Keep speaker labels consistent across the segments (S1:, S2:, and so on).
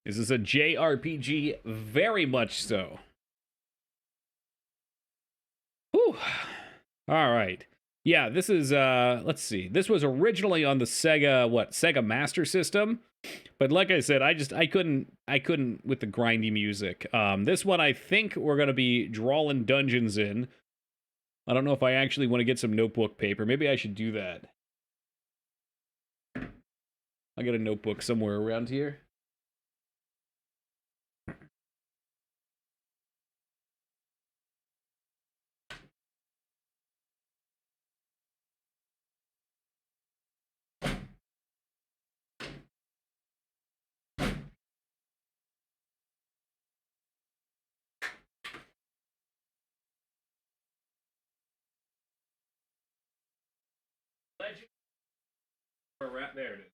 S1: Is this a JRPG? Very much so. Whew. All right. Yeah, this is let's see. This was originally on the Sega Master System. But like I said, I couldn't with the grindy music. This one I think we're going to be drawing dungeons in. I don't know if I actually want to get some notebook paper. Maybe I should do that. I got a notebook somewhere around here. Right there it is.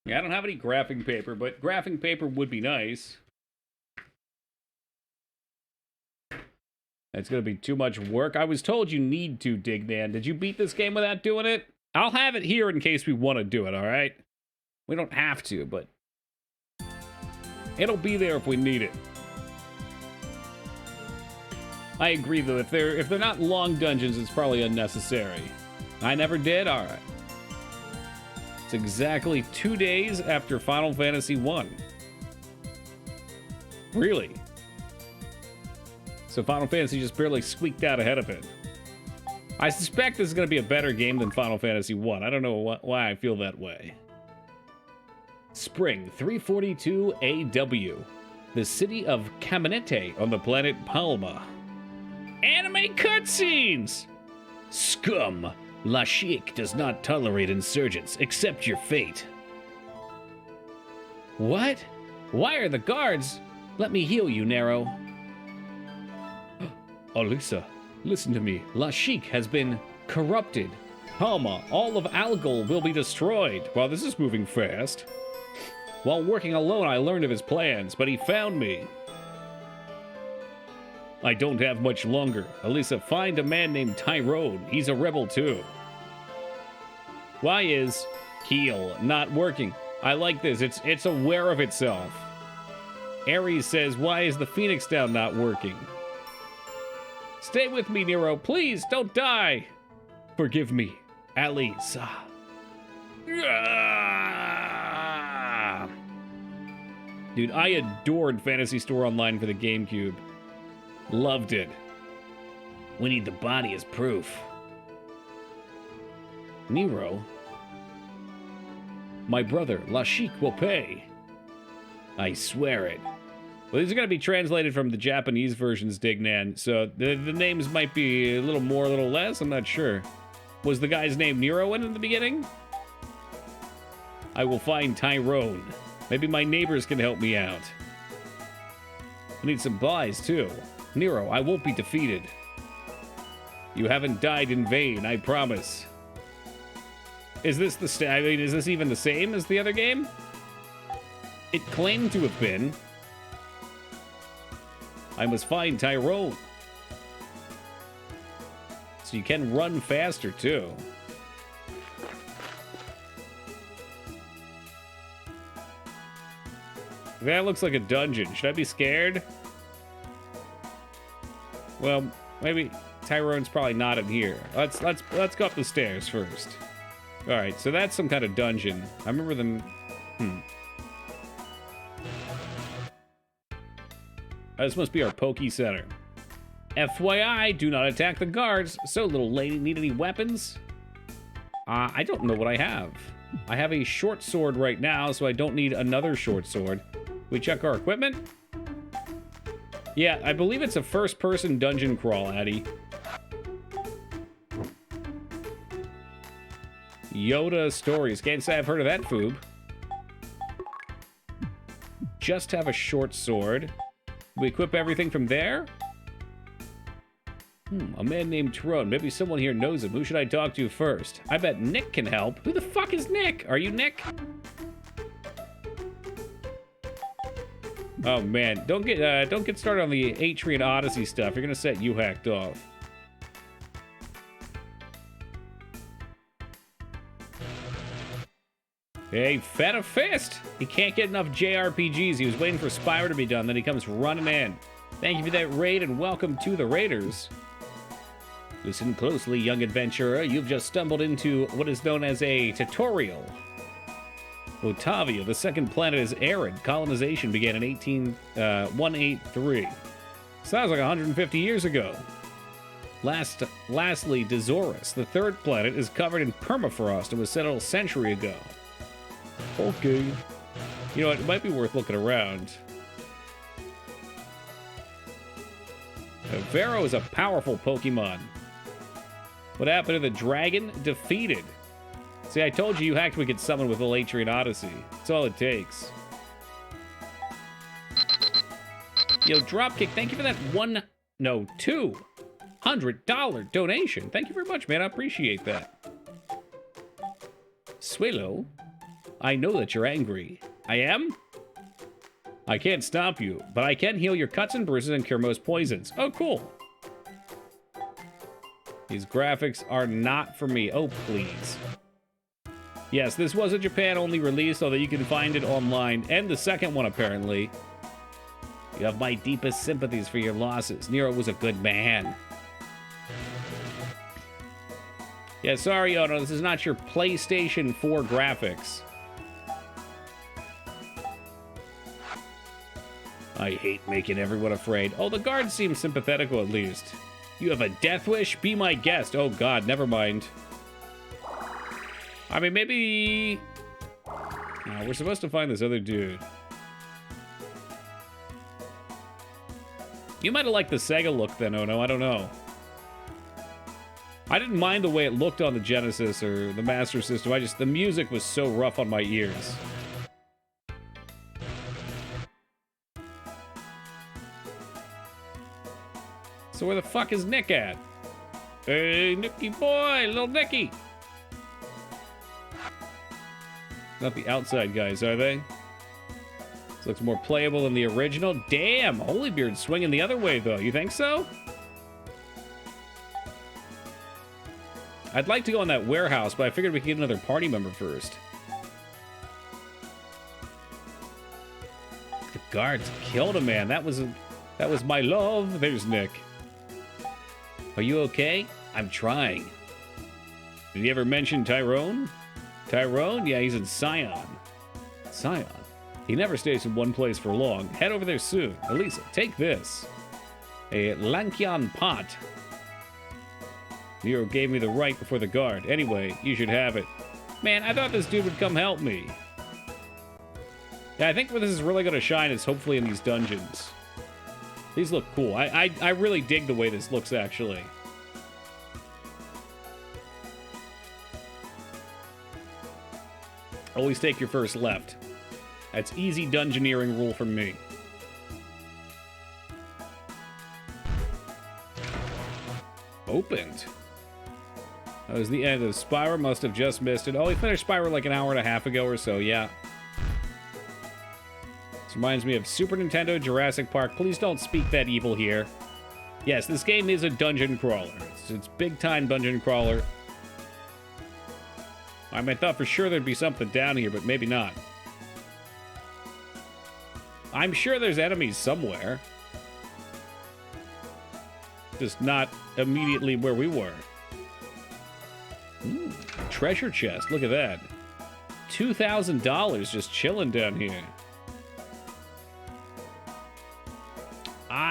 S1: Yeah, I don't have any graphing paper, but graphing paper would be nice. It's going to be too much work. I was told you need to, Dignan. Did you beat this game without doing it? I'll have it here in case we want to do it, all right? We don't have to, but it'll be there if we need it. I agree, though. If they're not long dungeons, it's probably unnecessary. I never did? All right. It's exactly 2 days after Final Fantasy 1. Really? So Final Fantasy just barely squeaked out ahead of it. I suspect this is going to be a better game than Final Fantasy 1. I don't know why I feel that way. Spring 342 AW. The city of Caminete on the planet Palma. Anime cutscenes! Scum! Lashik does not tolerate insurgents. Accept your fate. What? Why are the guards? Let me heal you, Nero. Alyssa, listen to me. Lashik has been corrupted. Palma, all of Algol will be destroyed. Wow, this is moving fast. While working alone, I learned of his plans, but he found me. I don't have much longer. Alyssa, find a man named Tyrone. He's a rebel too. Why is heal not working? I like this. It's aware of itself. Ares says, why is the Phoenix Down not working? Stay with me, Nero. Please, don't die. Forgive me, Alisa. Dude, I adored Phantasy Star Online for the GameCube. Loved it. We need the body as proof. Nero? My brother, Lashik, will pay. I swear it. Well, these are going to be translated from the Japanese versions, Dignan, so the names might be a little more, a little less, I'm not sure. Was the guy's name Nero in the beginning? I will find Tyrone. Maybe my neighbors can help me out. I need some buys, too. Nero, I won't be defeated. You haven't died in vain, I promise. Is this is this even the same as the other game? It claimed to have been. I must find Tyrone. So you can run faster, too. That looks like a dungeon. Should I be scared? Well, maybe Tyrone's probably not in here. Let's go up the stairs first. All right, so that's some kind of dungeon. I remember them. This must be our Poke Center. FYI, do not attack the guards. So, little lady, need any weapons? I don't know what I have. I have a short sword right now, so I don't need another short sword. We check our equipment? Yeah, I believe it's a first-person dungeon crawl, Addy. Yoda Stories. Can't say I've heard of that, Foob. Just have a short sword. We equip everything from there? A man named Tyrone. Maybe someone here knows him. Who should I talk to first? I bet Nick can help. Who the fuck is Nick? Are you Nick? Oh man, don't get started on the Atrian Odyssey stuff. You're gonna set you hacked off. Hey, fed a fist! He can't get enough JRPGs. He was waiting for Spyro to be done, then he comes running in. Thank you for that raid, and welcome to the Raiders. Listen closely, young adventurer. You've just stumbled into what is known as a tutorial. Otavia, the second planet, is arid. Colonization began in 183. Sounds like 150 years ago. Lastly, Dezorus, the third planet, is covered in permafrost and was settled a century ago. Okay. You know what? It might be worth looking around. Vero is a powerful Pokemon. What happened to the dragon? Defeated. See, I told you hacked we could summon with Elatrian Odyssey. That's all it takes. Yo, Dropkick, thank you for that $200 donation. Thank you very much, man. I appreciate that. Swallow, I know that you're angry. I am? I can't stop you, but I can heal your cuts and bruises and cure most poisons. Oh, cool. These graphics are not for me. Oh, please. Yes, this was a Japan-only release, although you can find it online. And the second one, apparently. You have my deepest sympathies for your losses. Nero was a good man. Yeah, sorry, Ono, this is not your PlayStation 4 graphics. I hate making everyone afraid. Oh, the guards seem sympathetical at least. You have a death wish? Be my guest. Oh god, never mind. I mean, maybe... No, we're supposed to find this other dude. You might have liked the Sega look then, Ono, I don't know. I didn't mind the way it looked on the Genesis or the Master System. The music was so rough on my ears. So where the fuck is Nick at? Hey, Nicky boy, little Nicky. Not the outside guys, are they? This looks more playable than the original. Damn, Holybeard's swinging the other way, though. You think so? I'd like to go in that warehouse, but I figured we could get another party member first. The guards killed a man. That was my love. There's Nick. Are you okay? I'm trying. Did he ever mention Tyrone? Tyrone? Yeah, he's in Scion. Scion? He never stays in one place for long. Head over there soon. Elisa, take this. A Lankion pot. Nero gave me the right before the guard. Anyway, you should have it. Man, I thought this dude would come help me. Yeah, I think where this is really going to shine is hopefully in these dungeons. These look cool. I really dig the way this looks, actually. Always take your first left. That's easy dungeoneering rule from me. Opened. That was the end of Spyro. Must have just missed it. Oh, we finished Spyro like an hour and a half ago or so, yeah. This reminds me of Super Nintendo Jurassic Park. Please don't speak that evil here. Yes, this game is a dungeon crawler. It's big-time dungeon crawler. I mean, I thought for sure there'd be something down here, but maybe not. I'm sure there's enemies somewhere. Just not immediately where we were. Ooh, treasure chest. Look at that. $2,000 just chilling down here.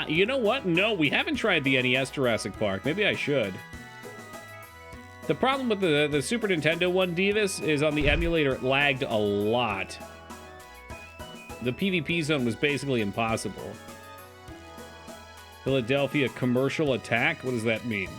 S1: You know what? No, we haven't tried the NES Jurassic Park. Maybe I should. The problem with the Super Nintendo one, Divas, is on the emulator it lagged a lot. The PvP zone was basically impossible. Philadelphia commercial attack? What does that mean?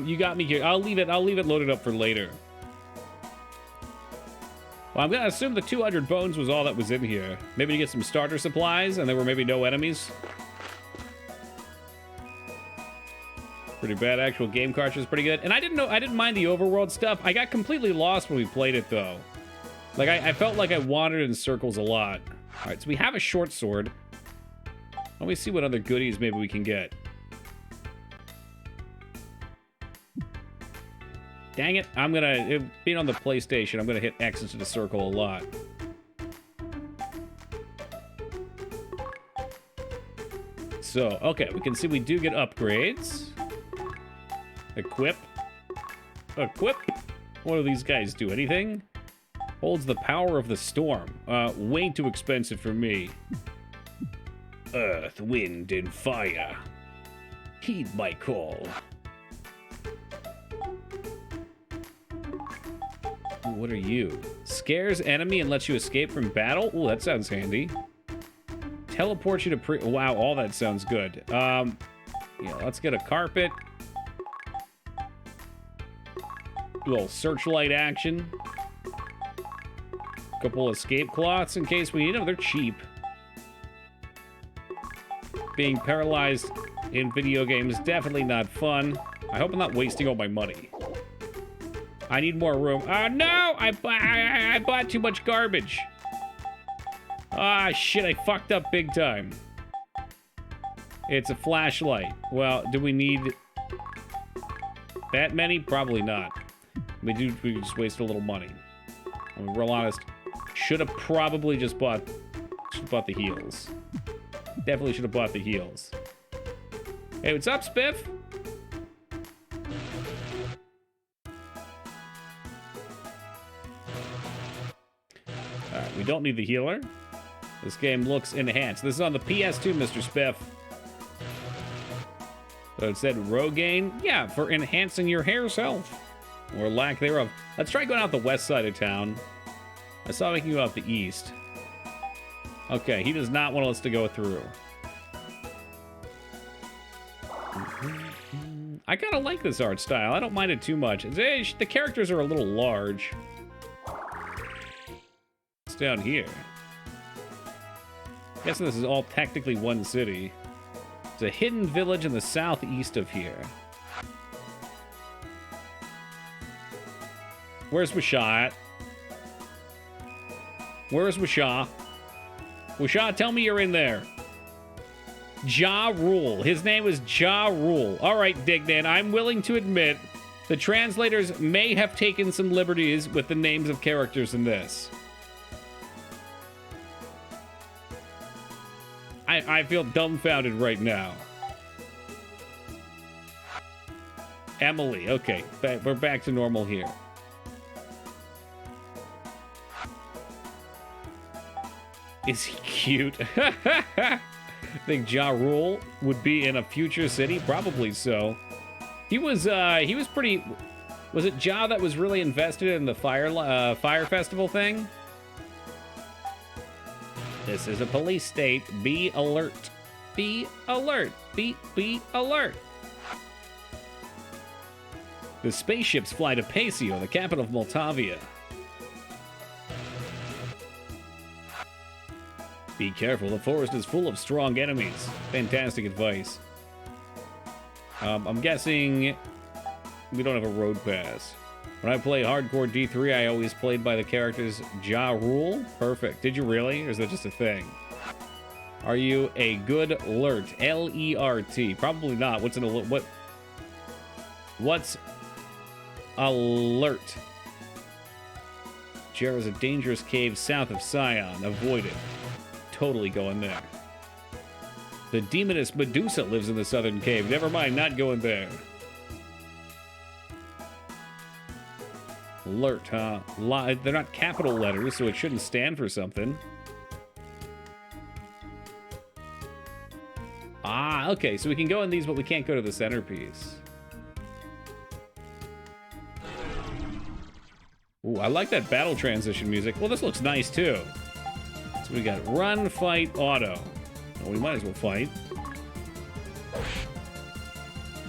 S1: You got me here. I'll leave it loaded up for later. Well, I'm gonna assume the 200 bones was all that was in here. Maybe to get some starter supplies, and there were maybe no enemies. Pretty bad. Actual game cartridge is pretty good. And I didn't mind the overworld stuff. I got completely lost when we played it, though. Like, I felt like I wandered in circles a lot. All right, so we have a short sword. Let me see what other goodies maybe we can get. Dang it, I'm gonna, being on the PlayStation, I'm gonna hit X into the circle a lot. So, okay, we can see we do get upgrades. Equip. Equip. What do these guys do? Anything? Holds the power of the storm. Way too expensive for me. Earth, wind, and fire. Heed my call. Ooh, what are you? Scares enemy and lets you escape from battle? Ooh, that sounds handy. Teleport you to wow, all that sounds good. Yeah, let's get a carpet. A little searchlight action. Couple escape cloths in case we need them. They're cheap. Being paralyzed in video games is definitely not fun. I hope I'm not wasting all my money. I need more room. Oh no! I bought too much garbage. Ah, shit, I fucked up big time. It's a flashlight. Well, do we need that many? Probably not. We just waste a little money. I'll be real honest. Should have probably just bought the heals. Definitely should have bought the heals. Hey, what's up, Spiff? Alright, we don't need the healer. This game looks enhanced. This is on the PS2, Mr. Spiff. So it said Rogaine? Yeah, for enhancing your hair's health. Or lack thereof. Let's try going out the west side of town. I saw we can go out the east. Okay, he does not want us to go through. I kind of like this art style. I don't mind it too much. The characters are a little large. It's down here. Guessing this is all technically one city. It's a hidden village in the southeast of here. Where's Wisha at? Where's Wisha? Wisha, tell me you're in there. Ja Rule. His name is Ja Rule. All right, Dignan, I'm willing to admit the translators may have taken some liberties with the names of characters in this. I feel dumbfounded right now. Emily. Okay, we're back to normal here. Is he cute? Think Ja Rule would be in a future city? Probably so. He was pretty... Was it Ja that was really invested in the fire festival thing? This is a police state. Be alert. Be alert. Be alert. The spaceships fly to Pasio, the capital of Moldavia. Be careful, the forest is full of strong enemies. Fantastic advice. I'm guessing we don't have a road pass. When I play hardcore D3, I always played by the characters Ja Rule. Perfect. Did you really? Or is that just a thing? Are you a good alert? L-E-R-T. Probably not. What's an alert? What's alert? Jer is a dangerous cave south of Sion. Avoid it. Totally going there. The demoness Medusa lives in the southern cave. Never mind, not going there. Alert, huh? They're not capital letters, so it shouldn't stand for something. Ah, okay, so we can go in these, but we can't go to the centerpiece. Ooh, I like that battle transition music. Well, this looks nice, too. So we got run, fight, auto. Well, we might as well fight.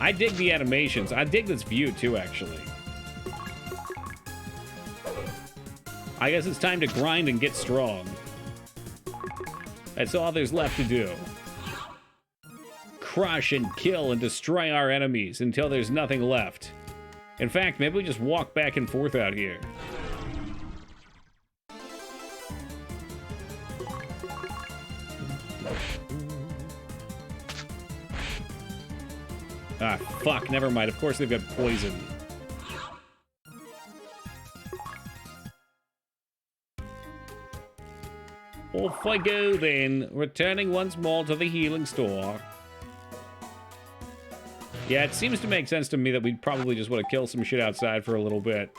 S1: I dig the animations. I dig this view, too, actually. I guess it's time to grind and get strong. That's all there's left to do. Crush and kill and destroy our enemies until there's nothing left. In fact, maybe we just walk back and forth out here. Ah, fuck, never mind. Of course they've got poison. Off I go then, returning once more to the healing store. Yeah, it seems to make sense to me that we'd probably just want to kill some shit outside for a little bit.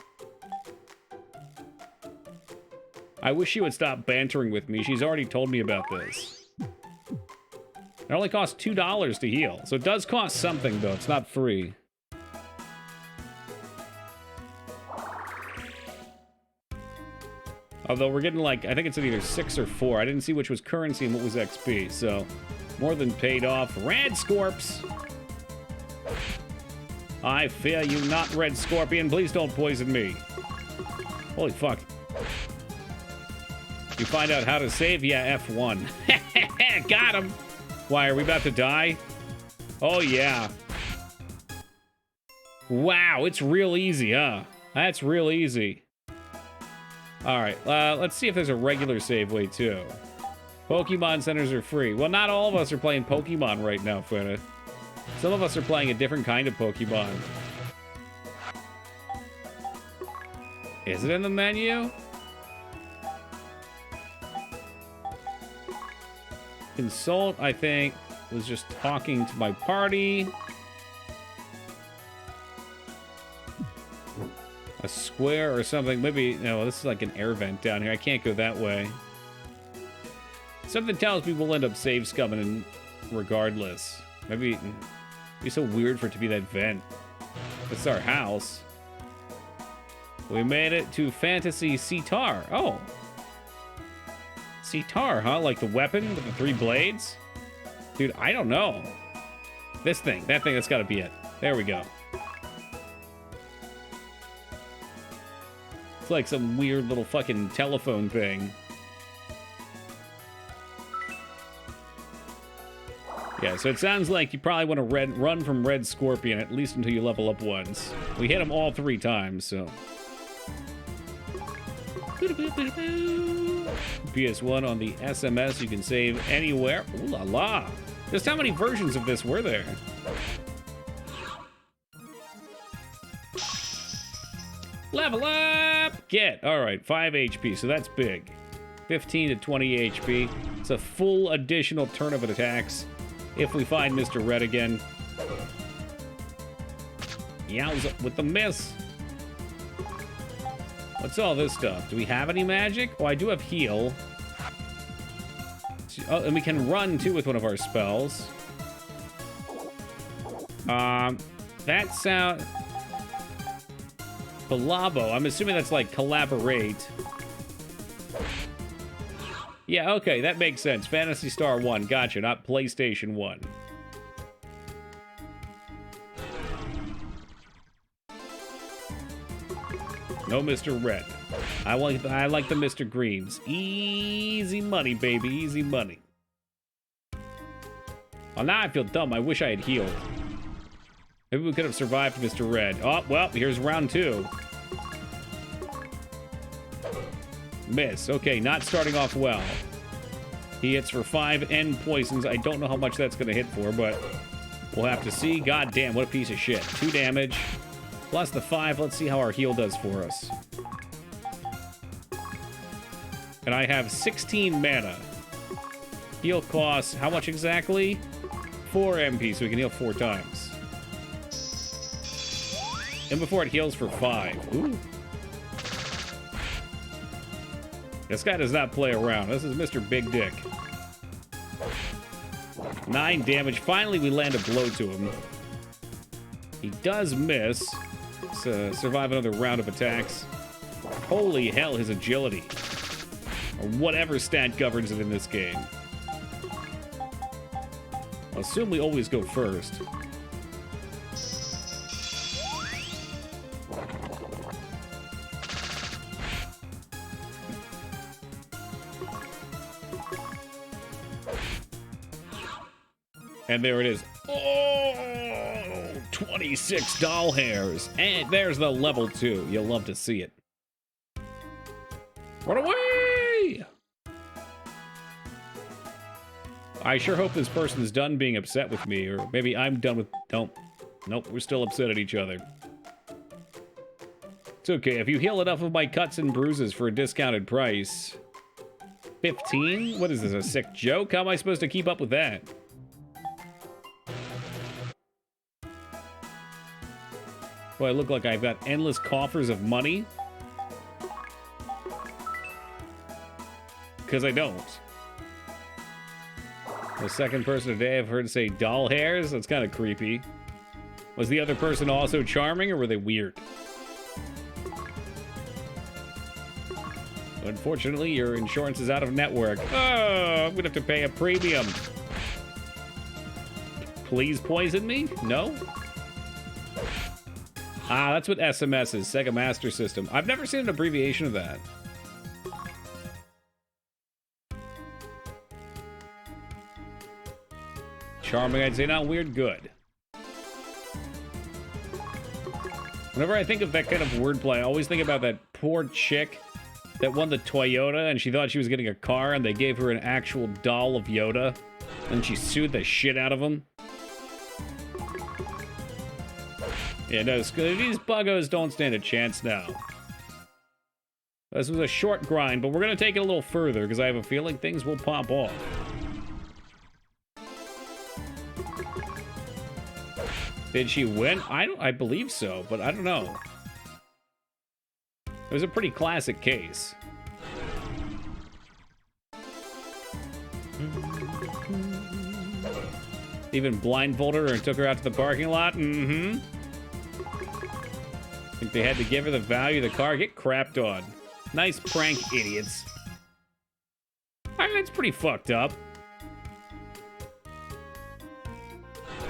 S1: I wish she would stop bantering with me. She's already told me about this. It only costs $2 to heal, so it does cost something, though. It's not free. Although we're getting, like, I think it's at either 6 or 4. I didn't see which was currency and what was XP, so more than paid off. Red Scorps! I fear you not, Red Scorpion. Please don't poison me. Holy fuck. You find out how to save? Yeah, F1. Got him! Why, are we about to die? Oh, yeah. Wow, it's real easy, huh? That's real easy. Alright, let's see if there's a regular save way, too. Pokemon centers are free. Well, not all of us are playing Pokemon right now, Fenna. Some of us are playing a different kind of Pokemon. Is it in the menu? Consult, I think, was just talking to my party. A square or something. Maybe, no, this is like an air vent down here. I can't go that way. Something tells me we'll end up save scumming regardless. Maybe it'd be so weird for it to be that vent. That's our house. We made it to Phantasy Star. Oh. Star, huh? Like the weapon with the 3 blades? Dude, I don't know. This thing. That thing, that's gotta be it. There we go. It's like some weird little fucking telephone thing. Yeah, so it sounds like you probably want to run from Red Scorpion, at least until you level up once. We hit him all 3 times, so... PS1 on the SMS, you can save anywhere. Ooh la la! Just how many versions of this were there? Level up! Get! Alright, 5 HP, so that's big. 15 to 20 HP. It's a full additional turn of attacks if we find Mr. Red again. Yowza with the miss. What's all this stuff? Do we have any magic? Oh, I do have heal. Oh, and we can run, too, with one of our spells. That sound... Balabo. I'm assuming that's like collaborate. Yeah, okay, that makes sense. Phantasy Star 1. Gotcha, not PlayStation 1. No Mr. Red. I like the Mr. Greens. Easy money, baby. Easy money. Well, now I feel dumb. I wish I had healed. Maybe we could have survived Mr. Red. Oh, well, here's round 2. Miss. Okay, not starting off well. He hits for 5 and poisons. I don't know how much that's going to hit for, but we'll have to see. God damn, what a piece of shit. 2 damage. Plus the 5. Let's see how our heal does for us. And I have 16 mana. Heal costs, how much exactly? 4 MP, so we can heal 4 times. And before it heals for 5. Ooh. This guy does not play around. This is Mr. Big Dick. 9 damage. Finally, we land a blow to him. He does miss. Survive another round of attacks. Holy hell, his agility. Or whatever stat governs it in this game. I'll assume we always go first. And there it is. Oh, 26 doll hairs. And there's the level 2. You'll love to see it. Run away! I sure hope this person's done being upset with me, or maybe I'm done with... Don't. Nope, we're still upset at each other. It's okay, if you heal enough of my cuts and bruises for a discounted price. 15? What is this, a sick joke? How am I supposed to keep up with that? Boy, I look like I've got endless coffers of money. Because I don't. The second person today I've heard say doll hairs. That's kind of creepy. Was the other person also charming, or were they weird? Unfortunately, your insurance is out of network. Oh, I'm gonna have to pay a premium. Please poison me? No? Ah, that's what SMS is, Sega Master System. I've never seen an abbreviation of that. Charming, I'd say, not weird, good. Whenever I think of that kind of wordplay, I always think about that poor chick that won the Toyota, and she thought she was getting a car, and they gave her an actual doll of Yoda, and she sued the shit out of him. Yeah, no, these buggos don't stand a chance now. This was a short grind, but we're going to take it a little further, because I have a feeling things will pop off. Did she win? I believe so, but I don't know. It was a pretty classic case. Even blindfolded her and took her out to the parking lot? Mm-hmm. Think they had to give her the value of the car? Get crapped on. Nice prank, idiots. I mean, that's pretty fucked up.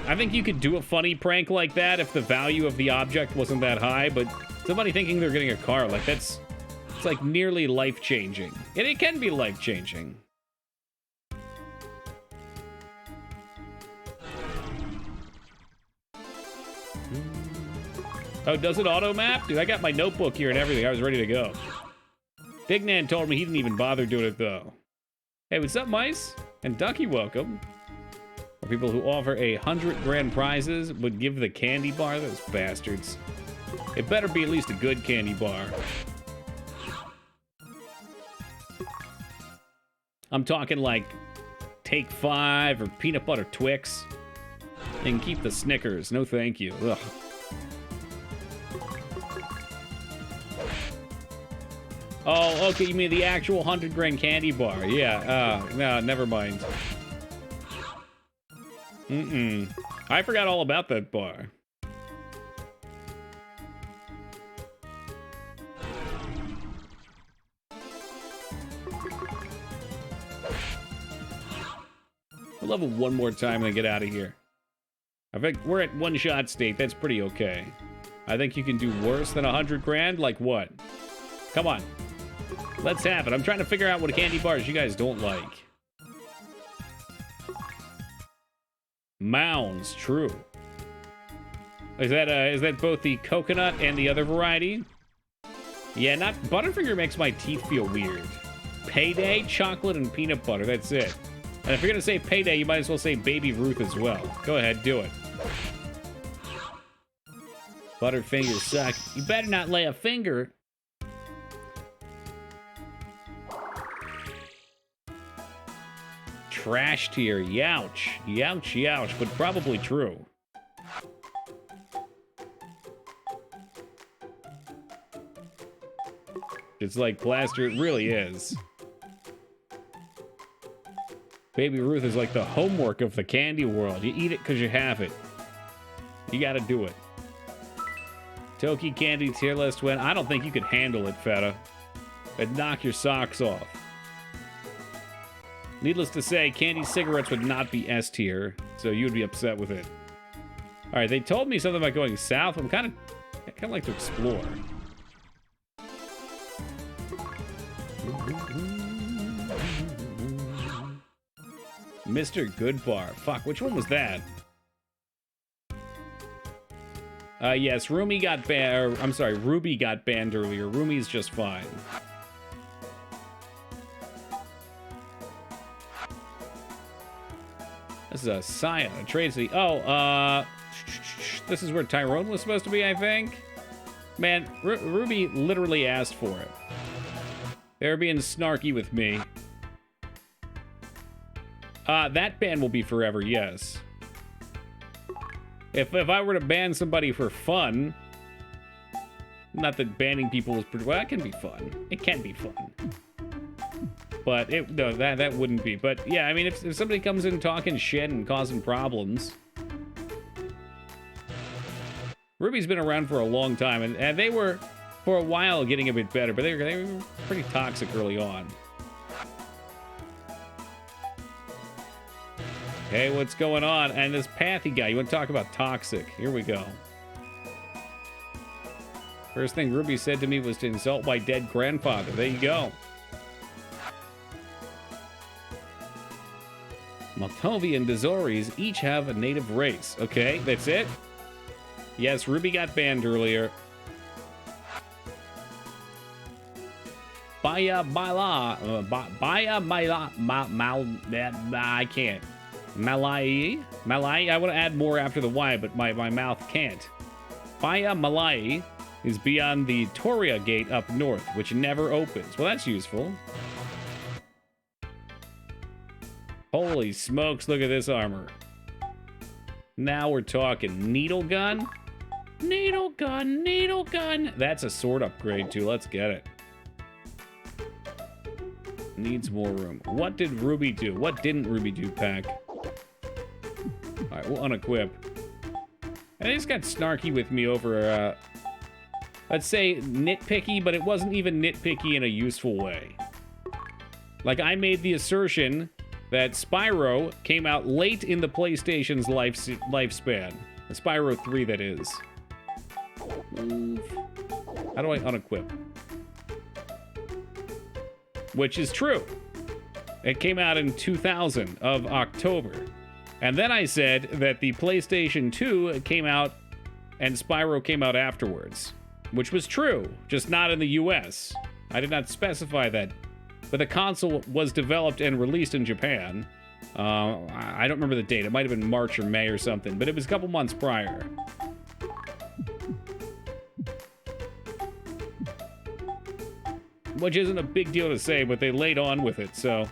S1: I think you could do a funny prank like that if the value of the object wasn't that high, but somebody thinking they're getting a car, like, it's like nearly life-changing. And it can be life-changing. Oh, does it auto-map? Dude, I got my notebook here and everything. I was ready to go. Dignan told me he didn't even bother doing it, though. Hey, what's up, mice? And Ducky, welcome. Or people who offer 100 grand prizes would give the candy bar? Those bastards. It better be at least a good candy bar. I'm talking like Take 5 or Peanut Butter Twix. And keep the Snickers. No thank you. Ugh. Oh, okay, you mean the actual 100 grand candy bar. Yeah, no, never mind. I forgot all about that bar. We'll level one more time and then get out of here. I think we're at one-shot state. That's pretty okay. I think you can do worse than 100 grand? Like what? Come on. Let's have it. I'm trying to figure out what candy bars you guys don't like. Mounds, true. Is that both the coconut and the other variety? Yeah, not Butterfinger makes my teeth feel weird. Payday, chocolate, and peanut butter. That's it. And if you're gonna say Payday, you might as well say Baby Ruth as well. Go ahead, do it. Butterfingers suck. You better not lay a finger. Trash tier, youch. Youch, youch, but probably true. It's like plaster, it really is. Baby Ruth is like the homework of the candy world. You eat it because you have it. You gotta do it. Toki candy tier list win. I don't think you could handle it, Feta. It'd knock your socks off. Needless to say, candy cigarettes would not be S tier, so you would be upset with it. All right, they told me something about going south. I kind of like to explore. Mr. Goodbar. Fuck, which one was that? Yes, Ruby got banned. I'm sorry, Ruby got banned earlier. Rumi's just fine. This is a Scion, a trade city. Oh, This is where Tyrone was supposed to be, I think. Man, Ruby literally asked for it. They're being snarky with me. That ban will be forever, yes. If I were to ban somebody for fun, not that banning people is pretty, well, that can be fun. It can be fun. But no, that wouldn't be. But yeah, I mean, if somebody comes in talking shit and causing problems. Ruby's been around for a long time, and they were, for a while, getting a bit better, but they were pretty toxic early on. Hey, what's going on? And this Pathy guy, you want to talk about toxic? Here we go. First thing Ruby said to me was to insult my dead grandfather. There you go. Maltovi and Dezoris each have a native race. Okay, that's it? Yes, Ruby got banned earlier. Baya Baila. Baya Baila. I can't. Malai. Malai. I want to add more after the Y, but my mouth can't. Baya Malai is beyond the Toria gate up north, which never opens. Well, that's useful. Holy smokes, look at this armor. Now we're talking. Needle gun? Needle gun, needle gun. That's a sword upgrade, too. Let's get it. Needs more room. What did Ruby do? What didn't Ruby do, Pack? Alright, we'll unequip. And they just got snarky with me over, let's say nitpicky, but it wasn't even nitpicky in a useful way. Like, I made the assertion that Spyro came out late in the PlayStation's lifespan. The Spyro 3, that is. How do I unequip? Which is true. It came out in 2000 of October. And then I said that the PlayStation 2 came out and Spyro came out afterwards. Which was true, just not in the US. I did not specify that. But the console was developed and released in Japan. I don't remember the date. It might have been March or May or something, but it was a couple months prior. Which isn't a big deal to say, but they laid on with it, so.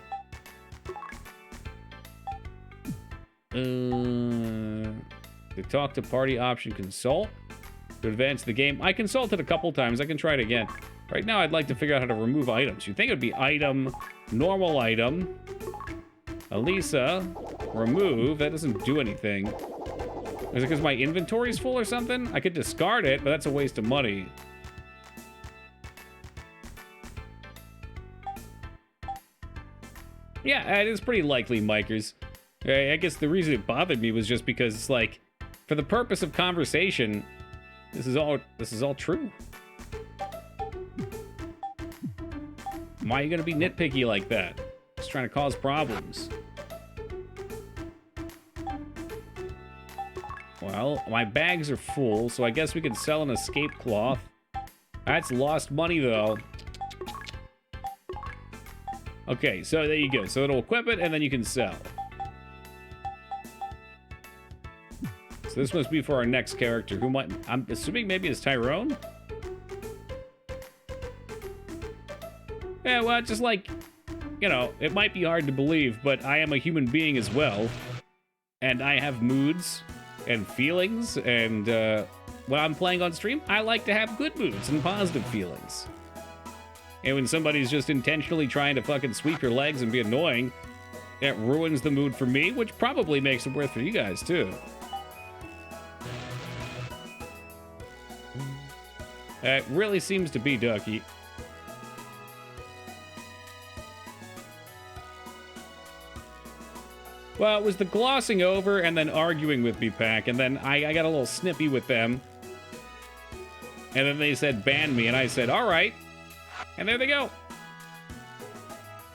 S1: To talk to party option consult to advance the game. I consulted a couple times. I can try it again. Right now, I'd like to figure out how to remove items. You'd think it would be item, normal item, Elisa, remove. That doesn't do anything. Is it because my inventory's full or something? I could discard it, but that's a waste of money. Yeah, it is pretty likely, Mikers. I guess the reason it bothered me was just because it's like, for the purpose of conversation, this is all true. Why are you gonna be nitpicky like that? Just trying to cause problems. Well, my bags are full, so I guess we can sell an escape cloth. That's lost money, though. Okay, so there you go. So it'll equip it, and then you can sell. So this must be for our next character, who might... I'm assuming maybe it's Tyrone? Yeah, well, just like... You know, it might be hard to believe, but I am a human being as well. And I have moods and feelings, and when I'm playing on stream, I like to have good moods and positive feelings. And when somebody's just intentionally trying to fucking sweep your legs and be annoying, it ruins the mood for me, which probably makes it worth for you guys, too. It really seems to be Ducky. Well, it was the glossing over and then arguing with me, Pack, and then I got a little snippy with them. And then they said, ban me, and I said, all right. And there they go.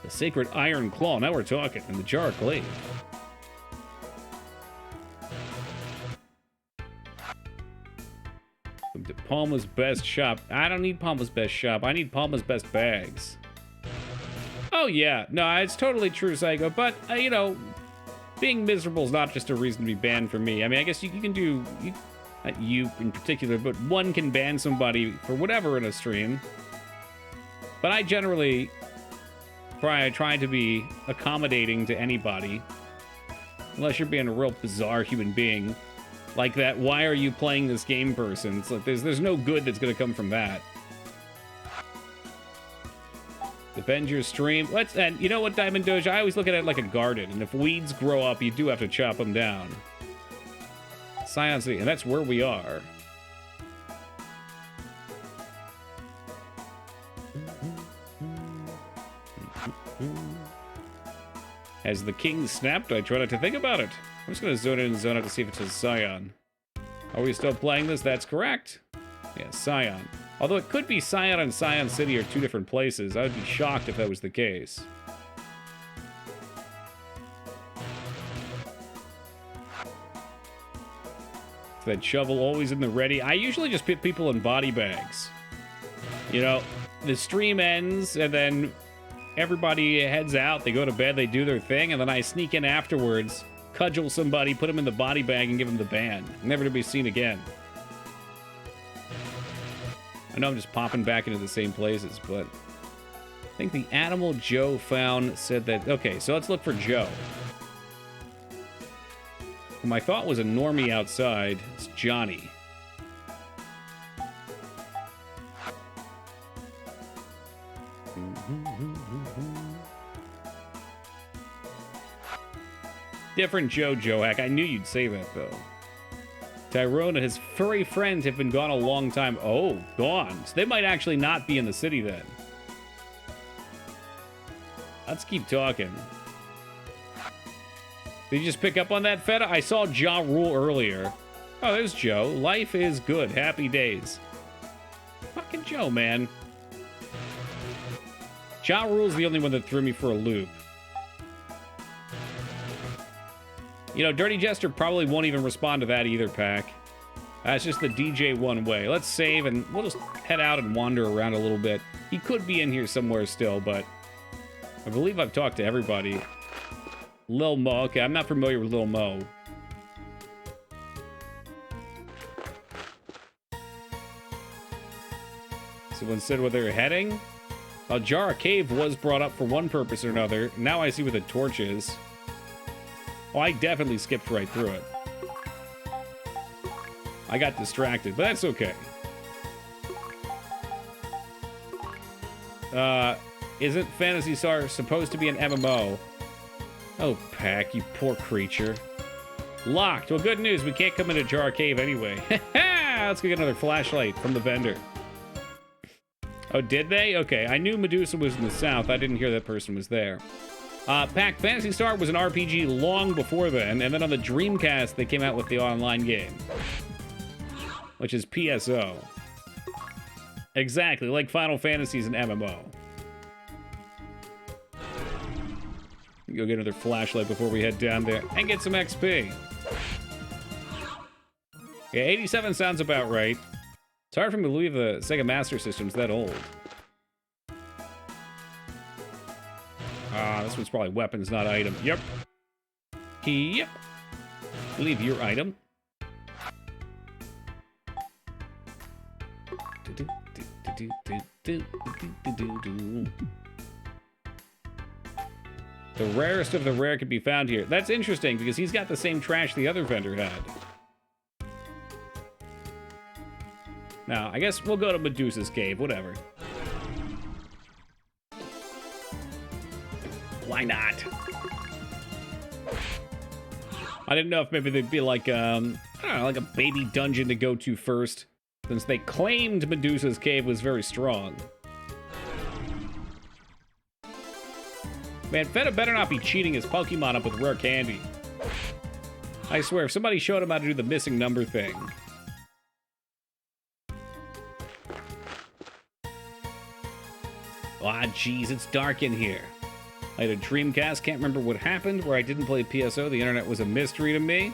S1: The Sacred Iron Claw, now we're talking, in the Jar of Glaive. Welcome to Palma's Best Shop. I don't need Palma's Best Shop, I need Palma's Best Bags. Oh yeah, no, it's totally true, Psycho, but, you know, being miserable is not just a reason to be banned for me. I mean, I guess you can do... Not you in particular, but one can ban somebody for whatever in a stream. But I generally try to be accommodating to anybody. Unless you're being a real bizarre human being. Like that, why are you playing this game person? It's like, there's no good that's going to come from that. Defend your stream. And you know what, Diamond Doge? I always look at it like a garden. And if weeds grow up, you do have to chop them down. Scion City, and that's where we are. As the king snapped, I try not to think about it. I'm just going to zone in and zone out to see if it says Scion. Are we still playing this? That's correct. Yeah, Scion. Although it could be Scion and Scion City are two different places. I would be shocked if that was the case. That shovel always in the ready. I usually just put people in body bags. You know, the stream ends and then everybody heads out. They go to bed, they do their thing, and then I sneak in afterwards, cudgel somebody, put them in the body bag, and give them the ban. Never to be seen again. I know I'm just popping back into the same places, but I think the animal Joe found said that... Okay, so let's look for Joe. Whom I thought was a normie outside. It's Johnny. Different Joe, Joack. I knew you'd say that, though. Tyrone and his furry friends have been gone a long time. Oh, gone. So they might actually not be in the city, then. Let's keep talking. Did you just pick up on that, Feta? I saw Ja Rule earlier. Oh, there's Joe. Life is good. Happy days. Fucking Joe, man. Ja Rule's the only one that threw me for a loop. You know, Dirty Jester probably won't even respond to that either, Pack. It's just the DJ one way. Let's save, and we'll just head out and wander around a little bit. He could be in here somewhere still, but I believe I've talked to everybody. Lil Mo. Okay, I'm not familiar with Lil Mo. Someone said where they're heading? Jara Cave was brought up for one purpose or another. Now I see where the torch is. Oh, I definitely skipped right through it. I got distracted, but that's okay. Isn't Phantasy Star supposed to be an MMO? Oh, Pack, you poor creature. Locked. Well, good news. We can't come into Jar Cave anyway. Let's go get another flashlight from the vendor. Oh, did they? Okay, I knew Medusa was in the south. I didn't hear that person was there. Pack, Phantasy Star was an RPG long before then, and then on the Dreamcast, they came out with the online game. Which is PSO. Exactly, like Final Fantasy's an MMO. Go get another flashlight before we head down there and get some XP. Yeah, 87 sounds about right. It's hard for me to believe the Sega Master System's that old. This one's probably weapons, not item. Yep. Yep. Leave your item. The rarest of the rare could be found here. That's interesting, because he's got the same trash the other vendor had. Now, I guess we'll go to Medusa's cave, whatever. Why not? I didn't know if maybe there'd be like, I don't know, like a baby dungeon to go to first, since they claimed Medusa's cave was very strong. Man, Feta better not be cheating his Pokemon up with rare candy. I swear, if somebody showed him how to do the missing number thing. Ah, jeez, it's dark in here. I had a Dreamcast, can't remember what happened, where I didn't play PSO, the internet was a mystery to me.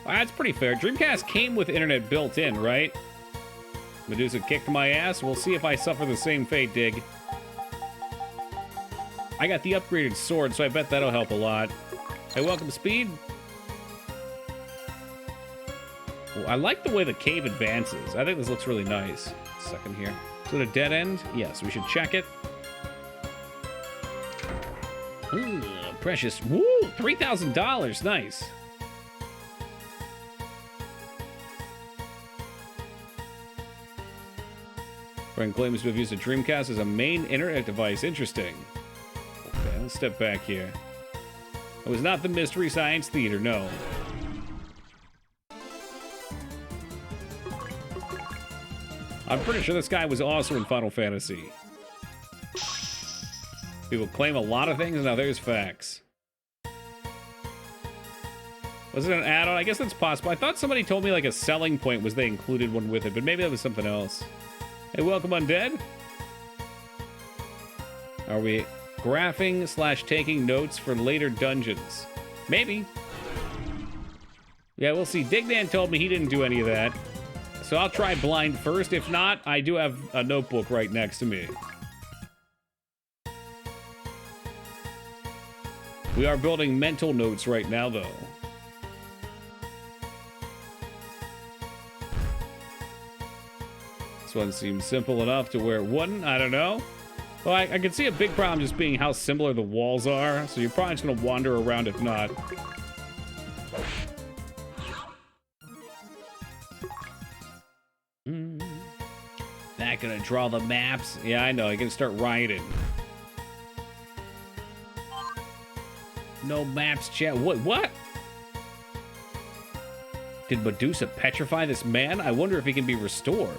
S1: That's pretty fair. Dreamcast came with internet built in, right? Medusa kicked my ass, we'll see if I suffer the same fate, Dig. I got the upgraded sword, so I bet that'll help a lot. Hey, welcome, Speed. I like the way the cave advances. I think this looks really nice. Second here. Is it a dead end? Yes, we should check it. Ooh, precious. Woo! $3,000. Nice. Friend claims to have used a Dreamcast as a main internet device. Interesting. Okay, let's step back here. It was not the Mystery Science Theater, no. I'm pretty sure this guy was also in Final Fantasy. People claim a lot of things, and now there's facts. Was it an add-on? I guess that's possible. I thought somebody told me like a selling point was they included one with it, but maybe that was something else. Hey, welcome, Undead. Are we graphing / taking notes for later dungeons? Maybe. Yeah, we'll see. Dignan told me he didn't do any of that. So I'll try blind first. If not, I do have a notebook right next to me. We are building mental notes right now, though. This one seems simple enough to where it wouldn't. I don't know. Well, I can see a big problem just being how similar the walls are. So you're probably just going to wander around if not. Not going to draw the maps. Yeah, I know. I can start writing. No maps, chat. What? Did Medusa petrify this man? I wonder if he can be restored.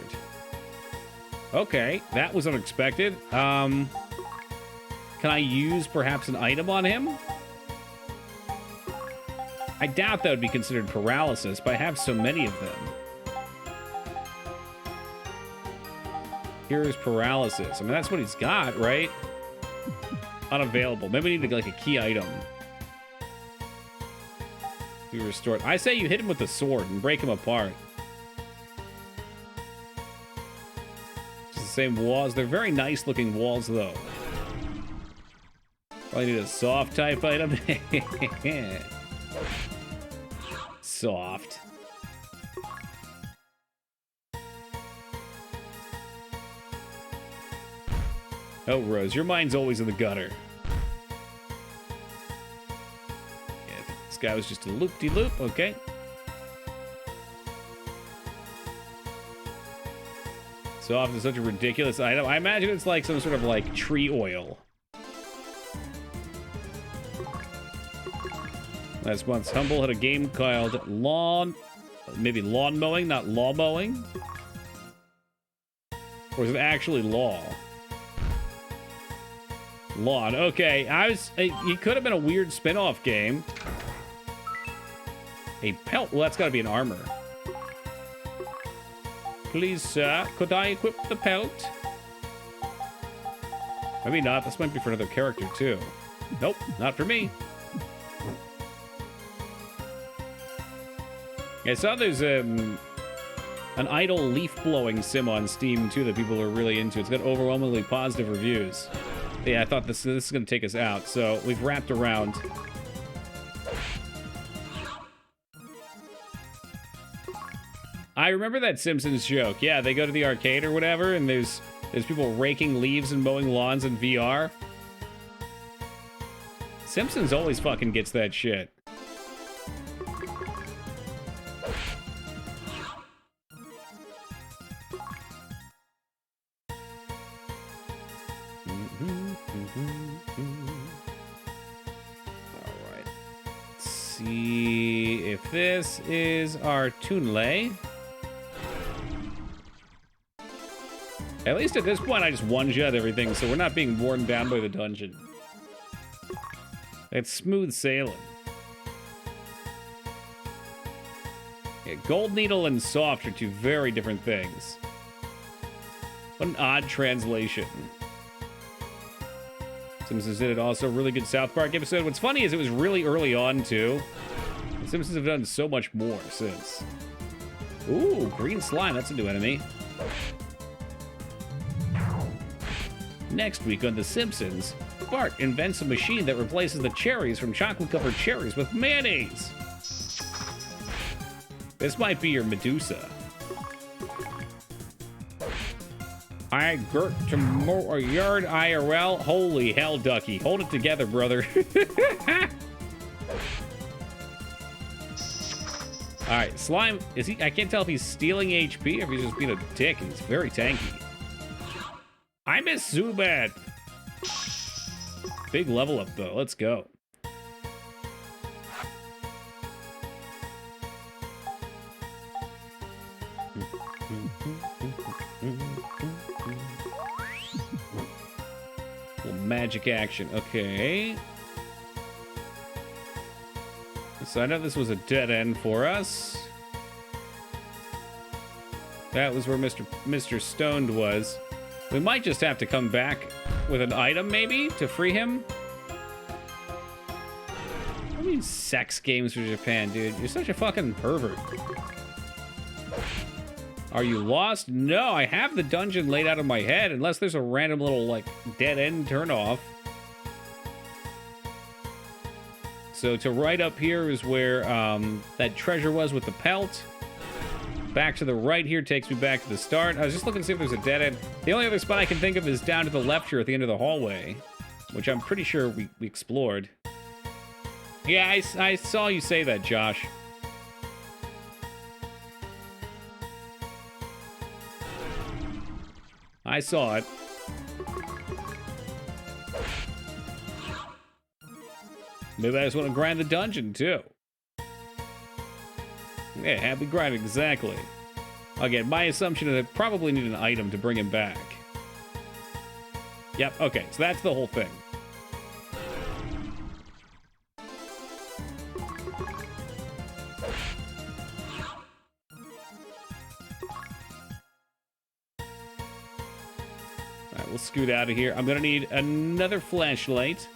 S1: Okay, that was unexpected. Can I use perhaps an item on him? I doubt that would be considered paralysis, but I have so many of them. Here's paralysis. I mean, that's what he's got, right? Unavailable. Maybe we need like a key item. Be restored. I say you hit him with the sword and break him apart. It's the same walls. They're very nice looking walls, though. Probably need a soft type item. Soft. Oh, Rose, your mind's always in the gutter. Yeah, this guy was just a loop-de-loop. Okay. Soft is such a ridiculous item. I imagine it's like some sort of like tree oil. Last month's Humble had a game called maybe lawn mowing, not law mowing? Or is it actually law? Lawn. Okay, it could have been a weird spin-off game. A pelt. Well, that's got to be an armor. Please, sir, could I equip the pelt? Maybe not. This might be for another character, too. Nope, not for me. I saw there's an idle leaf-blowing sim on Steam, too, that people are really into. It's got overwhelmingly positive reviews. Yeah, I thought this is going to take us out, so we've wrapped around. I remember that Simpsons joke. Yeah, they go to the arcade or whatever, and there's people raking leaves and mowing lawns in VR. Simpsons always fucking gets that shit. Alright. Let's see if this is our Toonlay. At least at this point, I just one-shot everything, so we're not being worn down by the dungeon. It's smooth sailing. Yeah, Gold Needle and Soft are two very different things. What an odd translation. Simpsons did it also a really good South Park episode. What's funny is it was really early on, too. The Simpsons have done so much more since. Ooh, green slime. That's a new enemy. Next week on The Simpsons, Bart invents a machine that replaces the cherries from chocolate-covered cherries with mayonnaise. This might be your Medusa. I Gert to more yard IRL. Holy hell, Ducky. Hold it together, brother. Alright, Slime, is he? I can't tell if he's stealing HP or if he's just being a dick, and he's very tanky. I miss Zubat. Big level up, though. Let's go. Little magic action. Okay. So I know this was a dead end for us. That was where Mr. Stoned was. We might just have to come back with an item, maybe, to free him. I mean, sex games for Japan, dude. You're such a fucking pervert. Are you lost? No, I have the dungeon laid out in my head, unless there's a random little, like, dead end turn off. So to right up here is where that treasure was with the pelt. Back to the right here takes me back to the start. I was just looking to see if there's a dead end. The only other spot I can think of is down to the left here at the end of the hallway, which I'm pretty sure we explored. Yeah, I saw you say that, Josh. I saw it. Maybe I just want to grind the dungeon, too. Yeah, happy grinding, exactly. Again, my assumption is I probably need an item to bring him back. Yep, okay, so that's the whole thing. Alright, we'll scoot out of here. I'm gonna need another flashlight.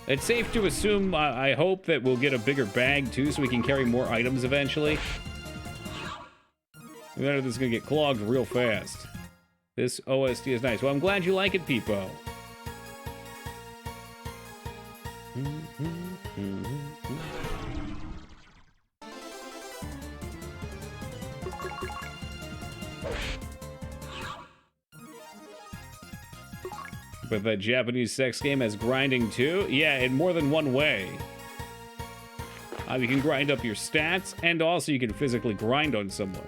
S1: It's safe to assume, I hope, that we'll get a bigger bag, too, so we can carry more items eventually. I know this is going to get clogged real fast. This OST is nice. Well, I'm glad you like it, Peepo. But that Japanese sex game has grinding too? Yeah, in more than one way. You can grind up your stats, and also you can physically grind on someone.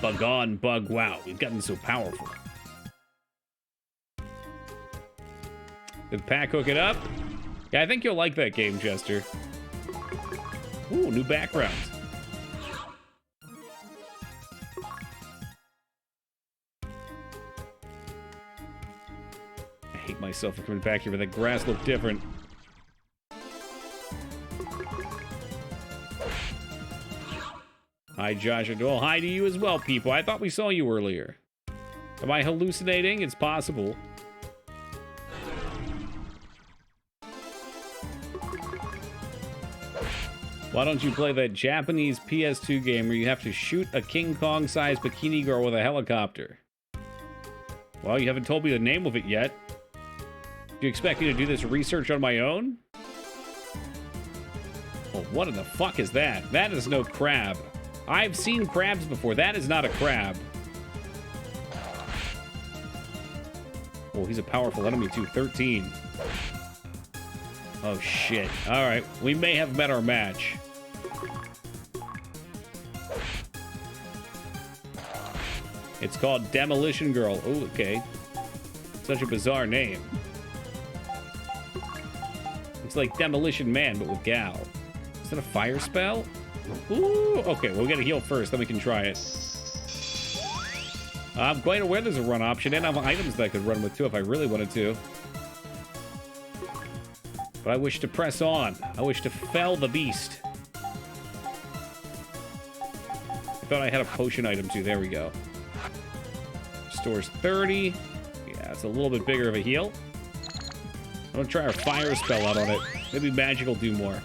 S1: Bug on, bug. Wow, we've gotten so powerful. Did Pack hook it up? Yeah, I think you'll like that game, Jester. Ooh, new background. I hate myself for coming back here, but the grass looked different. Hi, Josh. Well, hi to you as well, people. I thought we saw you earlier. Am I hallucinating? It's possible. Why don't you play that Japanese PS2 game where you have to shoot a King Kong-sized bikini girl with a helicopter? Well, you haven't told me the name of it yet. Do you expect me to do this research on my own? Oh, what in the fuck is that? That is no crab. I've seen crabs before. That is not a crab. Oh, he's a powerful enemy too. 13. Oh, shit. All right. We may have met our match. It's called Demolition Girl. Oh, okay. Such a bizarre name. It's like Demolition Man, but with Gal. Is that a fire spell? Ooh, okay, well, we gotta heal first, then we can try it. I'm quite aware there's a run option, and I have items that I could run with, too, if I really wanted to. But I wish to press on. I wish to fell the beast. I thought I had a potion item, too. There we go. Restores 30. Yeah, it's a little bit bigger of a heal. I'm gonna try our fire spell out on it. Maybe magic will do more.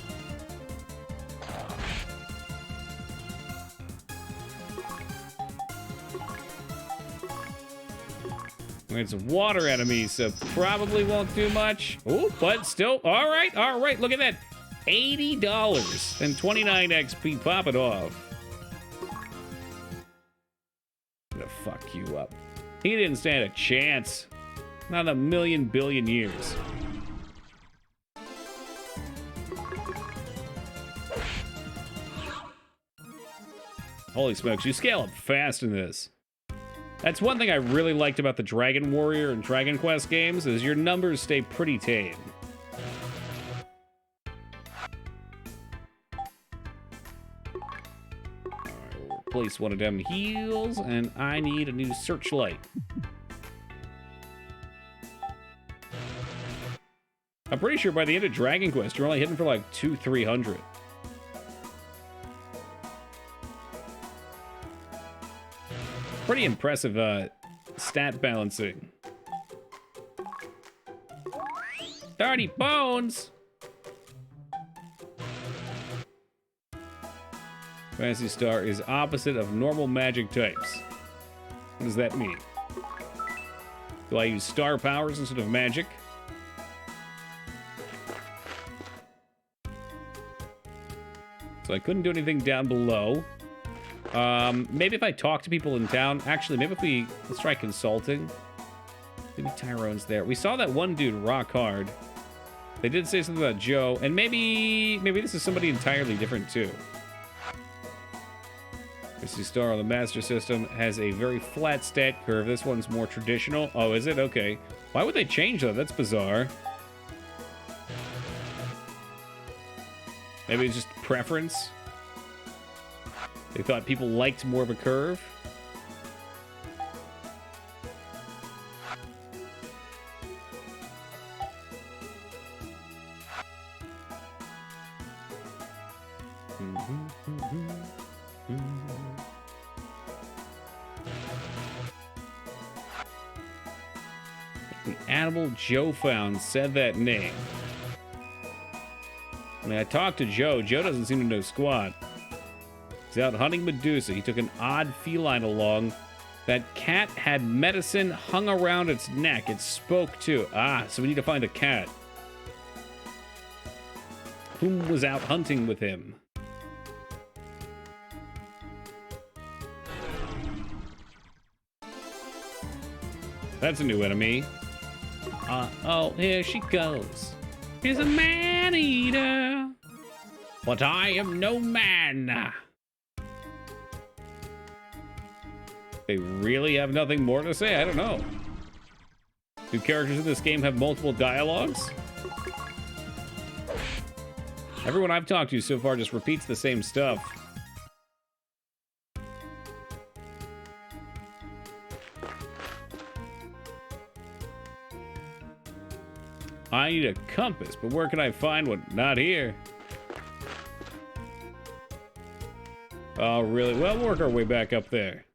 S1: It's water enemies, so probably won't do much. Oh, but still, all right, look at that. $80 and 29 XP, pop it off. I'm gonna fuck you up. He didn't stand a chance. Not a million billion years. Holy smokes, you scale up fast in this. That's one thing I really liked about the Dragon Warrior and Dragon Quest games, is your numbers stay pretty tame. Alright, we'll replace one of them heals, and I need a new searchlight. I'm pretty sure by the end of Dragon Quest, you're only hitting for like 200-300. Pretty impressive stat balancing. 30 bones! Phantasy Star is opposite of normal magic types. What does that mean? Do I use star powers instead of magic? So I couldn't do anything down below. Maybe if I talk to people in town. Actually, maybe if we... Let's try consulting. Maybe Tyrone's there. We saw that one dude rock hard. They did say something about Joe. And maybe this is somebody entirely different, too. Phantasy Star on the Master System has a very flat stat curve. This one's more traditional. Oh, is it? Okay. Why would they change that? That's bizarre. Maybe it's just preference. They thought people liked more of a curve. The animal Joe found said that name. I mean, I talked to Joe. Joe doesn't seem to know squat. He's out hunting Medusa. He took an odd feline along. That cat had medicine hung around its neck. It spoke too. Ah, so we need to find a cat. Who was out hunting with him? That's a new enemy. Oh, here she goes. He's a man-eater. But I am no man. They really have nothing more to say? I don't know. Do characters in this game have multiple dialogues? Everyone I've talked to so far just repeats the same stuff. I need a compass, but where can I find one? Not here. Oh, really? Well, we'll work our way back up there.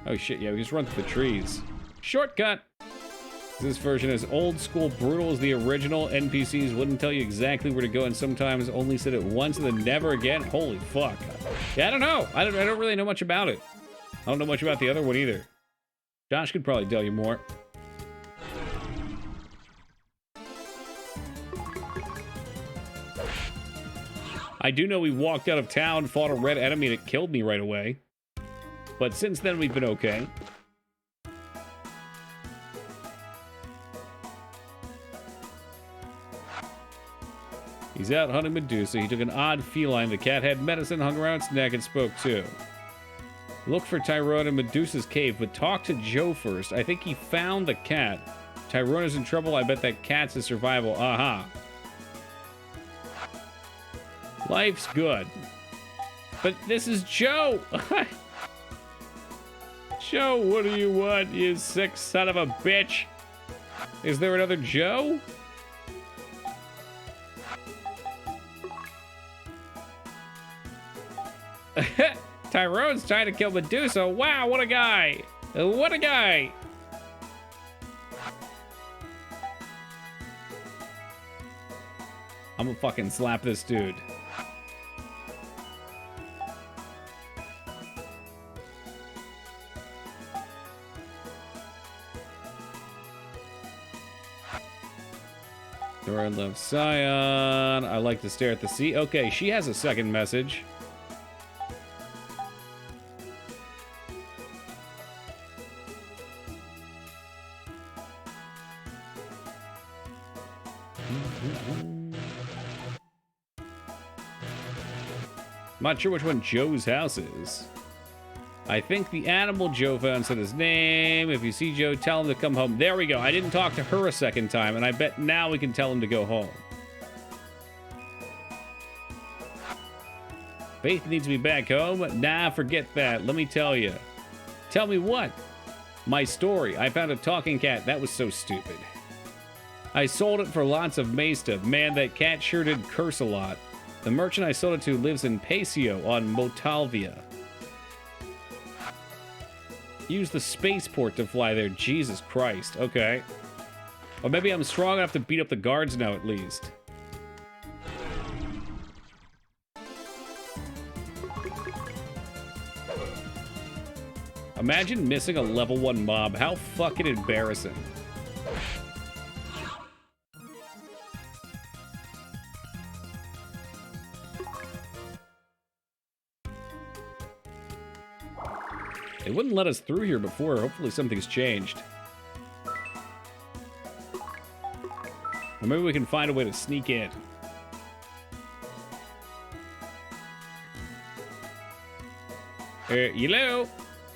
S1: Oh shit, yeah, we just run through the trees. Shortcut! This version is old school, brutal as the original. NPCs wouldn't tell you exactly where to go and sometimes only said it once and then never again. Holy fuck. Yeah, I don't know. I don't really know much about it. I don't know much about the other one either. Josh could probably tell you more. I do know we walked out of town, fought a red enemy, and it killed me right away. But since then, we've been okay. He's out hunting Medusa. He took an odd feline. The cat had medicine hung around its neck and spoke too. Look for Tyrone in Medusa's cave, but talk to Joe first. I think he found the cat. Tyrone is in trouble. I bet that cat's his survival. Aha. Life's good. But this is Joe. Joe, what do you want, you sick son of a bitch? Is there another Joe? Tyrone's trying to kill Medusa. Wow, what a guy. What a guy. I'm gonna fucking slap this dude. Dora loves Scion. I like to stare at the sea. Okay, she has a second message. I'm not sure which one Joe's house is. I think the animal Joe found said his name. If you see Joe, tell him to come home. There we go. I didn't talk to her a second time, and I bet now we can tell him to go home. Faith needs me back home? Nah, forget that. Let me tell you. Tell me what? My story. I found a talking cat. That was so stupid. I sold it for lots of Maesta. Man, that cat sure did curse a lot. The merchant I sold it to lives in Paseo on Motalvia. Use the spaceport to fly there. Jesus Christ. Okay. Or maybe I'm strong enough to beat up the guards now, at least. Imagine missing a level 1 mob. How fucking embarrassing. They wouldn't let us through here before. Hopefully something's changed. Or maybe we can find a way to sneak in. Hello?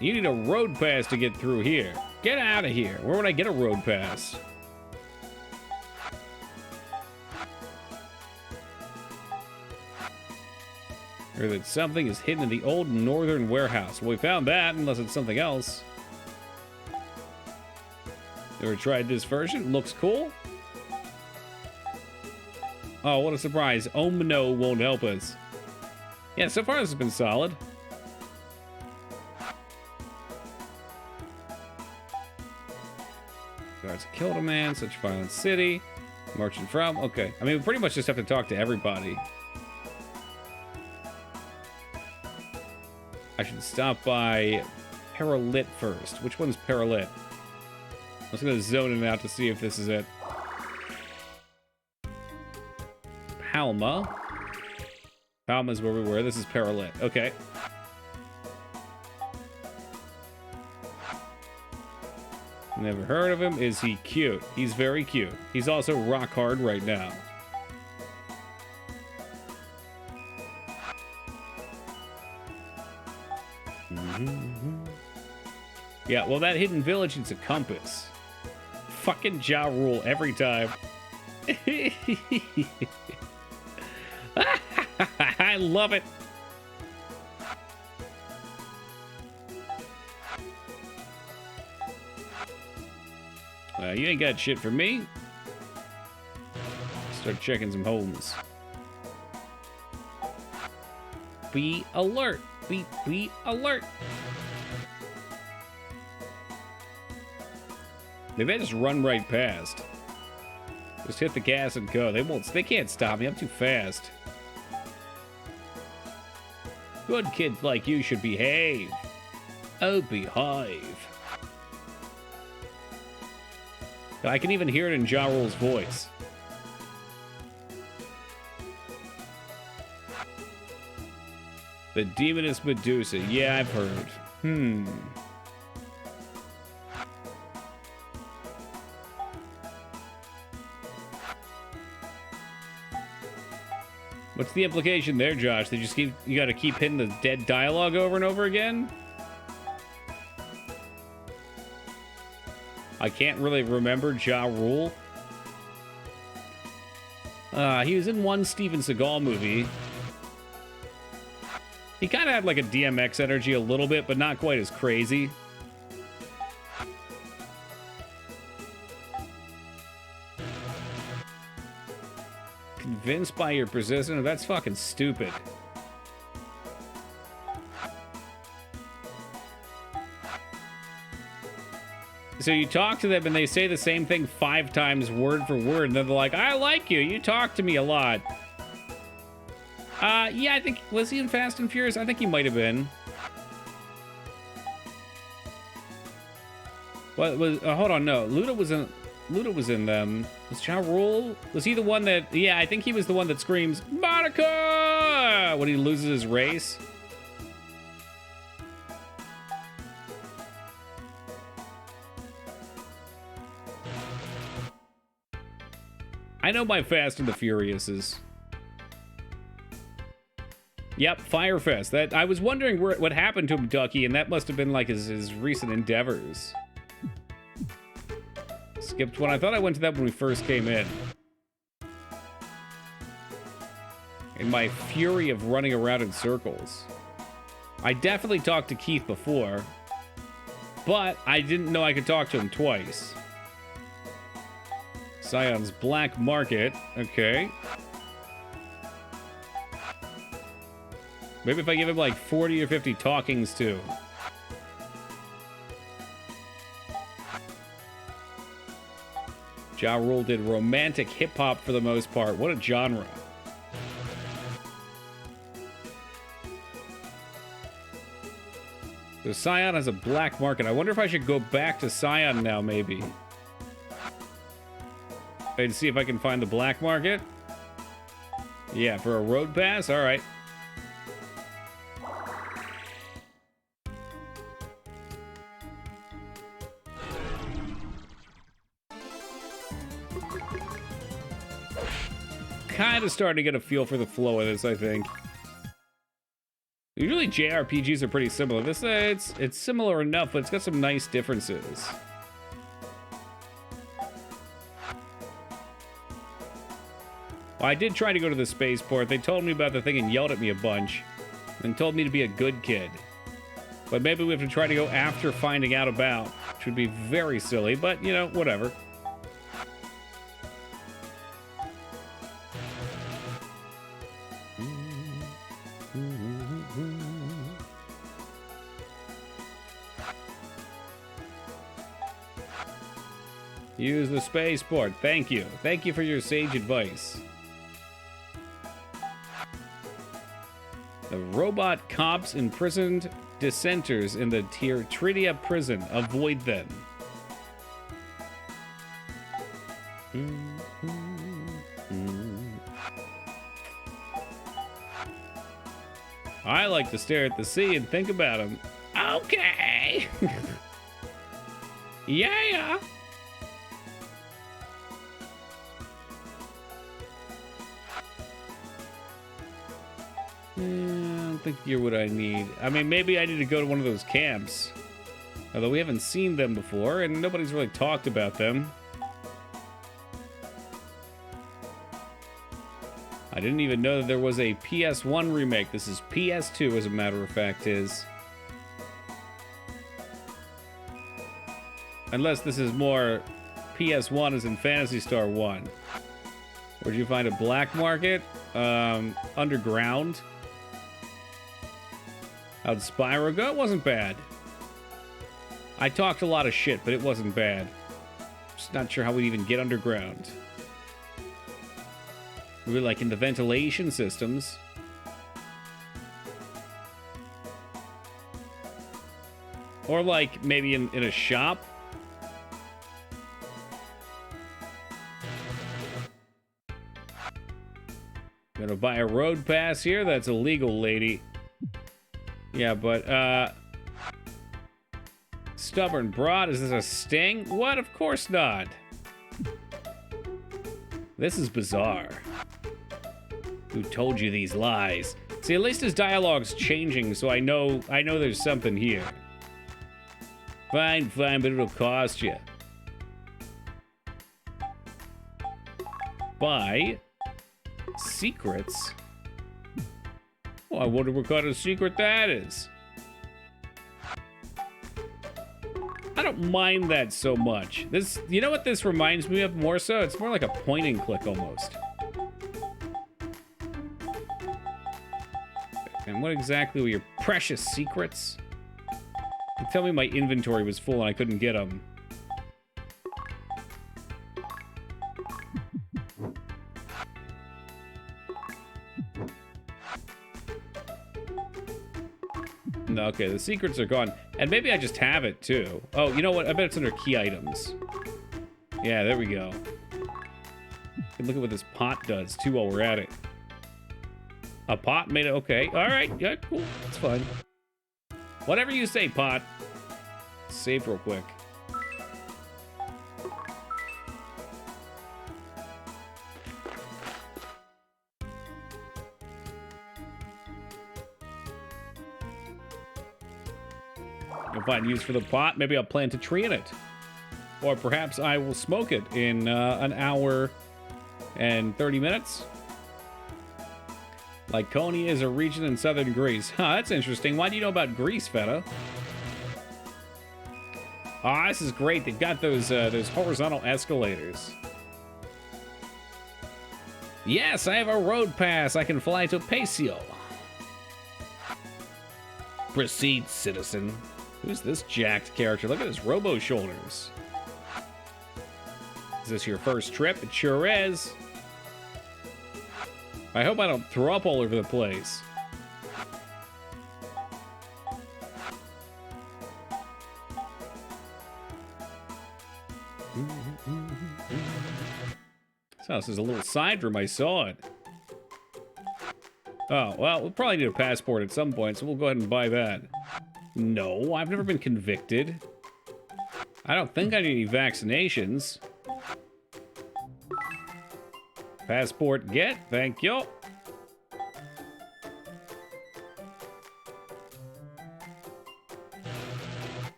S1: You need a road pass to get through here. Get out of here. Where would I get a road pass? Or that something is hidden in the old northern warehouse. Well, we found that, unless it's something else. Ever tried this version? Looks cool. Oh, what a surprise. Omno won't help us. Yeah, so far this has been solid. Guards killed a man, such violent city. Merchant from, okay. I mean, we pretty much just have to talk to everybody. I should stop by Paralit first. Which one's Paralit? I was going to zone it out to see if this is it. Palma. Palma's where we were. This is Paralit. Okay. Never heard of him. Is he cute? He's very cute. He's also rock hard right now. Yeah, well, that hidden village needs a compass. Fucking Ja Rule every time. I love it. You ain't got shit for me. Start checking some homes. Be alert. Be alert. Maybe I just run right past. Just hit the gas and go. They can't stop me. I'm too fast. Good kids like you should behave. Oh, behave. I can even hear it in Ja Rule's voice. The Demoness Medusa. Yeah, I've heard. What's the implication there, Josh? They just you gotta keep hitting the dead dialogue over and over again? I can't really remember Ja Rule. He was in one Steven Seagal movie. He kind of had like a DMX energy a little bit, but not quite as crazy. Convinced by your persistence? That's fucking stupid. so you talk to them and they say the same thing 5 times word for word, and then they're like, I like you. You talk to me a lot. Yeah, I think, was he in Fast and Furious? I think he might have been. What was, hold on, no. Luda was in them. Was Ja Rule? Was he the one that, yeah, I think he was the one that screams, Monica! When he loses his race. I know my Fast and the Furiouses. Yep, Firefest. That I was wondering what happened to him, Ducky, and that must have been like his recent endeavors. Skipped one. I thought I went to that when we first came in. In my fury of running around in circles. I definitely talked to Keith before, but I didn't know I could talk to him twice. Scion's Black Market. Okay. Maybe if I give him like 40 or 50 talkings too. Ja Rule did romantic hip-hop for the most part. What a genre. So Scion has a black market. I wonder if I should go back to Scion now, maybe. And see if I can find the black market. Yeah, for a road pass? All right. Kind of starting to get a feel for the flow of this, I think. Usually JRPGs are pretty similar. This it's similar enough, but it's got some nice differences. Well, I did try to go to the spaceport. They told me about the thing and yelled at me a bunch, and told me to be a good kid. But maybe we have to try to go after finding out about, which would be very silly, but, you know, whatever. Use the spaceport. Thank you. Thank you for your sage advice. The robot cops imprisoned dissenters in the Tridia prison. Avoid them. I like to stare at the sea and think about them. Okay. Yeah. I don't think you're what I need. I mean, maybe I need to go to one of those camps. Although we haven't seen them before, and nobody's really talked about them. I didn't even know that there was a PS1 remake. This is PS2, as a matter of fact, is. Unless this is more PS1 as in Phantasy Star 1. Where'd you find a black market? Underground. How'd Spyro go? It wasn't bad. I talked a lot of shit, but it wasn't bad. Just not sure how we'd even get underground. We were like in the ventilation systems. Or like maybe in a shop. Gonna buy a road pass here? That's illegal, lady. Yeah, but, stubborn broad, is this a sting? What? Of course not. This is bizarre. Who told you these lies? See, at least his dialogue's changing, so I know there's something here. Fine, but it'll cost you. Buy secrets. Oh, I wonder what kind of secret that is. I don't mind that so much. This, you know what this reminds me of more so? It's more like a point and click almost. And what exactly were your precious secrets? You tell me my inventory was full and I couldn't get them. Okay, the secrets are gone. And maybe I just have it, too. Oh, you know what? I bet it's under key items. Yeah, there we go. Look at what this pot does, too, while we're at it. A pot made it... Okay, all right. Yeah, cool. It's fine. Whatever you say, pot. Save real quick. You'll find use for the pot. Maybe I'll plant a tree in it. Or perhaps I will smoke it in an hour and 30 minutes. Lyconia is a region in southern Greece. Huh, that's interesting. Why do you know about Greece, Feta? Ah, this is great. They've got those horizontal escalators. Yes, I have a road pass. I can fly to Paesio. Proceed, citizen. Who's this jacked character? Look at his robo shoulders. Is this your first trip? It sure is. I hope I don't throw up all over the place. This house is a little side room. I saw it. Oh, well, we'll probably need a passport at some point, so we'll go ahead and buy that. No, I've never been convicted. I don't think I need any vaccinations. Passport get, thank you.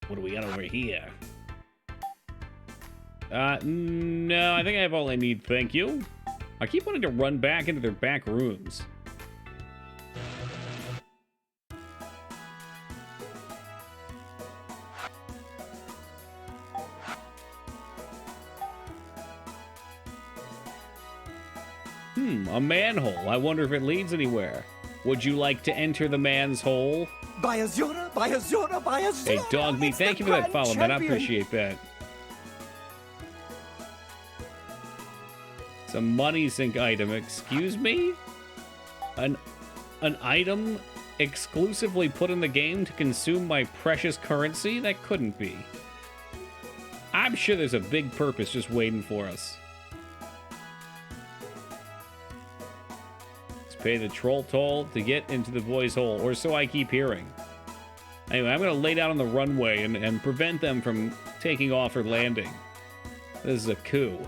S1: What do we got over here? No, I think I have all I need, thank you. I keep wanting to run back into their back rooms. A manhole. I wonder if it leads anywhere. Would you like to enter the man's hole?
S2: Bayazura, Bayazura, Bayazura.
S1: Hey, Dog Meat, thank you for that follow, man. I appreciate that. It's a money sink item. Excuse me? An item exclusively put in the game to consume my precious currency? That couldn't be. I'm sure there's a big purpose just waiting for us. Pay the troll toll to get into the boys' hole, or so I keep hearing. Anyway, I'm going to lay down on the runway and prevent them from taking off or landing. This is a coup.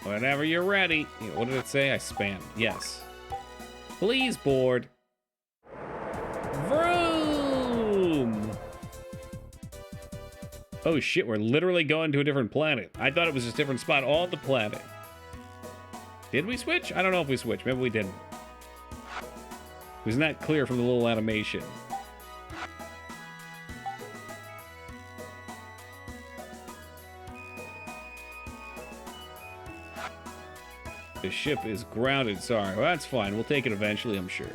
S1: Whenever you're ready. What did it say? I spammed. Yes. Please board. Vroom! Oh shit, we're literally going to a different planet. I thought it was just a different spot on the planet. Did we switch? I don't know if we switched. Maybe we didn't. It was not clear from the little animation. The ship is grounded. Sorry. Well, that's fine. We'll take it eventually, I'm sure.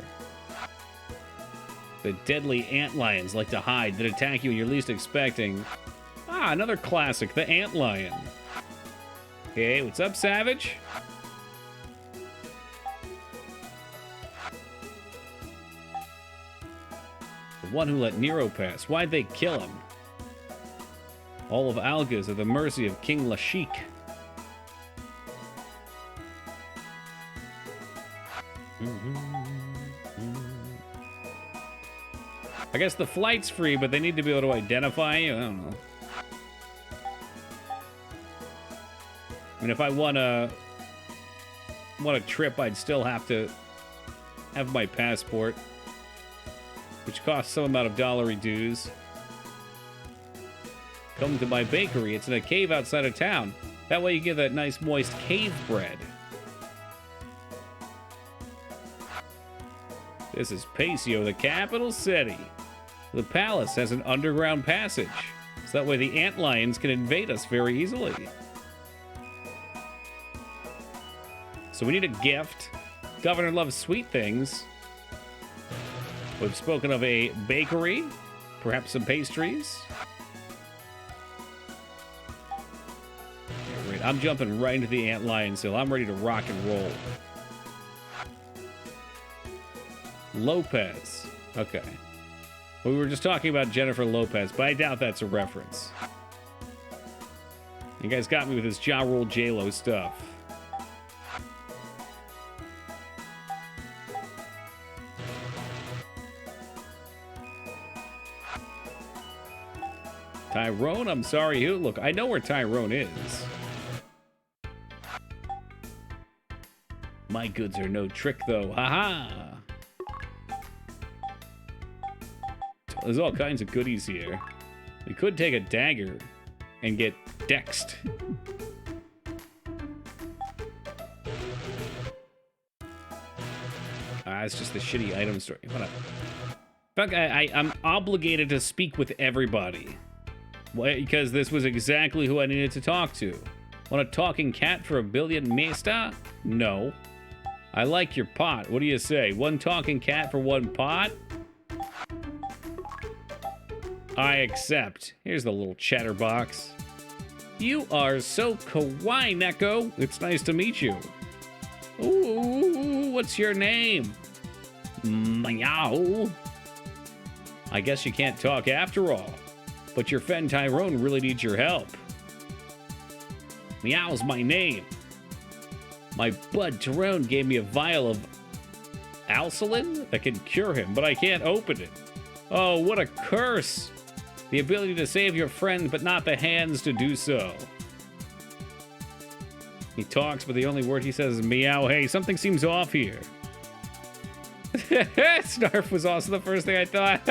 S1: The deadly antlions like to hide that attack you when you're least expecting. Ah, another classic, the antlion. Okay, what's up, Savage? The one who let Nero pass. Why'd they kill him? All of Alga is at the mercy of King Lashik. I guess the flight's free, but they need to be able to identify you. I don't know. I mean, if I want a trip, I'd still have to have my passport, which costs some amount of dollary dues. Come to my bakery. It's in a cave outside of town. That way you get that nice, moist cave bread. This is Paesio, the capital city. The palace has an underground passage, so that way the antlions can invade us very easily. So we need a gift. Governor loves sweet things. We've spoken of a bakery, perhaps some pastries. it. I'm jumping right into the Antlion's Hill. I'm ready to rock and roll. Lopez. Okay. Well, we were just talking about Jennifer Lopez, but I doubt that's a reference. You guys got me with this Ja Rule J-Lo stuff. Tyrone? I'm sorry, who? Look, I know where Tyrone is. My goods are no trick, though. Haha! There's all kinds of goodies here. We could take a dagger and get dexed. It's just the shitty item story. What up? Fuck, I'm obligated to speak with everybody. Because this was exactly who I needed to talk to. Want a talking cat for $1 billion, mister? No. I like your pot. What do you say? One talking cat for one pot? I accept. Here's the little chatterbox. You are so kawaii, Neko. It's nice to meet you. Ooh, what's your name? Meow. I guess you can't talk after all. But your friend Tyrone really needs your help. Meow's my name. My bud Tyrone gave me a vial of Alsalin that can cure him, but I can't open it. Oh, what a curse. The ability to save your friend, but not the hands to do so. He talks, but the only word he says is meow. Hey, something seems off here. Snarf was also the first thing I thought.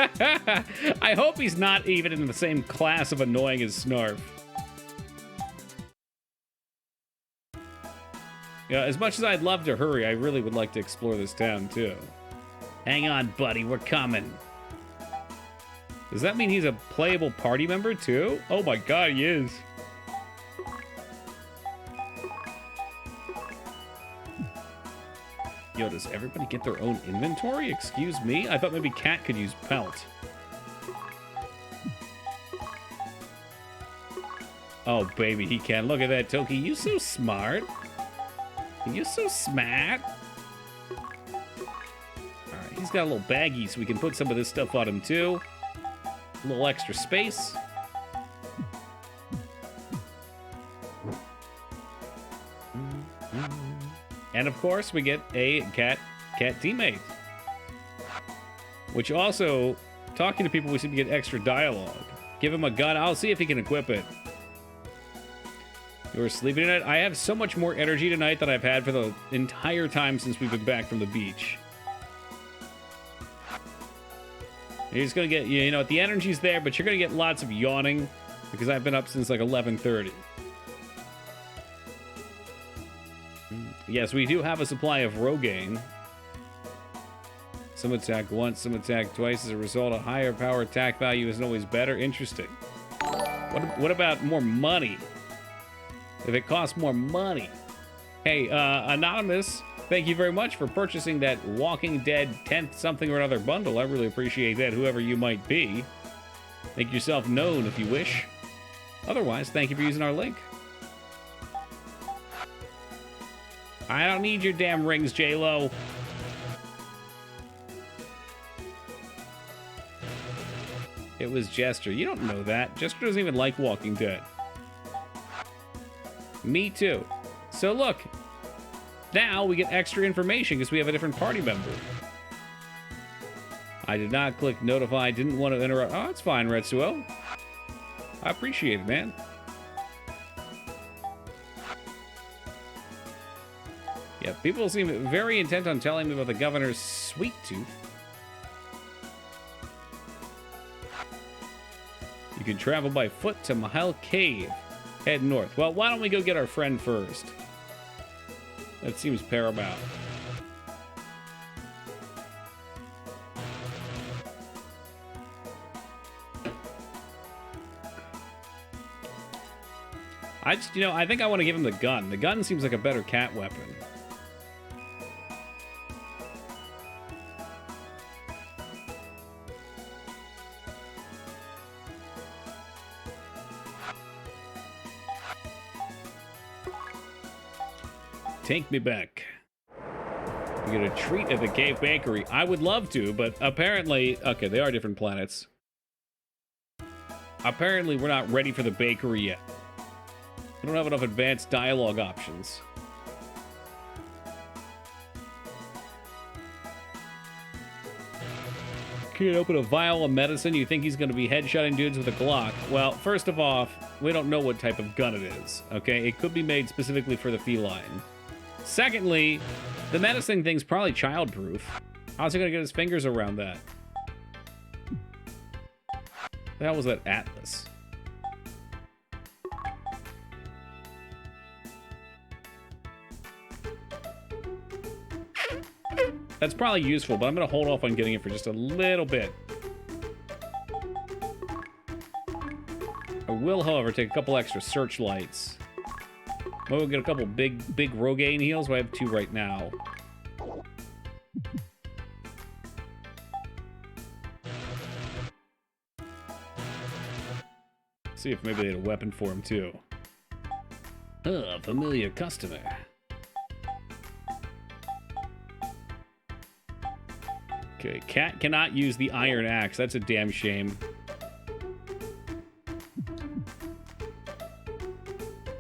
S1: I hope he's not even in the same class of annoying as Snarf. Yeah, as much as I'd love to hurry, I really would like to explore this town, too. Hang on, buddy, we're coming. Does that mean he's a playable party member, too? Oh my god, he is. Yo, does everybody get their own inventory? Excuse me? I thought maybe Cat could use Pelt. Oh, baby, he can. Look at that, Toki. You so smart. You so smart. Alright, he's got a little baggie, so we can put some of this stuff on him, too. A little extra space. And of course, we get a cat teammate. Which also, talking to people, we seem to get extra dialogue. Give him a gun. I'll see if he can equip it. You were sleeping tonight? I have so much more energy tonight than I've had for the entire time since we've been back from the beach. You're just gonna get, you know, the energy's there, but you're gonna get lots of yawning because I've been up since like 11:30. Yes, we do have a supply of Rogaine. Some attack once, some attack twice. As a result, a higher power attack value isn't always better. Interesting. What about more money? If it costs more money. Hey, Anonymous, thank you very much for purchasing that Walking Dead 10th something or another bundle. I really appreciate that, whoever you might be. Make yourself known if you wish. Otherwise, thank you for using our link. I don't need your damn rings, J-Lo. It was Jester. You don't know that. Jester doesn't even like Walking Dead. Me too. So look, now we get extra information because we have a different party member. I did not click notify, didn't want to interrupt. Oh, it's fine, Retsuo. I appreciate it, man. Yeah, people seem very intent on telling me about the governor's sweet tooth. You can travel by foot to Mahal Cave. Head north. Well, why don't we go get our friend first? That seems paramount. I think I want to give him the gun. The gun seems like a better cat weapon. Take me back. We get a treat at the Cave Bakery. I would love to, but apparently... Okay, they are different planets. Apparently, we're not ready for the bakery yet. We don't have enough advanced dialogue options. Can't open a vial of medicine. You think he's going to be headshotting dudes with a Glock. Well, first of all, we don't know what type of gun it is, okay? It could be made specifically for the feline. Secondly, the medicine thing's probably childproof. How's he going to get his fingers around that? The hell was that atlas? That's probably useful, but I'm going to hold off on getting it for just a little bit. I will, however, take a couple extra searchlights. Maybe we'll get a couple big Rogaine heals. I have 2 right now. See if maybe they had a weapon for him, too. Familiar customer. Okay, Cat cannot use the iron axe. That's a damn shame.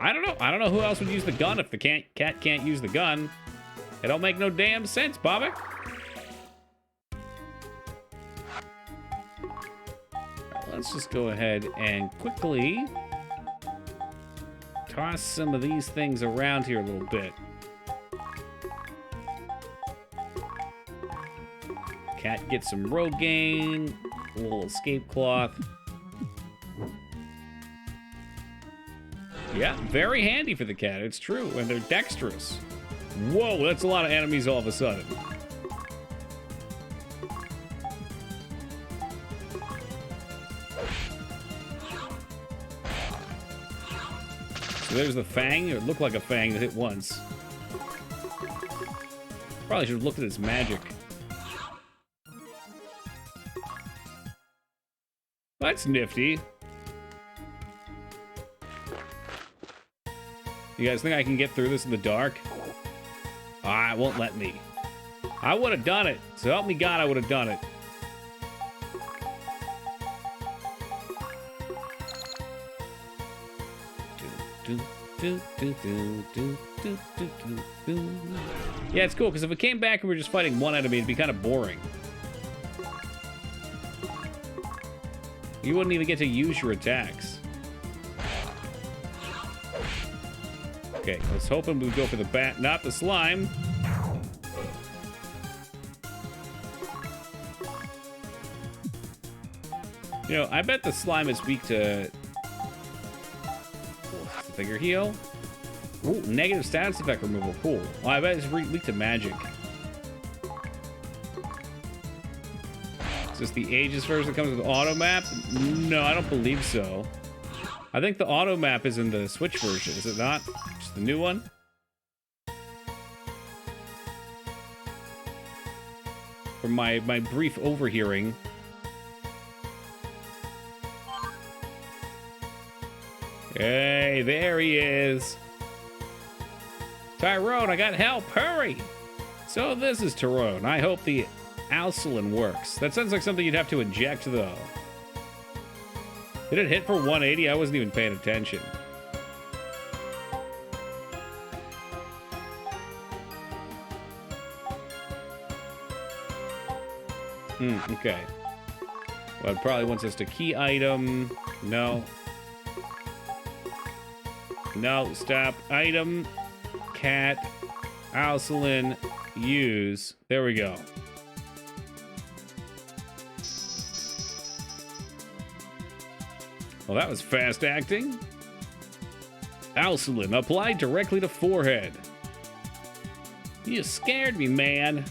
S1: I don't know. I don't know who else would use the gun if the cat can't use the gun. It don't make no damn sense, Bobby. Let's just go ahead and quickly toss some of these things around here a little bit. Cat gets some Rogaine, a little escape cloth. Yeah, very handy for the cat, it's true, and they're dexterous. Whoa, that's a lot of enemies all of a sudden. So there's the fang. It looked like a fang that hit once. Probably should have looked at its magic. That's nifty. You guys think I can get through this in the dark? Ah, it won't let me. I would have done it. So help me God, I would have done it. Yeah, it's cool, because if it came back and we were just fighting one enemy, it'd be kind of boring. You wouldn't even get to use your attacks. Okay, I was hoping we'd go for the bat, not the slime. You know, I bet the slime is weak to... Figure heal. Ooh, negative status effect removal. Cool. Well, I bet it's weak to magic. Is this the Aegis version that comes with auto map? No, I don't believe so. I think the auto map is in the Switch version, is it not? Just the new one? From my brief overhearing. Hey, there he is. Tyrone, I got help, hurry! So this is Tyrone. I hope the Alcalin works. That sounds like something you'd have to inject, though. Did it hit for 180? I wasn't even paying attention. Okay. Well, it probably wants us to key item. No. No, stop. Item, cat, Alcalin, use. There we go. Well, that was fast acting. Alcalin, applied directly to forehead. You scared me, man.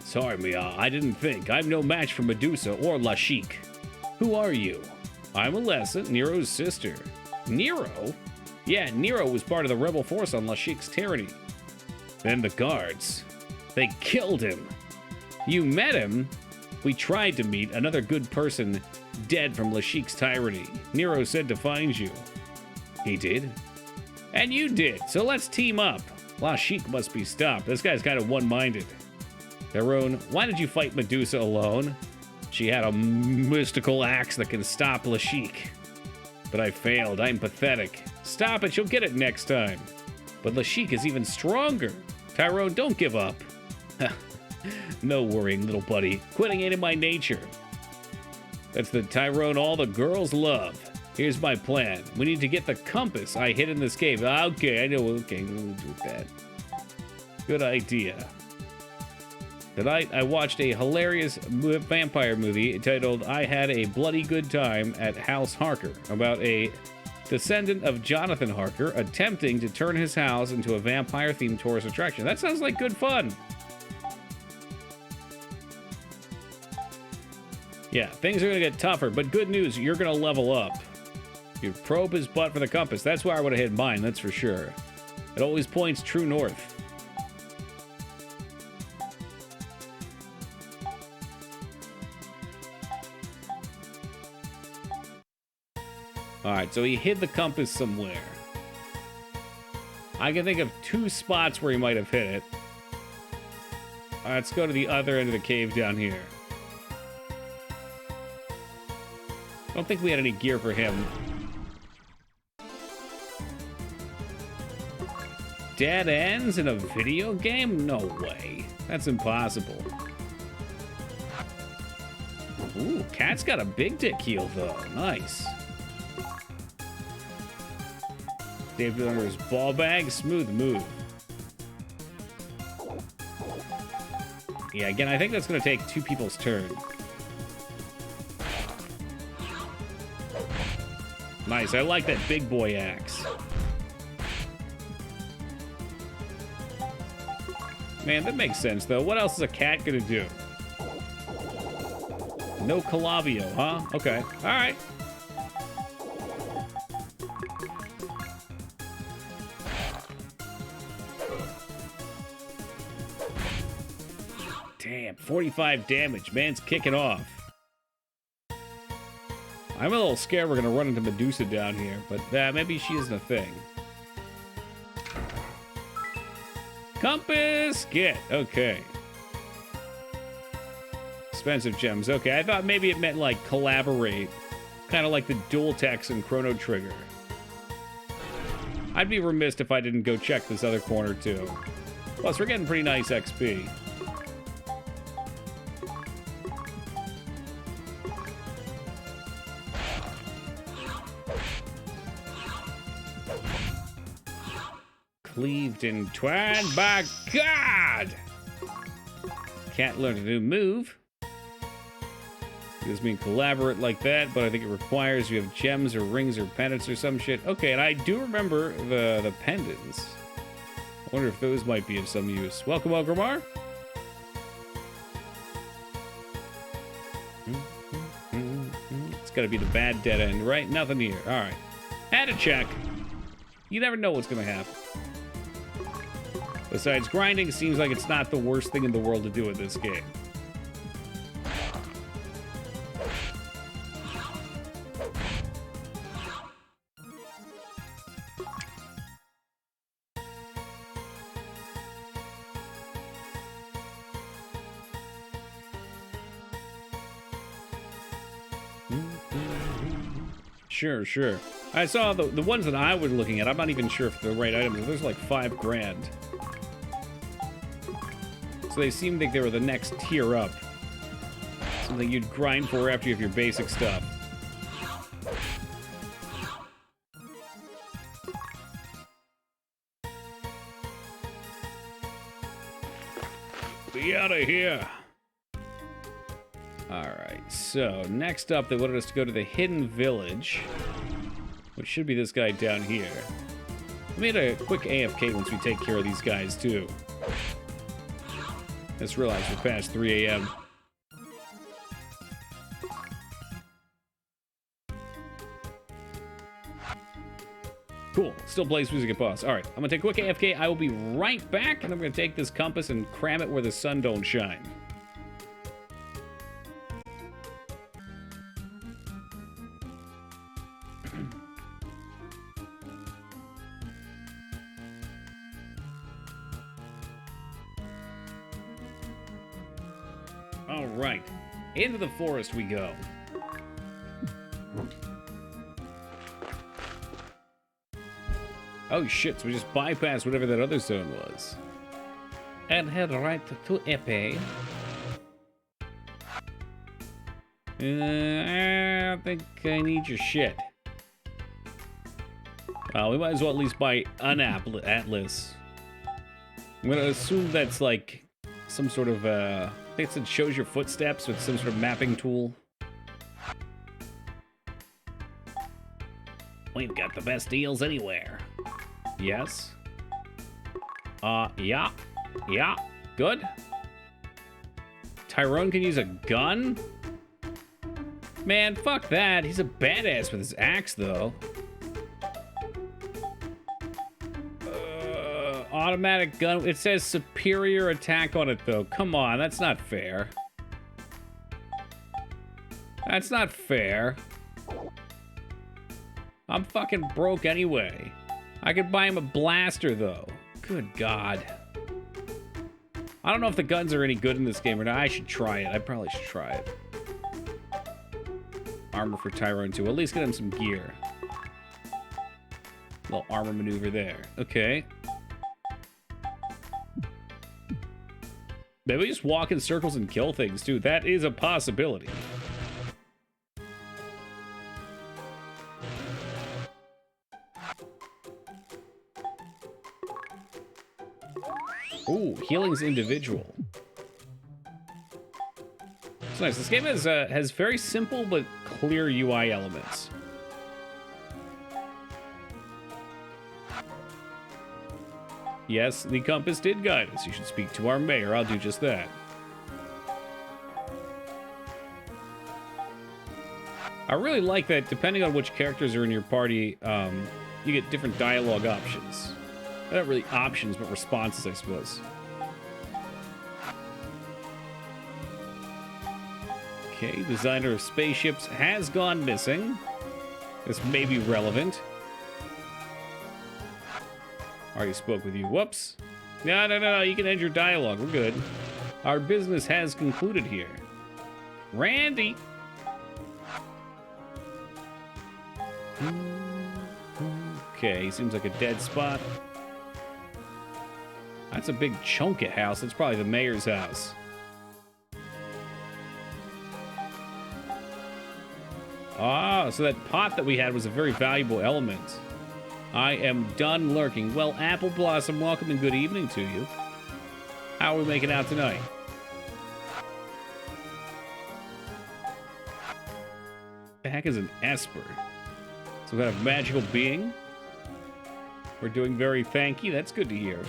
S1: Sorry, Mia, I didn't think. I'm no match for Medusa or Lashik. Who are you? I'm Alessa, Nero's sister. Nero? Yeah, Nero was part of the rebel force on Lashik's tyranny. Then the guards. They killed him. You met him? We tried to meet another good person dead from Lashik's tyranny. Nero said to find you. He did? And you did, so let's team up. La Chic must be stopped. This guy's kind of one-minded. Tyrone, why did you fight Medusa alone? She had a mystical axe that can stop La Chic. But I failed. I'm pathetic. Stop it. She'll get it next time. But La Chic is even stronger. Tyrone, don't give up. No worrying, little buddy. Quitting ain't in my nature. That's the Tyrone all the girls love. Here's my plan. We need to get the compass I hid in this cave. Okay, I know. Okay, we'll do that. Good idea. Tonight, I watched a hilarious vampire movie titled I Had a Bloody Good Time at House Harker about a descendant of Jonathan Harker attempting to turn his house into a vampire-themed tourist attraction. That sounds like good fun. Yeah, things are going to get tougher, but good news, you're going to level up. You probe his butt for the compass. That's where I would have hit mine, that's for sure. It always points true north. Alright, so he hid the compass somewhere. I can think of 2 spots where he might have hit it. Alright, let's go to the other end of the cave down here. I don't think we had any gear for him. Dead ends in a video game? No way. That's impossible. Ooh, Cat's got a big dick heel, though. Nice. David under his ball bag. Smooth move. Yeah, again, I think that's going to take 2 people's turn. Nice. I like that big boy axe. Man, that makes sense, though. What else is a cat going to do? No Calavio, huh? Okay. All right. Damn, 45 damage. Man's kicking off. I'm a little scared we're going to run into Medusa down here, but maybe she isn't a thing. Compass! Get! Okay. Expensive gems. Okay, I thought maybe it meant, like, collaborate. Kind of like the Dual Tex and Chrono Trigger. I'd be remiss if I didn't go check this other corner, too. Plus, we're getting pretty nice XP. Cleaved and twined, by God! Can't learn a new move. It doesn't mean collaborate like that, but I think it requires you have gems or rings or pendants or some shit. Okay, and I do remember the pendants. I wonder if those might be of some use. Welcome, Ogrimmar. It's gotta be the bad dead end, right? Nothing here. Alright. Had to check. You never know what's gonna happen. Besides, grinding seems like it's not the worst thing in the world to do in this game. Sure, sure. I saw the ones that I was looking at. I'm not even sure if they're the right items. There's like $5 grand. So they seemed like they were the next tier up. Something you'd grind for after you have your basic stuff. Be out of here. Alright, so next up they wanted us to go to the Hidden Village, which should be this guy down here. We made a quick AFK once we take care of these guys, too. Just realized we're past 3 a.m. Cool. Still plays music at pause. Alright, I'm gonna take a quick AFK. I will be right back, and I'm gonna take this compass and cram it where the sun don't shine. All right. Into the forest we go. Oh shit, so we just bypassed whatever that other zone was. And head right to Epe. I don't think I need your shit. Well, we might as well at least buy an atlas. I'm gonna assume that's like some sort of, I think it shows your footsteps with some sort of mapping tool. We've got the best deals anywhere. Yes. Yeah. Yeah. Good. Tyrone can use a gun? Man, fuck that. He's a badass with his axe, though. Automatic gun. It says superior attack on it, though. Come on, that's not fair. That's not fair. I'm fucking broke anyway. I could buy him a blaster, though. Good God. I don't know if the guns are any good in this game or not. I should try it. I probably should try it. Armor for Tyrone, too. At least get him some gear. Little armor maneuver there. Okay. Maybe we just walk in circles and kill things, too. That is a possibility. Ooh, healing's individual. It's nice. This game has very simple but clear UI elements. Yes, the compass did guide us. You should speak to our mayor. I'll do just that. I really like that depending on which characters are in your party, you get different dialogue options. Not really options, but responses, I suppose. Okay, designer of spaceships has gone missing. This may be relevant. Already spoke with you. Whoops. No. You can end your dialogue. We're good. Our business has concluded here. Randy. Okay, seems like a dead spot. That's a big chunky house. That's probably the mayor's house. Ah, so that pot that we had was a very valuable element. I am done lurking. Well, Apple Blossom, welcome and good evening to you. How are we making out tonight? The heck is an Esper? Some kind of magical being? We're doing very thank you. That's good to hear.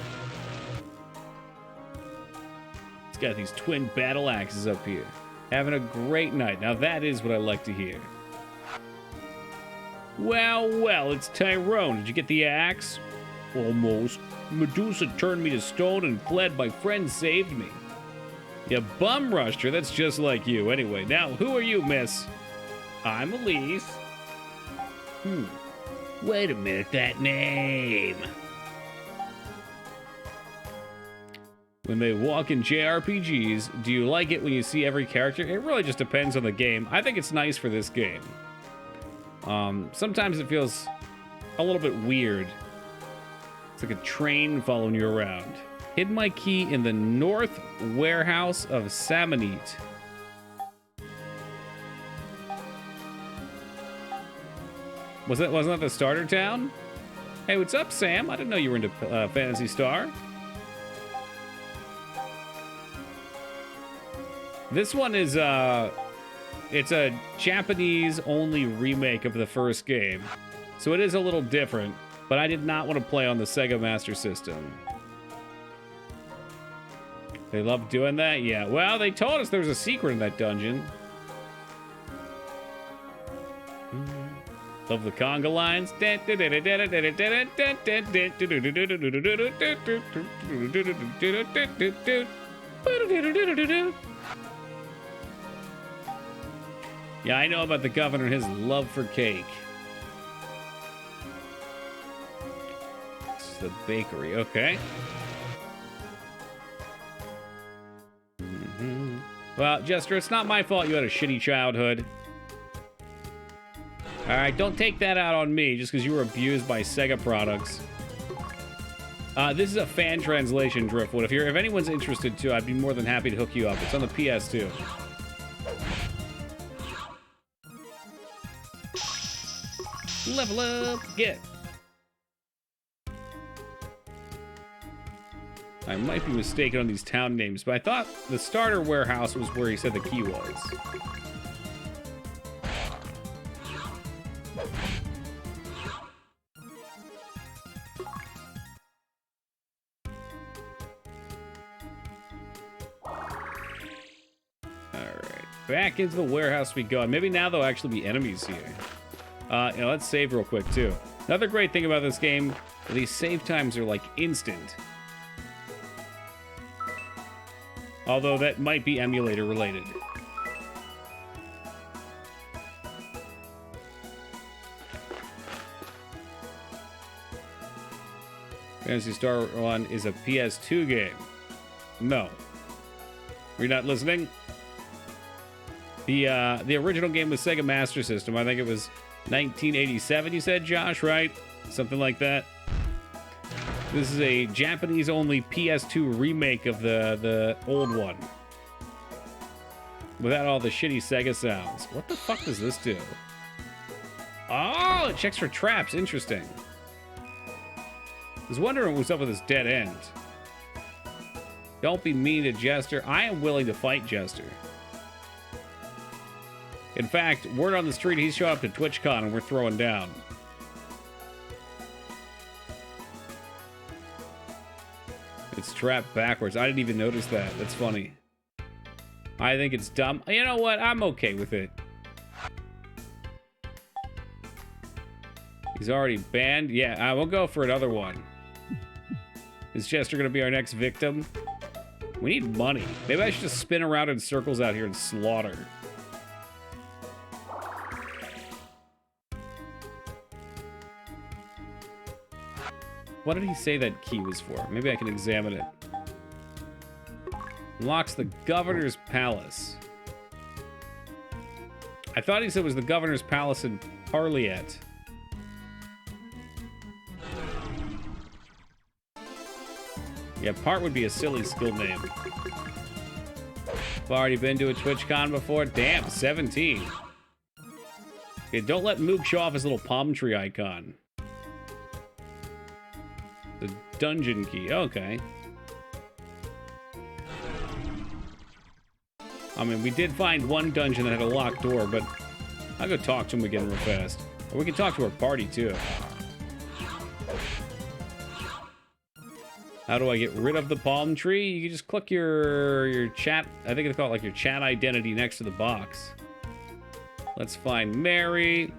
S1: It's got these twin battle axes up here. Having a great night. Now that is what I like to hear. Well, it's Tyrone. Did you get the axe? Almost. Medusa turned me to stone and fled. My friend saved me. You bum rushed her. That's just like you. Anyway, now who are you, miss? I'm Elise. Wait a minute, that name. When they walk in JRPGs, do you like it when you see every character? It really just depends on the game. I think it's nice for this game. Sometimes it feels a little bit weird. It's like a train following you around. Hid my key in the north warehouse of Samanite. Wasn't that the starter town? Hey, what's up, Sam? I didn't know you were into Phantasy Star. This one is, it's a Japanese-only remake of the first game. So it is a little different, but I did not want to play on the Sega Master System. They love doing that? Yeah, well, they told us there was a secret in that dungeon. Love the conga lines. Yeah, I know about the governor and his love for cake. This is the bakery, okay. Well, Jester, it's not my fault you had a shitty childhood. Alright, don't take that out on me just because you were abused by Sega products. This is a fan translation, Driftwood. If anyone's interested too, I'd be more than happy to hook you up. It's on the PS2. Level up, get. I might be mistaken on these town names, but I thought the starter warehouse was where he said the key was. Alright, back into the warehouse we go. Maybe now there'll actually be enemies here. Let's save real quick, too. Another great thing about this game, these save times are, like, instant. Although that might be emulator related. Phantasy Star One is a PS2 game. No. Are you not listening? The original game was Sega Master System. I think it was 1987, you said, Josh, right? Something like that. This is a Japanese-only PS2 remake of the old one. Without all the shitty Sega sounds. What the fuck does this do? Oh, it checks for traps. Interesting. I was wondering what's up with this dead end. Don't be mean to Jester. I am willing to fight Jester. In fact, word on the street, he's showing up to TwitchCon and we're throwing down. It's trapped backwards. I didn't even notice that. That's funny. I think it's dumb. You know what? I'm okay with it. He's already banned? Yeah, we'll go for another one. Is Chester going to be our next victim? We need money. Maybe I should just spin around in circles out here and slaughter. What did he say that key was for? Maybe I can examine it. Unlocks the governor's palace. I thought he said it was the governor's palace in Parliet. Yeah, Part would be a silly skill name. I've already been to a TwitchCon before. Damn, 17. Okay, don't let Mook show off his little palm tree icon. The dungeon key. Okay. I mean, we did find one dungeon that had a locked door, but I'll go talk to him again real fast. Or we can talk to our party, too. How do I get rid of the palm tree? You can just click your chat. I think they call it like your chat identity next to the box. Let's find Mary.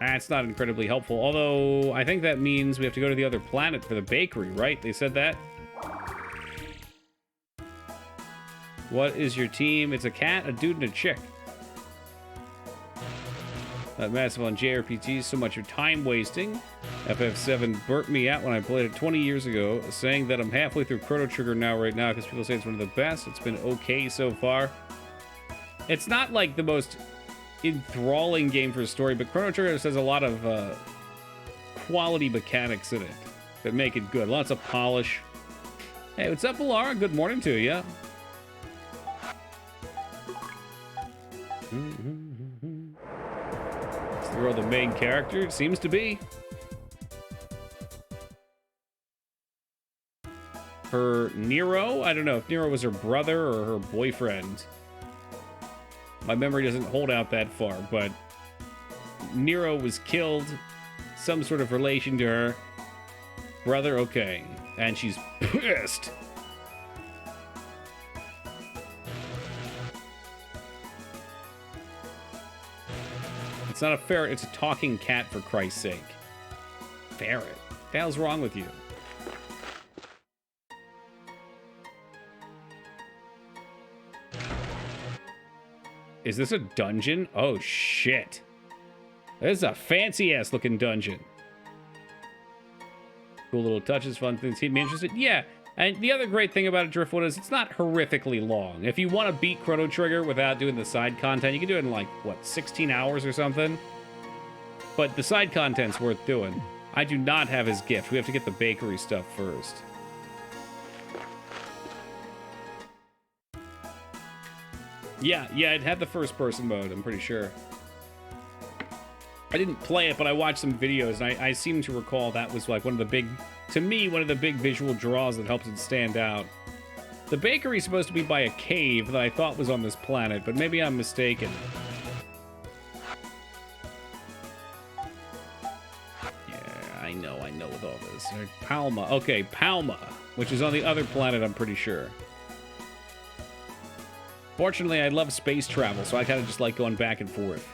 S1: That's not incredibly helpful. Although, I think that means we have to go to the other planet for the bakery, right? They said that? What is your team? It's a cat, a dude, and a chick. That massive on JRPGs, so much of time wasting. FF7 burnt me out when I played it 20 years ago, saying that I'm halfway through Chrono Trigger right now because people say it's one of the best. It's been okay so far. It's not like the most enthralling game for a story, but Chrono Trigger has a lot of quality mechanics in it that make it good. Lots of polish. Hey, what's up, Alara? Good morning to you. Is the girl the main character? It seems to be. Her Nero? I don't know if Nero was her brother or her boyfriend. My memory doesn't hold out that far, but Nero was killed. Some sort of relation to her brother, okay. And she's pissed. It's not a ferret, it's a talking cat, for Christ's sake. Ferret? What the hell's wrong with you? Is this a dungeon? Oh, shit. This is a fancy-ass looking dungeon. Cool little touches, fun things. Keep me interested? Yeah, And the other great thing about a Driftwood is it's not horrifically long. If you want to beat Chrono Trigger without doing the side content, you can do it in like, what, 16 hours or something? But the side content's worth doing. I do not have his gift. We have to get the bakery stuff first. Yeah, it had the first person mode, I'm pretty sure. I didn't play it, but I watched some videos, and I seem to recall that was like one of the big, to me, one of the big visual draws that helps it stand out. The bakery's supposed to be by a cave that I thought was on this planet, but maybe I'm mistaken. I know with all this. Palma. Okay, Palma, which is on the other planet, I'm pretty sure. Fortunately, I love space travel, so I kind of just like going back and forth.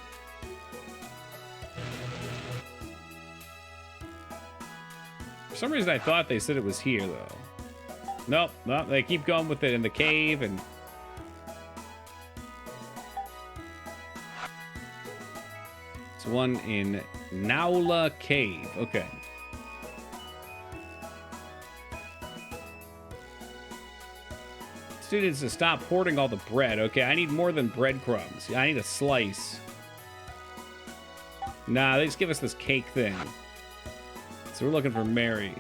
S1: For some reason, I thought they said it was here, though. Nope, they keep going with it in the cave, and... It's one in Naula Cave. Okay. Students to stop hoarding all the bread. Okay, I need more than breadcrumbs. I need a slice. Nah, they just give us this cake thing. So we're looking for Mary.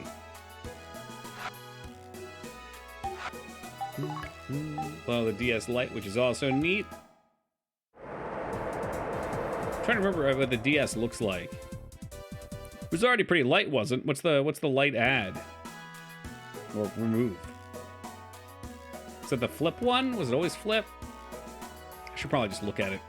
S1: Well, the DS Lite, which is also neat. I'm trying to remember what the DS looks like. It was already pretty light, wasn't? What's the light add? Or remove? Is that the flip one? Was it always flip? I should probably just look at it.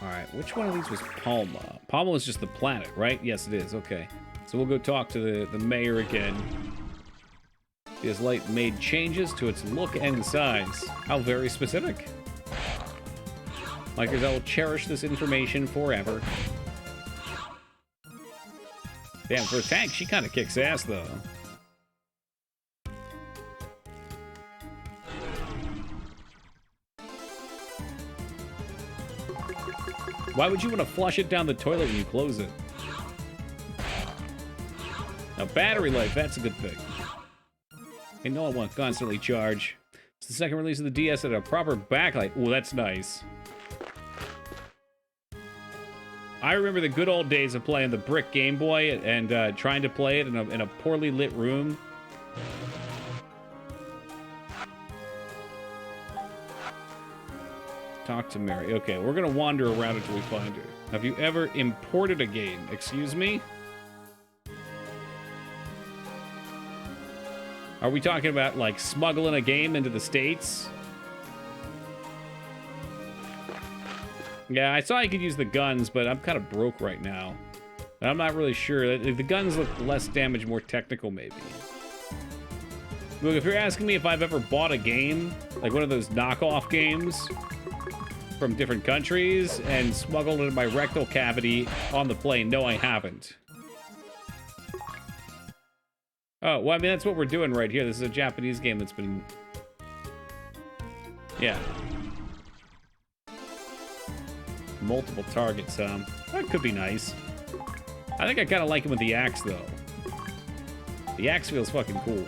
S1: Alright, which one of these was Palma? Palma was just the planet, right? Yes, it is. Okay. So we'll go talk to the mayor again. This light made changes to its look and size. How very specific. Likers, I will cherish this information forever. Damn, for a tank, she kind of kicks ass, though. Why would you want to flush it down the toilet when you close it? Now, battery life, that's a good thing. Hey, no one won't constantly charge. It's the second release of the DS at a proper backlight. Ooh, that's nice. I remember the good old days of playing the brick Game Boy and trying to play it in a poorly lit room. Talk to Mary. Okay, we're gonna wander around until we find her. Have you ever imported a game? Excuse me? Are we talking about, like, smuggling a game into the States? Yeah, I saw you could use the guns, but I'm kind of broke right now. And I'm not really sure. The guns look less damage, more technical, maybe. Look, if you're asking me if I've ever bought a game, like one of those knockoff games from different countries, and smuggled it in my rectal cavity on the plane, no, I haven't. Oh, well, I mean, that's what we're doing right here. This is a Japanese game that's been... Yeah. Multiple targets, that could be nice. I think I kind of like it with the axe, though. The axe feels fucking cool.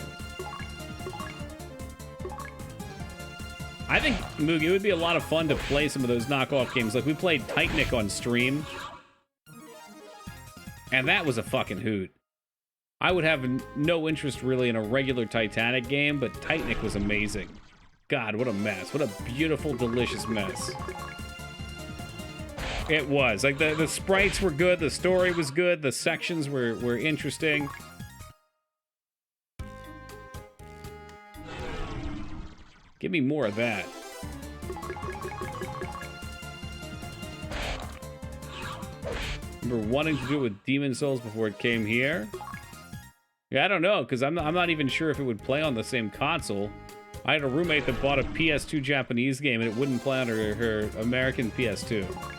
S1: I think, Moogie, it would be a lot of fun to play some of those knockoff games. Like, we played Titanic on stream. And that was a fucking hoot. I would have no interest, really, in a regular Titanic game, but Titanic was amazing. God, what a mess. What a beautiful, delicious mess. It was. Like, the sprites were good, the story was good, the sections were interesting. Give me more of that. Remember wanting to do it with Demon Souls before it came here? Yeah, I don't know, because I'm not even sure if it would play on the same console. I had a roommate that bought a PS2 Japanese game, and it wouldn't play on her American PS2.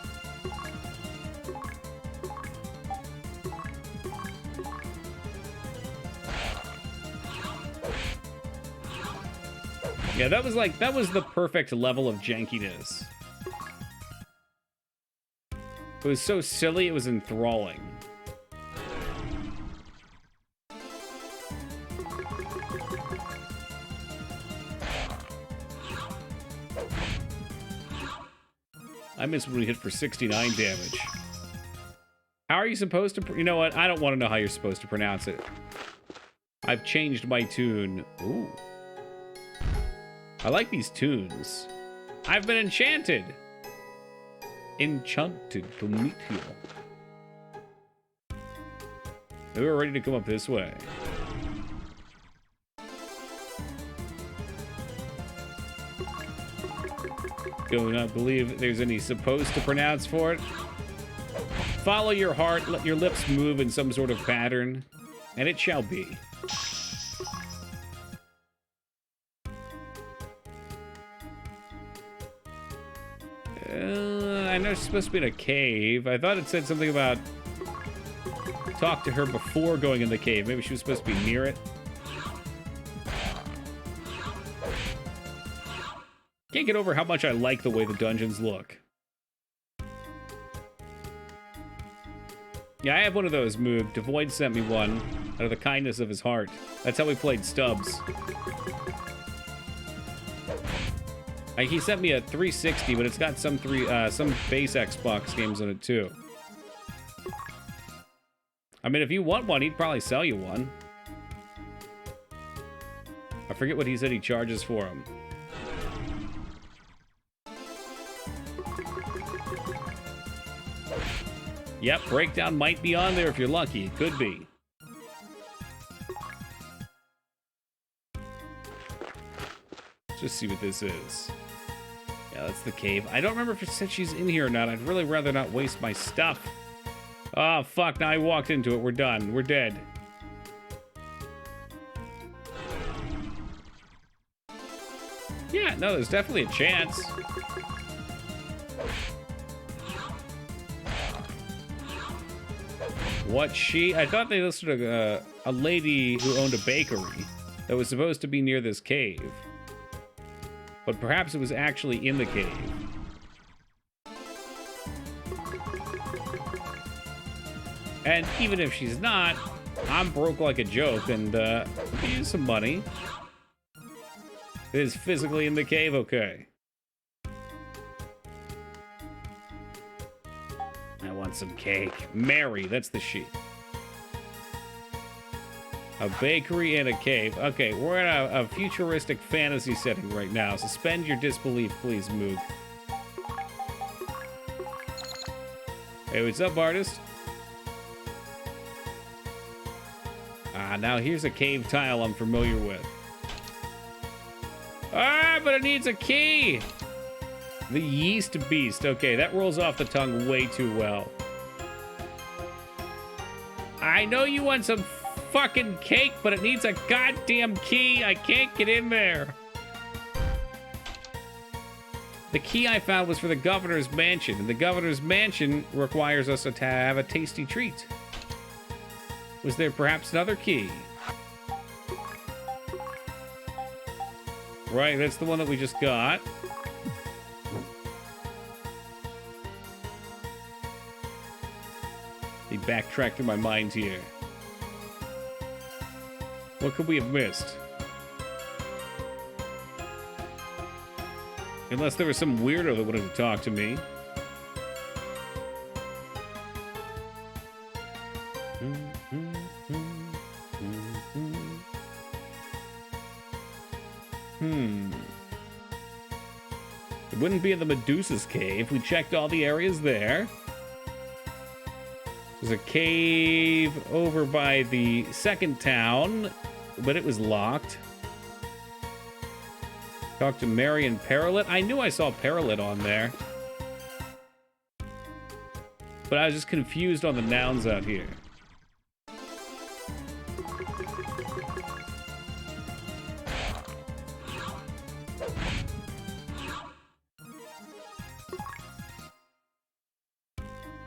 S1: Yeah, that was the perfect level of jankiness. It was so silly, it was enthralling. I missed when we hit for 69 damage. How are you supposed to... You know what? I don't want to know how you're supposed to pronounce it. I've changed my tune. Ooh. I like these tunes. I've been enchanted. Enchanted to meet you. We were ready to come up this way. Do not believe there's any supposed to pronounce for it. Follow your heart, let your lips move in some sort of pattern, and it shall be. I know she's supposed to be in a cave. I thought it said something about talk to her before going in the cave. Maybe she was supposed to be near it. Can't get over how much I like the way the dungeons look. Yeah, I have one of those moved. Devoid sent me one out of the kindness of his heart. That's how we played Stubbs. He sent me a 360, but it's got some base Xbox games on it too. I mean, if you want one, he'd probably sell you one. I forget what he said he charges for them. Yep, Breakdown might be on there if you're lucky. It could be. Let's just see what this is. Yeah, that's the cave. I don't remember if it said she's in here or not. I'd really rather not waste my stuff. Oh, fuck. Now I walked into it. We're done. We're dead. Yeah, no, there's definitely a chance. What I thought they listed a lady who owned a bakery that was supposed to be near this cave. But perhaps it was actually in the cave. And even if she's not, I'm broke like a joke and use some money. It is physically in the cave, okay. I want some cake. Mary, that's the she. A bakery and a cave. Okay, we're in a futuristic fantasy setting right now. Suspend your disbelief, please, Moog. Hey, what's up, artist? Ah, now here's a cave tile I'm familiar with. Ah, but it needs a key! The Yeast Beast. Okay, that rolls off the tongue way too well. I know you want some fucking cake, but it needs a goddamn key. I can't get in there. The key I found was for the governor's mansion, and the governor's mansion requires us to have a tasty treat. Was there perhaps another key? Right, that's the one that we just got. They backtrack through my mind here. What could we have missed? Unless there was some weirdo that wanted to talk to me. It wouldn't be in the Medusa's cave. We checked all the areas there. There's a cave over by the second town, but it was locked. Talk to Mary and Paralit. I knew I saw Paralit on there. But I was just confused on the nouns out here.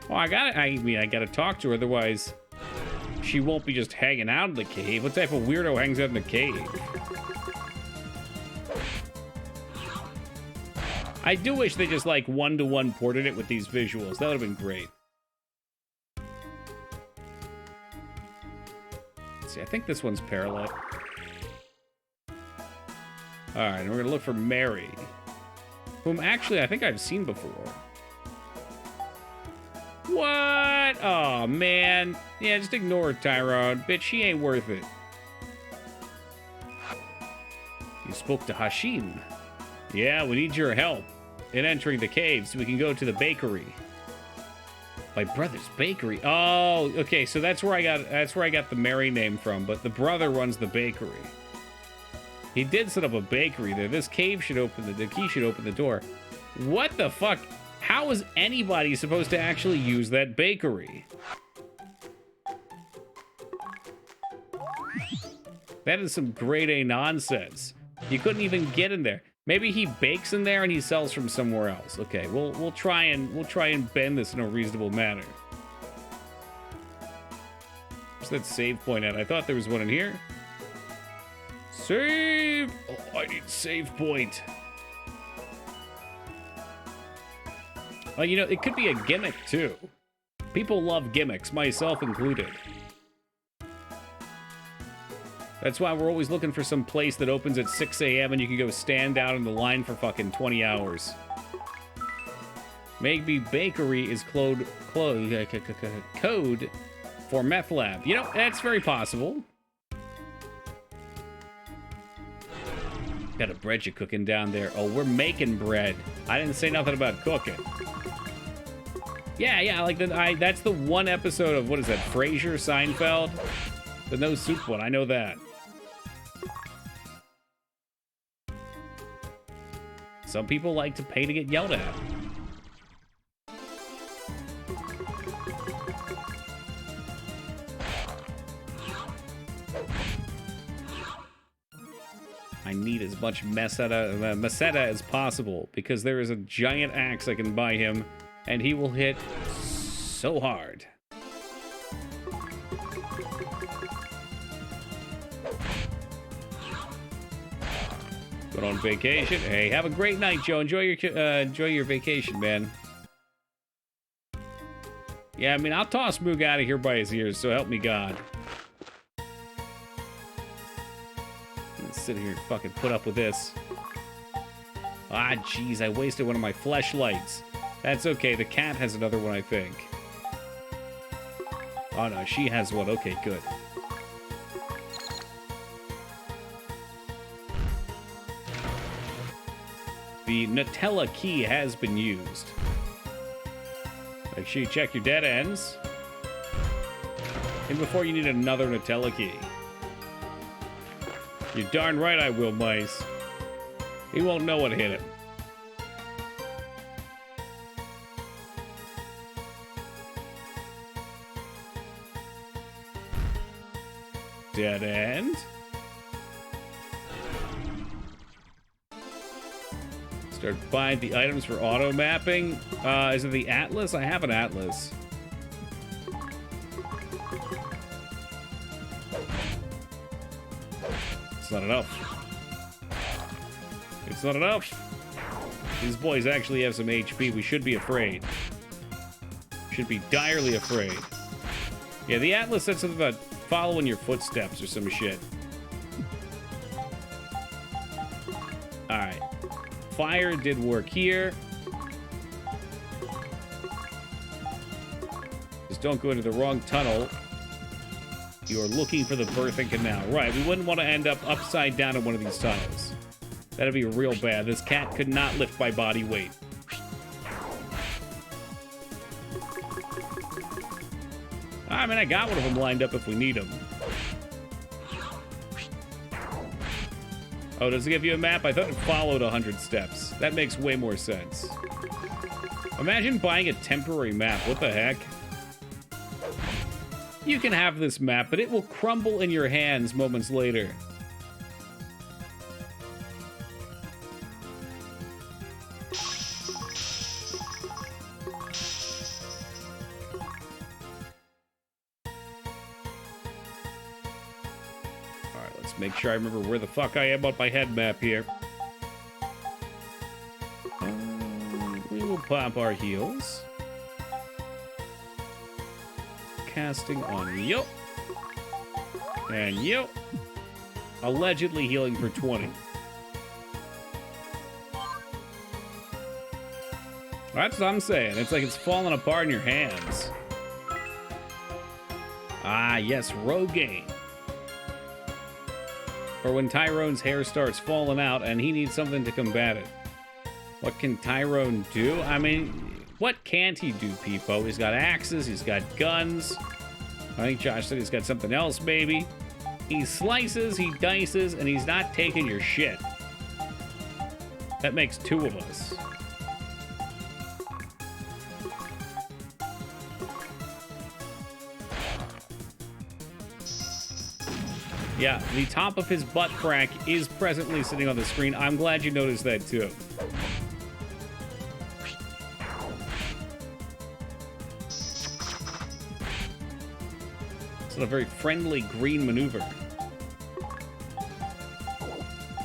S1: Well, I gotta talk to her, otherwise she won't be just hanging out in the cave. What type of weirdo hangs out in the cave? I do wish they just, like, one-to-one ported it with these visuals. That would have been great. Let's see, I think this one's parallel. Alright, and we're gonna look for Mary, whom actually I think I've seen before. What? Oh, man. Yeah, just ignore her, Tyrone. Bitch, she ain't worth it. You spoke to Hashim. Yeah, we need your help in entering the cave so we can go to the bakery. My brother's bakery. Oh, okay, so that's where I got the Mary name from, but the brother runs the bakery. He did set up a bakery there. This cave should open the key should open the door. What the fuck? How is anybody supposed to actually use that bakery? That is some grade A nonsense. You couldn't even get in there. Maybe he bakes in there and he sells from somewhere else. Okay, we'll try and bend this in a reasonable manner. Where's that save point at? I thought there was one in here. Save! Oh, I need save point. Well, you know, it could be a gimmick, too. People love gimmicks, myself included. That's why we're always looking for some place that opens at 6 a.m. and you can go stand out in the line for fucking 20 hours. Maybe bakery is code for meth lab. You know, that's very possible. Got a bread you're cooking down there. Oh, we're making bread. I didn't say nothing about cooking. Yeah, like that's the one episode of, what is that, Frasier, Seinfeld? The no soup one, I know that. Some people like to pay to get yelled at. I need as much meseta as possible, because there is a giant axe I can buy him, and he will hit so hard. Going on vacation. Hey, have a great night, Joe. Enjoy your vacation, man. Yeah, I mean, I'll toss Moog out of here by his ears, so help me God. Let's sit here and fucking put up with this. Ah, jeez, I wasted one of my fleshlights. That's okay, the cat has another one, I think. Oh no, she has one. Okay, good. The Nutella key has been used. Make sure you check your dead ends. And before you need another Nutella key. You're darn right I will, mice. He won't know what hit him. Dead end. Start buying the items for auto mapping. Is it the Atlas? I have an Atlas. It's not enough. It's not enough. These boys actually have some HP. We should be afraid. Should be direly afraid. Yeah, the Atlas said something about following your footsteps or some shit. Alright. Fire did work here. Just don't go into the wrong tunnel. You're looking for the birthing canal. Right, we wouldn't want to end up upside down in one of these tunnels. That'd be real bad. This cat could not lift by body weight. I mean, I got one of them lined up if we need them. Oh, does it give you a map? I thought it followed 100 steps. That makes way more sense. Imagine buying a temporary map. What the heck? You can have this map, but it will crumble in your hands moments later. Make sure I remember where the fuck I am on my head map here. we'll pop our heals. Casting on you. And you. Allegedly healing for 20. That's what I'm saying. It's like it's falling apart in your hands. Ah, yes, Rogaine. Or when Tyrone's hair starts falling out and he needs something to combat it. What can Tyrone do? I mean, what can't he do, Peepo? He's got axes, he's got guns. I think Josh said he's got something else, maybe. He slices, he dices, and he's not taking your shit. That makes 2 of us. Yeah, the top of his butt crack is presently sitting on the screen. I'm glad you noticed that, too. It's a very friendly green maneuver.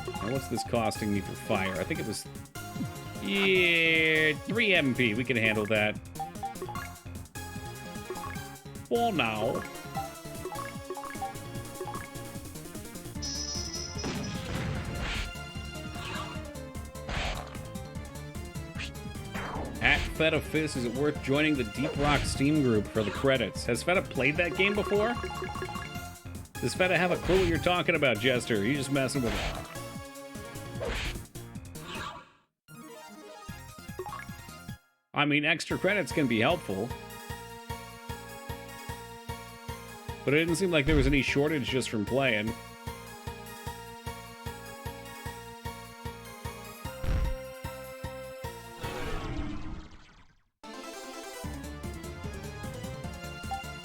S1: Now, what's this costing me for fire? I think it was... Yeah, 3 MP. We can handle that. For now. At Feta Fist, is it worth joining the Deep Rock Steam group for the credits? Has Feta played that game before? Does Feta have a clue what you're talking about, Jester? Are you just messing with it? I mean, extra credits can be helpful. But it didn't seem like there was any shortage just from playing.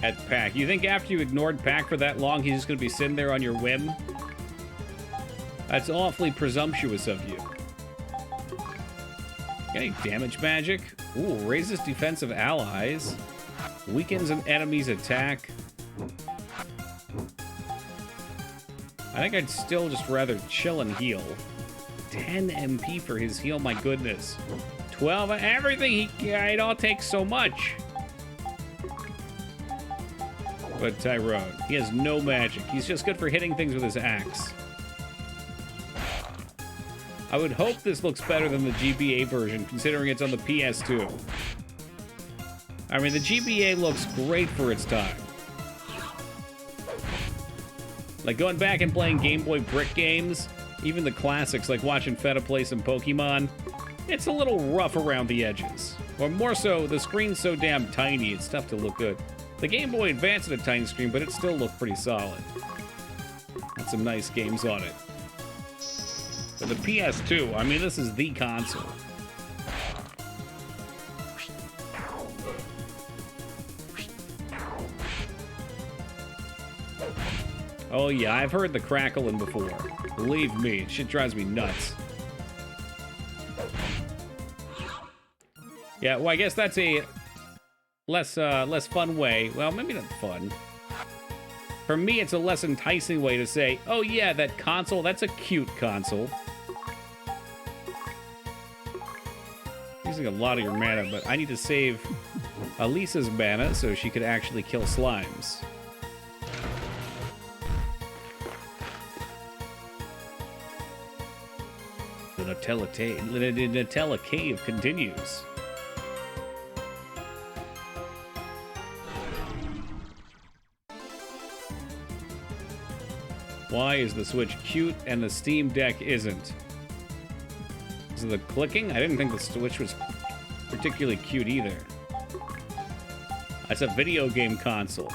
S1: At Pack. You think after you ignored Pack for that long, he's just going to be sitting there on your whim? That's awfully presumptuous of you. Any damage magic? Ooh, raises defensive allies. Weakens an enemy's attack. I think I'd still just rather chill and heal. 10 MP for his heal, my goodness. 12, everything it all takes so much. But Tyrone, he has no magic. He's just good for hitting things with his axe. I would hope this looks better than the GBA version, considering it's on the PS2. I mean, the GBA looks great for its time. Like, going back and playing Game Boy Brick games, even the classics, like watching Feta play some Pokemon, it's a little rough around the edges. Or more so, the screen's so damn tiny, it's tough to look good. The Game Boy Advance had a tiny screen, but it still looked pretty solid. Had some nice games on it. But the PS2, I mean, this is the console. Oh yeah, I've heard the crackling before. Believe me, shit drives me nuts. Yeah, well, I guess that's a less fun way. Well, maybe not fun. For me, it's a less enticing way to say, oh yeah, that console, that's a cute console. Using a lot of your mana, but I need to save Elisa's mana so she could actually kill slimes. The Nutella Cave continues. Why is the Switch cute and the Steam Deck isn't? Is it the clicking? I didn't think the Switch was particularly cute either. That's a video game console.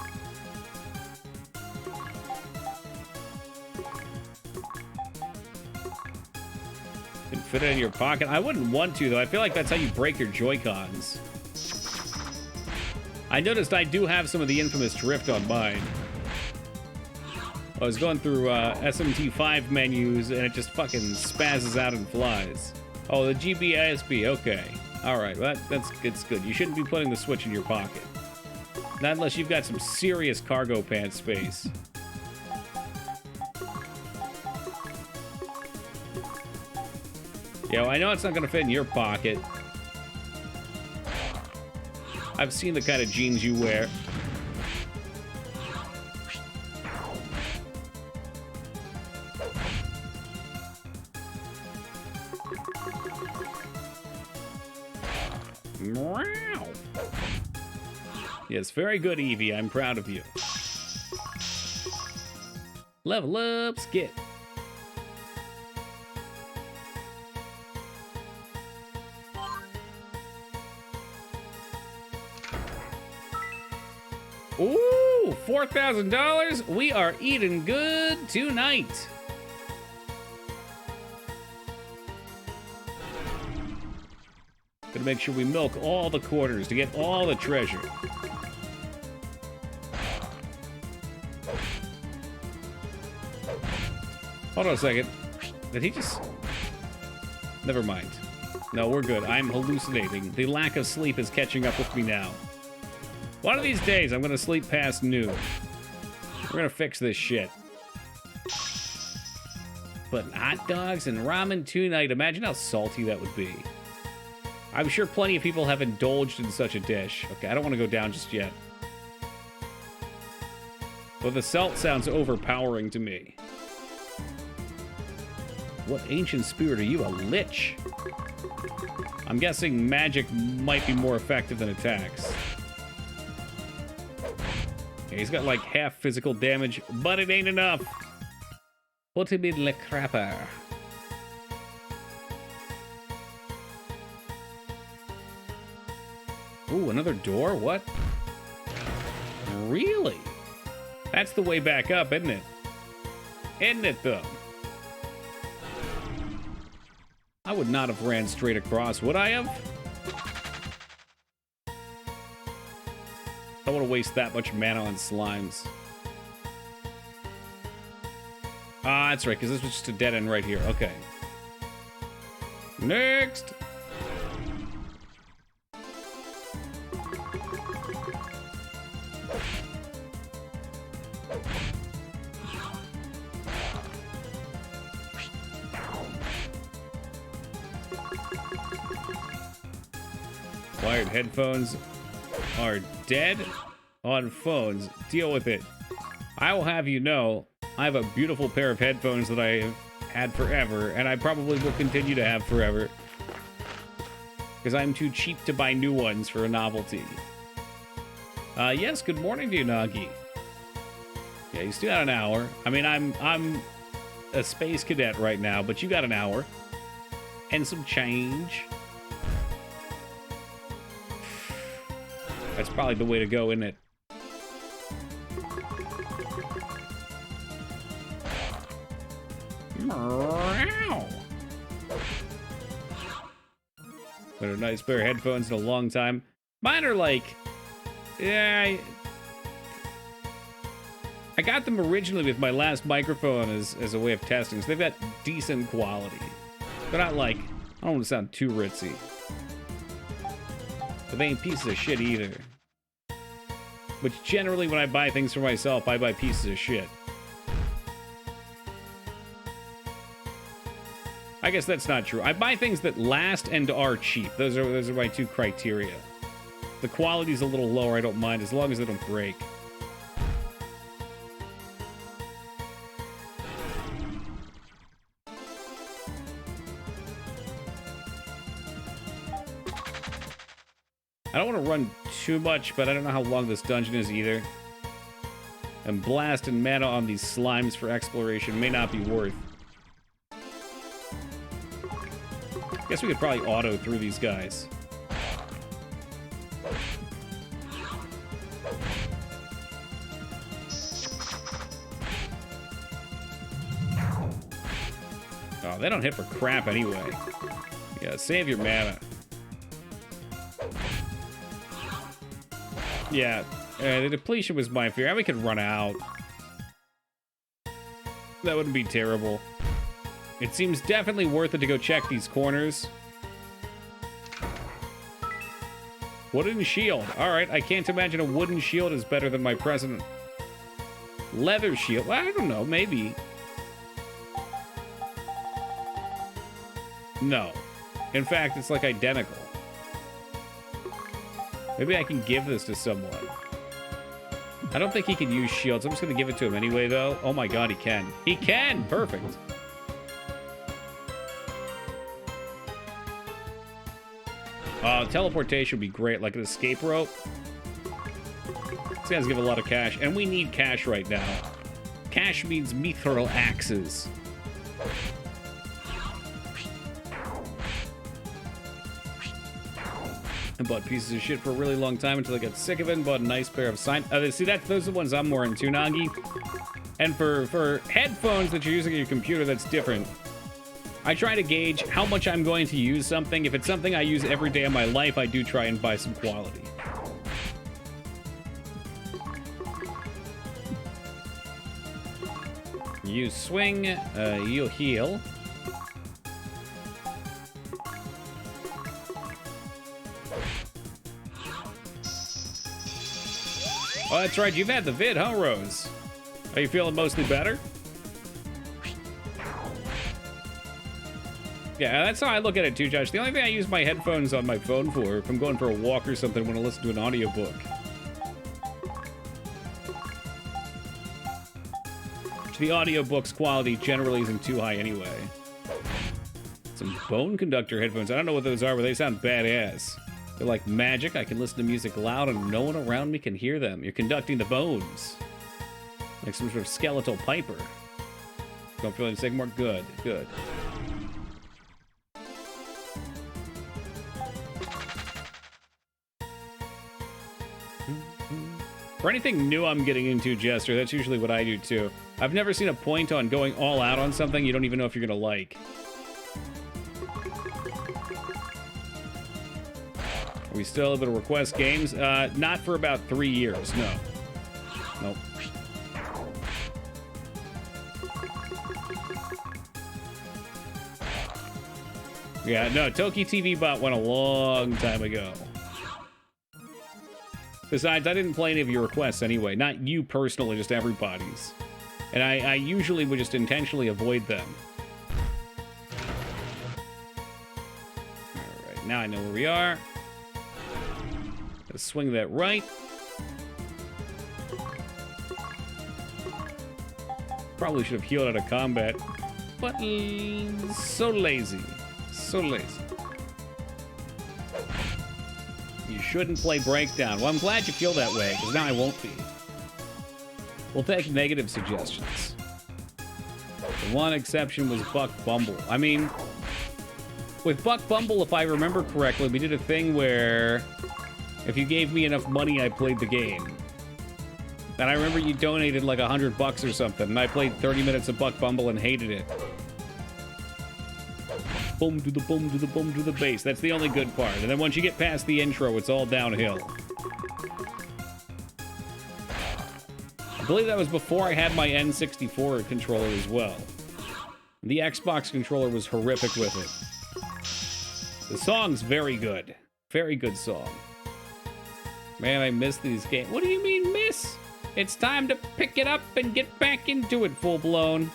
S1: Can fit it in your pocket. I wouldn't want to, though. I feel like that's how you break your Joy-Cons. I noticed I do have some of the infamous drift on mine. I was going through SMT5 menus, and it just fucking spazzes out and flies. Oh, the GBISB, okay. Alright, well, it's good. You shouldn't be putting the Switch in your pocket. Not unless you've got some serious cargo pants space. Yeah, well, I know it's not going to fit in your pocket. I've seen the kind of jeans you wear. Meow. Yes, very good, Eevee. I'm proud of you. Level up, Skit. Ooh, $4,000. We are eating good tonight. Gonna make sure we milk all the quarters to get all the treasure. Hold on a second. Did he just... Never mind. No, we're good. I'm hallucinating. The lack of sleep is catching up with me now. One of these days, I'm gonna sleep past noon. We're gonna fix this shit. But hot dogs and ramen tonight, imagine how salty that would be. I'm sure plenty of people have indulged in such a dish. Okay, I don't want to go down just yet. But the salt sounds overpowering to me. What ancient spirit are you, a lich? I'm guessing magic might be more effective than attacks. Okay, he's got like half physical damage, but it ain't enough. Put him in the crapper. Ooh, another door? What? Really? That's the way back up, isn't it? Isn't it, though? I would not have ran straight across, would I have? I don't want to waste that much mana on slimes. Ah, that's right, because this was just a dead end right here. Okay. Next! Wired headphones are dead on phones. Deal with it. I will have you know, I have a beautiful pair of headphones that I have had forever, and I probably will continue to have forever. Because I'm too cheap to buy new ones for a novelty. Yes, good morning to you, Nagi. Yeah, you still got an hour. I mean, I'm a space cadet right now, but you got an hour. And some change. That's probably the way to go, isn't it? Got a nice pair of headphones in a long time. Mine are like... Yeah, I got them originally with my last microphone as a way of testing, so they've got decent quality. They're not like... I don't want to sound too ritzy. But they ain't pieces of shit either. Which generally when I buy things for myself, I buy pieces of shit. I guess that's not true. I buy things that last and are cheap. Those are my two criteria. The quality's a little lower, I don't mind, as long as they don't break. I don't want to run too much, but I don't know how long this dungeon is either. And blasting mana on these slimes for exploration may not be worth. Guess we could probably auto through these guys. Oh, they don't hit for crap anyway. Yeah, save your mana. Yeah, the depletion was my fear. And we could run out. That wouldn't be terrible. It seems definitely worth it to go check these corners. Wooden shield. Alright, I can't imagine a wooden shield is better than my present leather shield. Well, I don't know, maybe. No. In fact, it's like identical. Maybe I can give this to someone. I don't think he can use shields. I'm just going to give it to him anyway, though. Oh my god, he can. He can! Perfect. Teleportation would be great, like an escape rope. These guys give a lot of cash, and we need cash right now. Cash means mithril axes. I bought pieces of shit for a really long time until I got sick of it and bought a nice pair of see, those are the ones I'm more into, Nagi. And for headphones that you're using on your computer, that's different. I try to gauge how much I'm going to use something. If it's something I use every day of my life, I do try and buy some quality. You swing, you heal. Oh, that's right. You've had the vid, huh, Rose? Are you feeling mostly better? Yeah, that's how I look at it too, Josh. The only thing I use my headphones on my phone for, if I'm going for a walk or something, when I listen to an audiobook. The audiobook's quality generally isn't too high anyway. Some bone conductor headphones. I don't know what those are, but they sound badass. They're like magic. I can listen to music loud and no one around me can hear them. You're conducting the bones. Like some sort of skeletal piper. Don't feel any sick more? Good, good. For anything new I'm getting into, Jester, that's usually what I do too. I've never seen a point on going all out on something you don't even know if you're gonna like. Are we still able to request games? Not for about 3 years, no. Nope. Yeah, no, Toki TV Bot went a long time ago. Besides, I didn't play any of your requests anyway. Not you personally, just everybody's. And I usually would just intentionally avoid them. Alright, now I know where we are. Let's swing that right. Probably should have healed out of combat. But so lazy. So lazy. You shouldn't play Breakdown. Well, I'm glad you feel that way, because now I won't be. We'll take negative suggestions. The one exception was Buck Bumble. I mean, with Buck Bumble, if I remember correctly, we did a thing where if you gave me enough money, I played the game. And I remember you donated like $100 or something, and I played 30 minutes of Buck Bumble and hated it. Boom to the boom to the boom to the bass. That's the only good part. And then once you get past the intro, it's all downhill. I believe that was before I had my N64 controller as well. The Xbox controller was horrific with it. The song's very good. Very good song. Man, I miss these games. What do you mean, miss? It's time to pick it up and get back into it full-blown.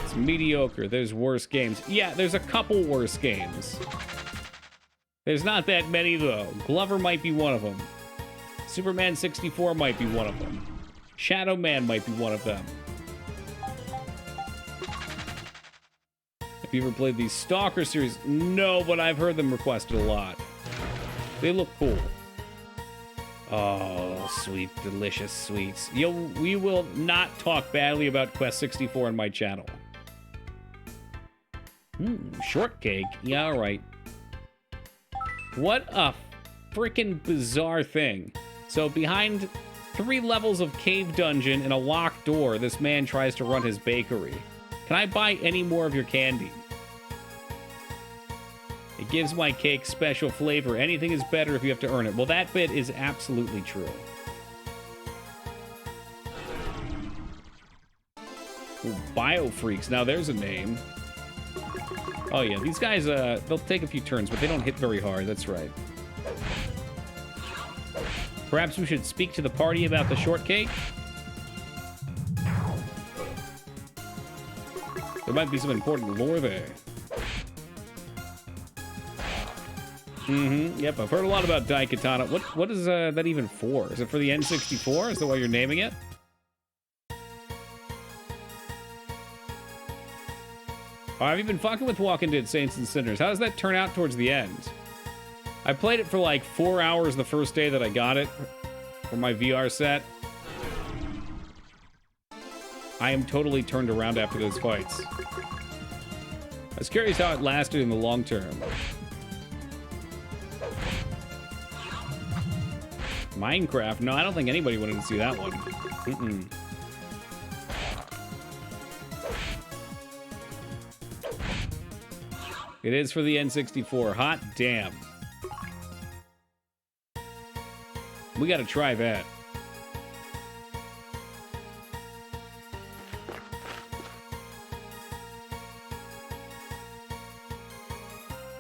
S1: It's mediocre. There's worse games. Yeah, there's a couple worse games. There's not that many, though. Glover might be one of them. Superman 64 might be one of them. Shadow Man might be one of them. Have you ever played the Stalker series? No, but I've heard them requested a lot. They look cool. Oh, sweet, delicious sweets. We will not talk badly about Quest 64 on my channel. Shortcake. Yeah, all right. What a freaking bizarre thing. So behind 3 levels of cave dungeon and a locked door, this man tries to run his bakery. Can I buy any more of your candy? It gives my cake special flavor. Anything is better if you have to earn it. Well, that bit is absolutely true. Ooh, Biofreaks. Now there's a name. Oh yeah, these guys, they'll take a few turns, but they don't hit very hard. That's right. Perhaps we should speak to the party about the shortcake? There might be some important lore there. Mm-hmm. Yep, I've heard a lot about Daikatana. What is that even for? Is it for the N64? Is that why you're naming it? Oh, have you been fucking with Walking Dead Saints and Sinners? How does that turn out towards the end? I played it for like 4 hours the first day that I got it for my VR set. I am totally turned around after those fights. I was curious how it lasted in the long term. Minecraft? No, I don't think anybody wanted to see that one. Mm-mm. It is for the N64. Hot damn. We gotta try that.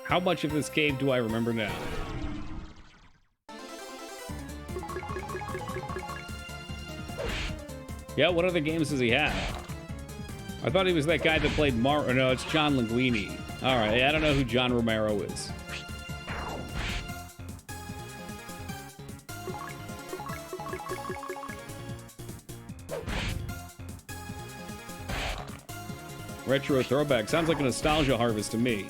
S1: How much of this cave do I remember now? Yeah, what other games does he have? I thought he was that guy that played Mario. No, it's John Linguini. All right, I don't know who John Romero is. Retro throwback. Sounds like a nostalgia harvest to me.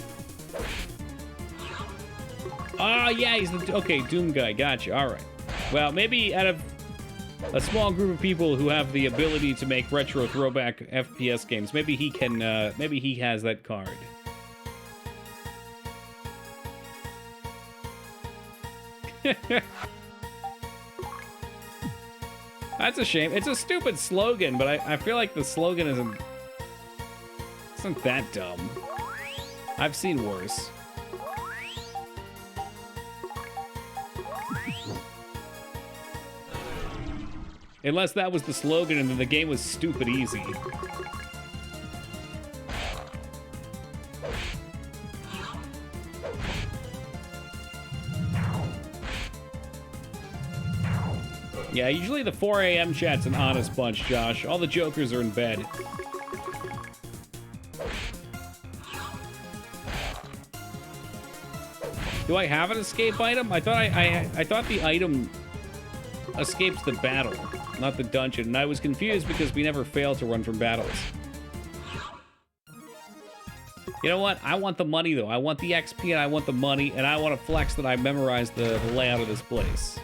S1: Oh, yeah, he's the... Okay, Doom guy. Gotcha. All right. Well, maybe out of a small group of people who have the ability to make retro throwback FPS games, maybe he can... maybe he has that card. That's a shame. It's a stupid slogan, but I feel like the slogan isn't that dumb. I've seen worse. Unless that was the slogan and then the game was stupid easy. Yeah, usually the 4 a.m. chat's an honest bunch, Josh. All the jokers are in bed. Do I have an escape item? I thought I thought the item escapes the battle, not the dungeon. And I was confused because we never fail to run from battles. You know what? I want the money, though. I want the XP and I want the money, and I want to flex that I memorized the layout of this place.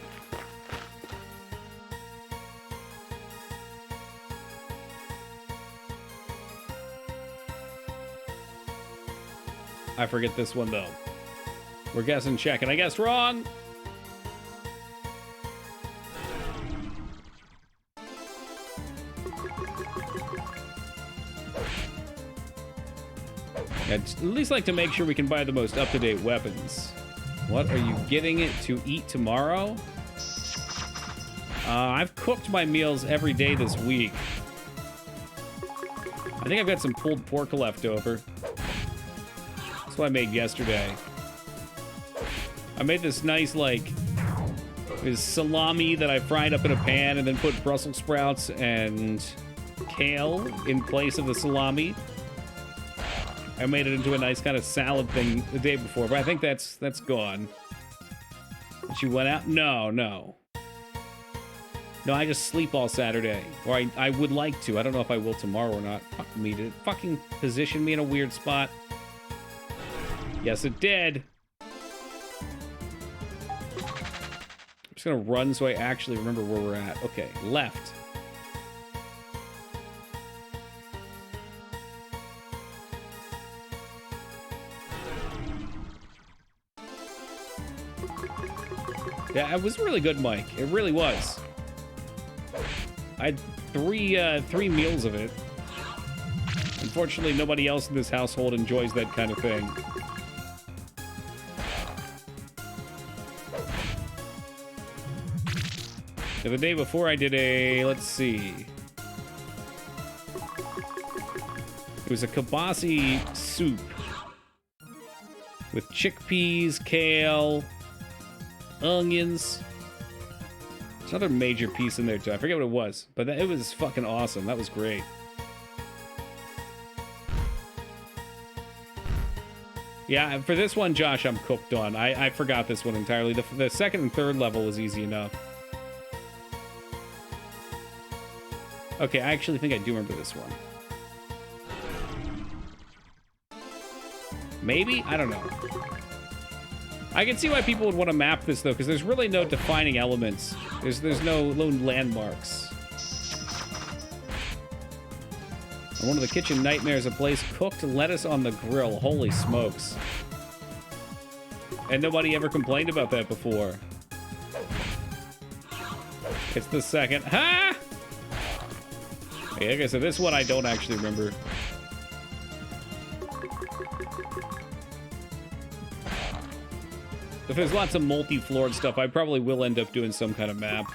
S1: I forget this one, though. We're guessing check, and I guessed wrong. I'd at least like to make sure we can buy the most up-to-date weapons. What are you getting it to eat tomorrow? I've cooked my meals every day this week. I think I've got some pulled pork left over. That's what I made yesterday. I made this nice, like, this salami that I fried up in a pan and then put Brussels sprouts and kale in place of the salami. I made it into a nice kind of salad thing the day before, but I think that's gone. She went out? No. No, I just sleep all Saturday. Or I would like to. I don't know if I will tomorrow or not. Fuck me. Did it fucking position me in a weird spot? Yes, it did. I'm just gonna run so I actually remember where we're at. Okay, left. Yeah, it was really good, Mike. It really was. I had three meals of it. Unfortunately, nobody else in this household enjoys that kind of thing. Now, the day before I did a, let's see. It was a kibasi soup with chickpeas, kale, onions. There's another major piece in there too. I forget what it was, but it was fucking awesome. That was great. Yeah, for this one, Josh, I'm cooked on. I forgot this one entirely. The second and third level was easy enough. Okay, I actually think I do remember this one. Maybe? I don't know. I can see why people would want to map this, though, because there's really no defining elements. There's no landmarks. And one of the kitchen nightmares, a place cooked lettuce on the grill. Holy smokes. And nobody ever complained about that before. It's the second. Ha! Okay, so this one I don't actually remember. If there's lots of multi-floored stuff, I probably will end up doing some kind of map.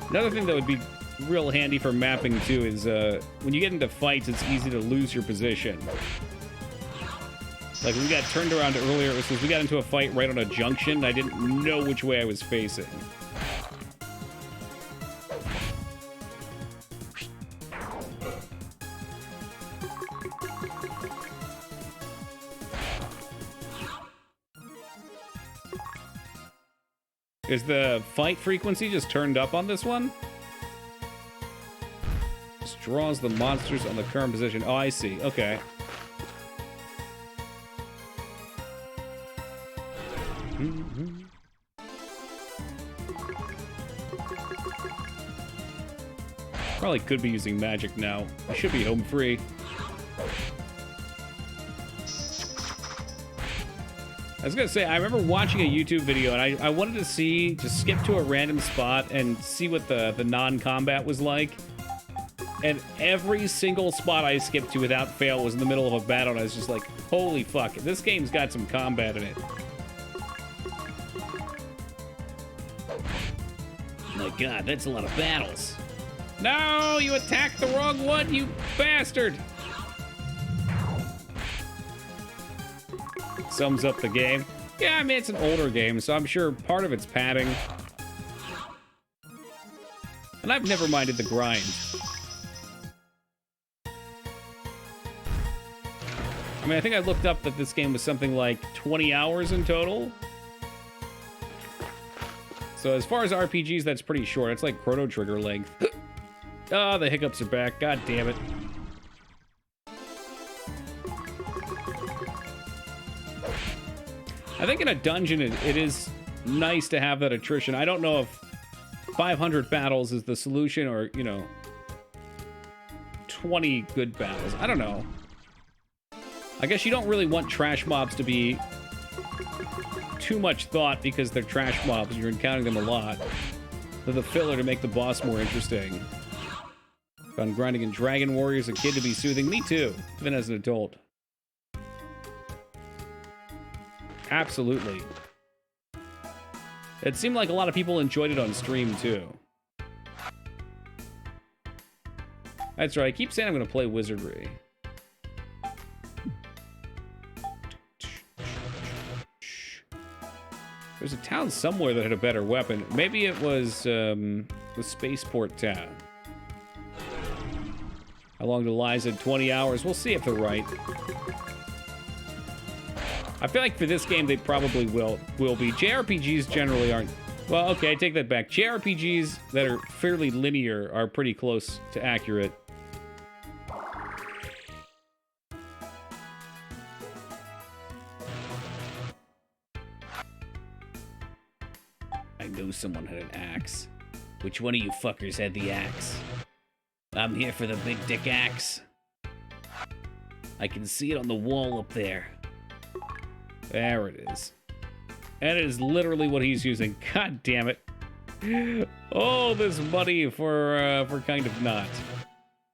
S1: Another thing that would be real handy for mapping, too, is when you get into fights, it's easy to lose your position. Like, we got turned around earlier, it was because we got into a fight right on a junction, and I didn't know which way I was facing. Is the fight frequency just turned up on this one? Just draws the monsters on the current position. Oh, I see. Okay. Probably could be using magic now. I should be home free. I was gonna say, I remember watching a YouTube video and I wanted to see, just skip to a random spot and see what the non-combat was like. And every single spot I skipped to without fail was in the middle of a battle, and I was just like, holy fuck, this game's got some combat in it. My god, that's a lot of battles. No, you attacked the wrong one, you bastard! Sums up the game. Yeah, I mean, it's an older game, so I'm sure part of it's padding. And I've never minded the grind. I mean, I think I looked up that this game was something like 20 hours in total. So as far as RPGs, that's pretty short. It's like Chrono Trigger length. Oh, the hiccups are back. God damn it. I think in a dungeon, it is nice to have that attrition. I don't know if 500 battles is the solution or, you know, 20 good battles. I don't know. I guess you don't really want trash mobs to be too much thought because they're trash mobs. You're encountering them a lot. They're the filler to make the boss more interesting. Found grinding in Dragon Warrior as a kid to be soothing. Me too, even as an adult. Absolutely. It seemed like a lot of people enjoyed it on stream, too. That's right, I keep saying I'm going to play Wizardry. There's a town somewhere that had a better weapon. Maybe it was the Spaceport town. How long to Liza? 20 hours. We'll see if they're right. I feel like for this game, they probably will be. JRPGs generally aren't... Well, okay, I take that back. JRPGs that are fairly linear are pretty close to accurate. I know someone had an axe. Which one of you fuckers had the axe? I'm here for the big dick axe. I can see it on the wall up there. There it is. And it is literally what he's using. God damn it. Oh, this money for kind of not.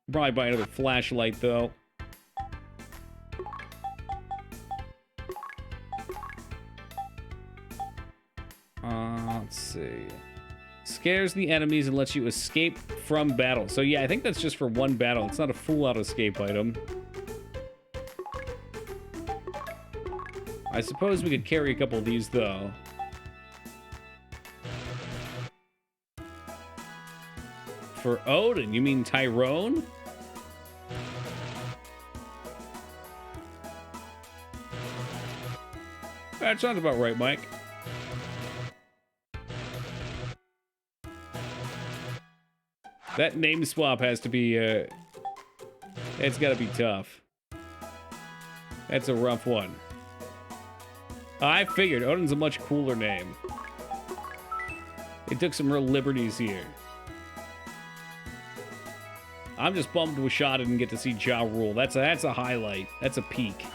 S1: Probably buy another flashlight, though. Let's see. Scares the enemies and lets you escape from battle. So yeah, I think that's just for one battle. It's not a full-out escape item. I suppose we could carry a couple of these, though. For Odin, you mean Tyrone? That sounds about right, Mike. That name swap has to be, it's gotta be tough. That's a rough one. I figured Odin's a much cooler name. They took some real liberties here. I'm just bummed Washada didn't get to see Ja Rule. That's a highlight. That's a peak.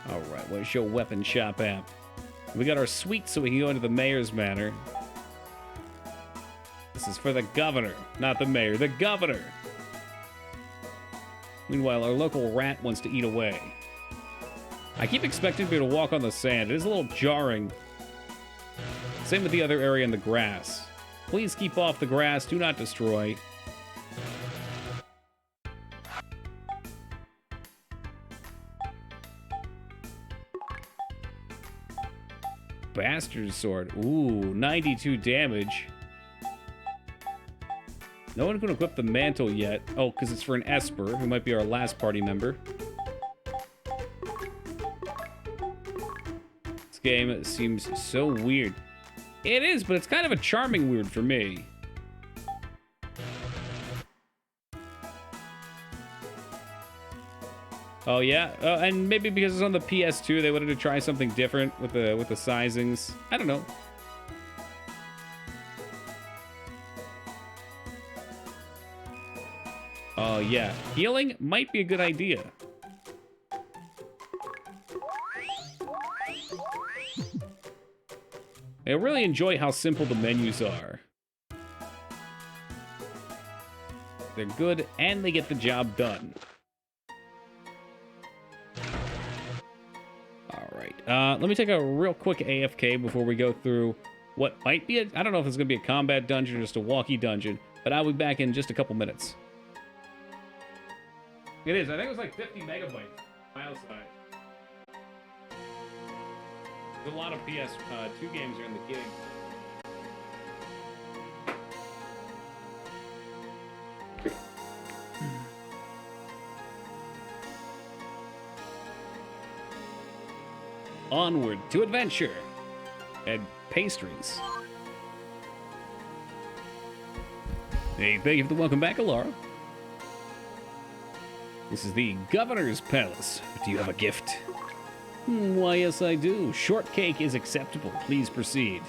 S1: Alright, what is your weapon shop app? We got our suite so we can go into the mayor's manor. This is for the governor, not the mayor, the governor. Meanwhile, our local rat wants to eat away. I keep expecting to be able to walk on the sand. It is a little jarring. Same with the other area in the grass. Please keep off the grass. Do not destroy. Bastard sword. Ooh, 92 damage. No one can equip the mantle yet. Oh, because it's for an Esper, who might be our last party member. This game seems so weird. It is, but it's kind of a charming weird for me. Oh yeah, and maybe because it's on the PS2, they wanted to try something different with the sizings. I don't know. Oh yeah, healing might be a good idea. I really enjoy how simple the menus are. They're good and they get the job done. Let me take a real quick AFK before we go through what might be I don't know if it's going to be a combat dungeon or just a walkie dungeon, but I'll be back in just a couple minutes. It is. I think it was like 50 megabytes file size. There's a lot of PS2 games are in the game. Onward to adventure and pastries. Hey, thank you for the welcome back, Alara. This is the Governor's Palace. Do you have a gift? Why, yes, I do. Shortcake is acceptable. Please proceed.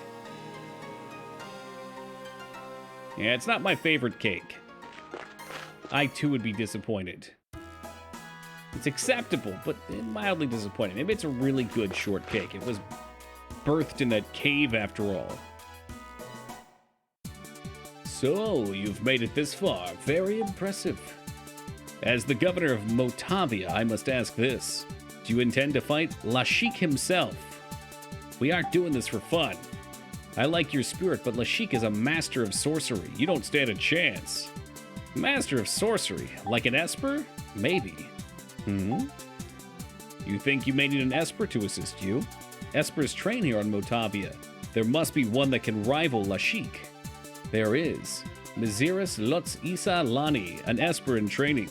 S1: Yeah, it's not my favorite cake. I, too, would be disappointed. It's acceptable, but mildly disappointing. Maybe it's a really good shortcake. It was birthed in that cave after all. So, you've made it this far. Very impressive. As the governor of Motavia, I must ask this. Do you intend to fight Lashik himself? We aren't doing this for fun. I like your spirit, but Lashik is a master of sorcery. You don't stand a chance. Master of sorcery? Like an Esper? Maybe. You think you may need an Esper to assist you? Espers train here on Motavia. There must be one that can rival Lashik. There is. Miziris Lutz Isa Lani, an Esper in training.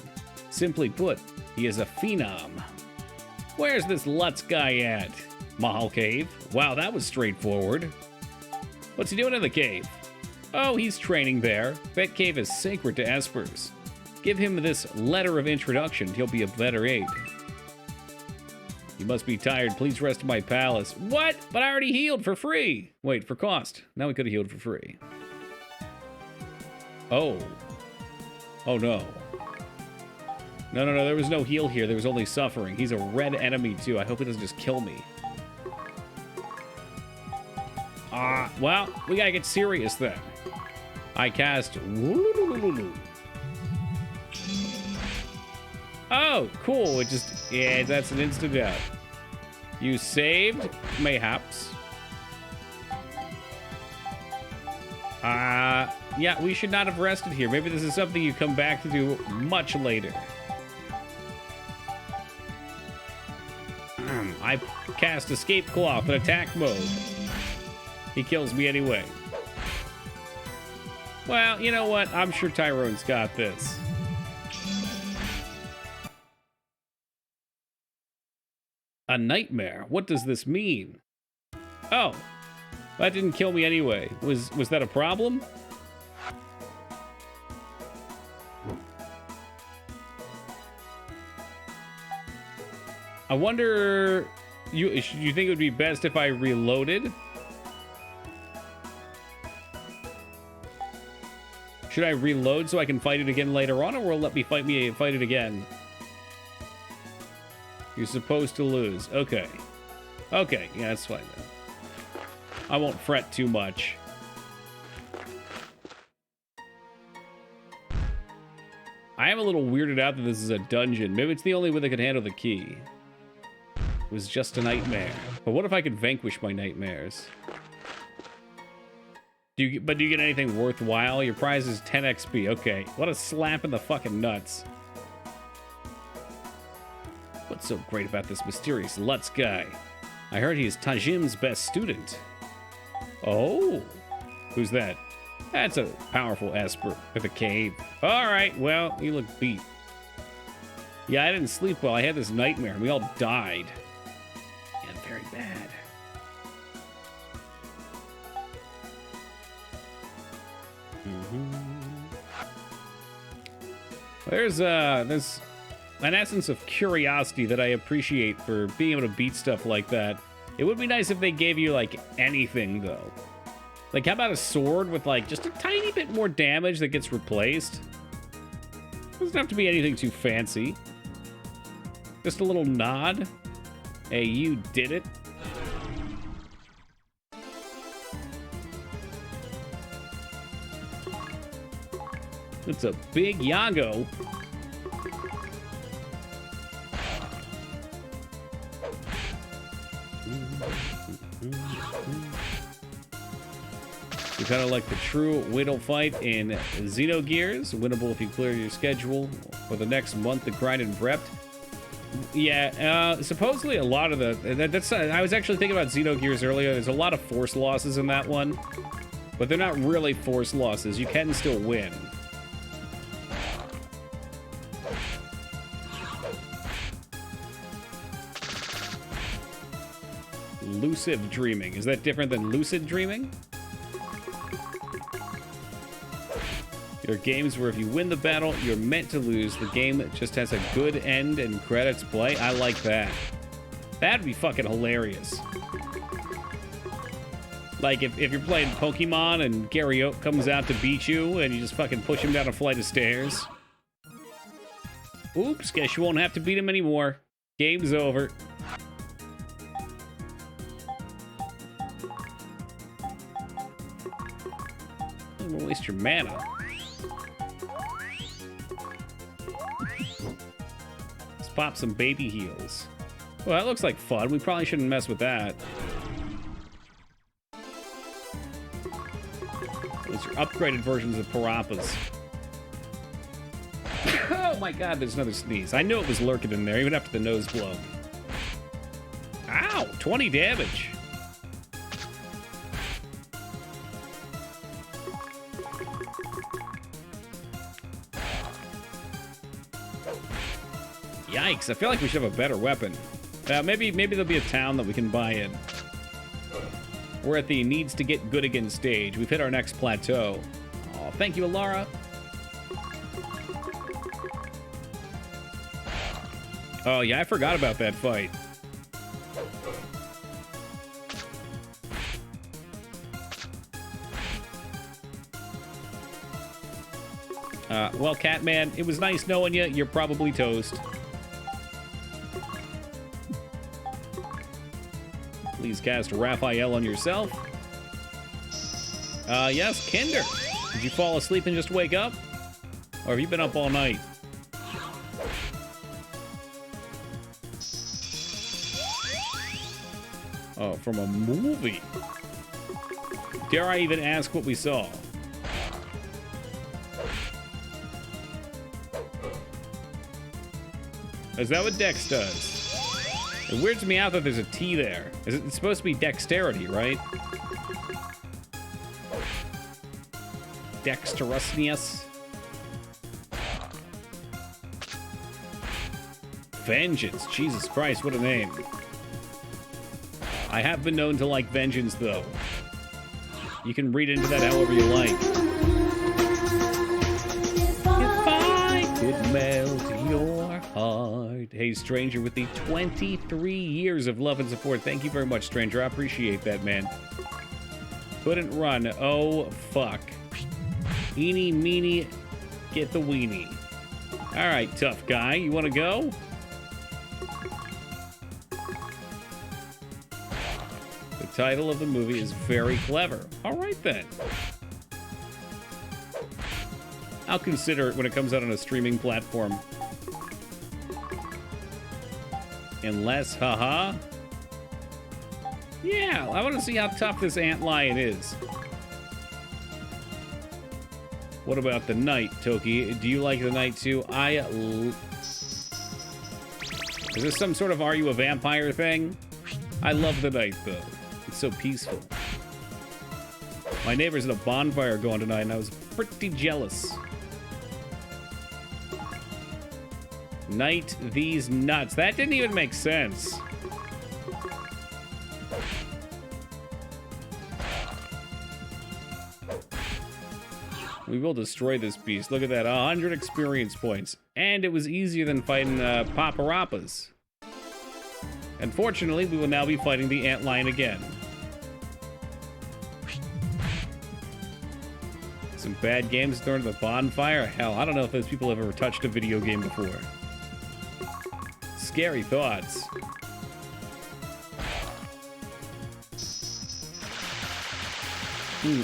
S1: Simply put, he is a phenom. Where's this Lutz guy at? Mahal Cave? Wow, that was straightforward. What's he doing in the cave? Oh, he's training there. That cave is sacred to Espers. Give him this letter of introduction. He'll be a better aid. You must be tired. Please rest in my palace. What? But I already healed for free. Wait, for cost. Now we could have healed for free. Oh. Oh, no. No, there was no heal here. There was only suffering. He's a red enemy, too. I hope he doesn't just kill me. Well, we gotta get serious, then. I cast... Oh, cool. It just... Yeah, that's an instant death. You saved? Mayhaps. Yeah, we should not have rested here. Maybe this is something you come back to do much later. I cast Escape Cloth in attack mode. He kills me anyway. Well, you know what? I'm sure Tyrone's got this. A nightmare? What does this mean? Oh, that didn't kill me anyway. Was that a problem? I wonder, you think it would be best if I reloaded? Should I reload so I can fight it again later on, or will it let me fight it again? You're supposed to lose. Okay. Okay, yeah, that's fine then. I won't fret too much. I am a little weirded out that this is a dungeon. Maybe it's the only way they could handle the key. It was just a nightmare. But what if I could vanquish my nightmares? Do you get anything worthwhile? Your prize is 10 XP. Okay. What a slap in the fucking nuts. What's so great about this mysterious Lutz guy? I heard he's Tajim's best student. Oh. Who's that? That's a powerful Esper with a cave. Alright, well, you look beat. Yeah, I didn't sleep well. I had this nightmare. We all died. Yeah, very bad. There's an essence of curiosity that I appreciate for being able to beat stuff like that. It would be nice if they gave you, like, anything, though. Like, how about a sword with, like, just a tiny bit more damage that gets replaced? Doesn't have to be anything too fancy. Just a little nod. Hey, you did it. It's a big Yago. Kind of like the true Whittle fight in Xenogears, winnable if you clear your schedule for the next month to grind and prepped. Yeah, supposedly a lot of that's I was actually thinking about Xenogears earlier. There's a lot of force losses in that one, but they're not really force losses. You can still win. Lucid dreaming. Is that different than lucid dreaming? There are games where if you win the battle, you're meant to lose. The game just has a good end and credits play. I like that. That'd be fucking hilarious. Like if you're playing Pokemon and Gary Oak comes out to beat you and you just fucking push him down a flight of stairs. Oops, guess you won't have to beat him anymore. Game's over. Don't waste your mana. Pop some baby heals. Well, that looks like fun. We probably shouldn't mess with that. Those are upgraded versions of Parappas. Oh my god, there's another sneeze. I knew it was lurking in there, even after the nose blow. Ow! 20 damage. Yikes, I feel like we should have a better weapon. Maybe there'll be a town that we can buy in. We're at the needs to get good again stage. We've hit our next plateau. Oh, thank you, Alara. Oh, yeah, I forgot about that fight. Well, Catman, it was nice knowing you. You're probably toast. Please cast Raphael on yourself. Yes, Kinder. Did you fall asleep and just wake up? Or have you been up all night? Oh, from a movie. Dare I even ask what we saw? Is that what Dex does? It weirds me out that there's a T there. It's supposed to be dexterity, right? Dexterousness. Vengeance. Jesus Christ, what a name. I have been known to like Vengeance, though. You can read into that however you like. If I could melt your heart. Hey, Stranger, with the 23 years of love and support. Thank you very much, Stranger. I appreciate that, man. Couldn't run. Oh, fuck. Eeny, meeny, get the weenie. All right, tough guy. You want to go? The title of the movie is very clever. All right, then. I'll consider it when it comes out on a streaming platform. Unless, haha. Yeah, I want to see how tough this ant lion is. What about the knight, Toki? Do you like the knight too? Is this some sort of Are You a Vampire thing? I love the knight, though. It's so peaceful. My neighbors had a bonfire going tonight, and I was pretty jealous. Knight these nuts. That didn't even make sense. We will destroy this beast. Look at that, 100 experience points. And it was easier than fighting Paparappas. Unfortunately, we will now be fighting the antlion again. Some bad games thrown to the bonfire? Hell, I don't know if those people have ever touched a video game before. Scary thoughts.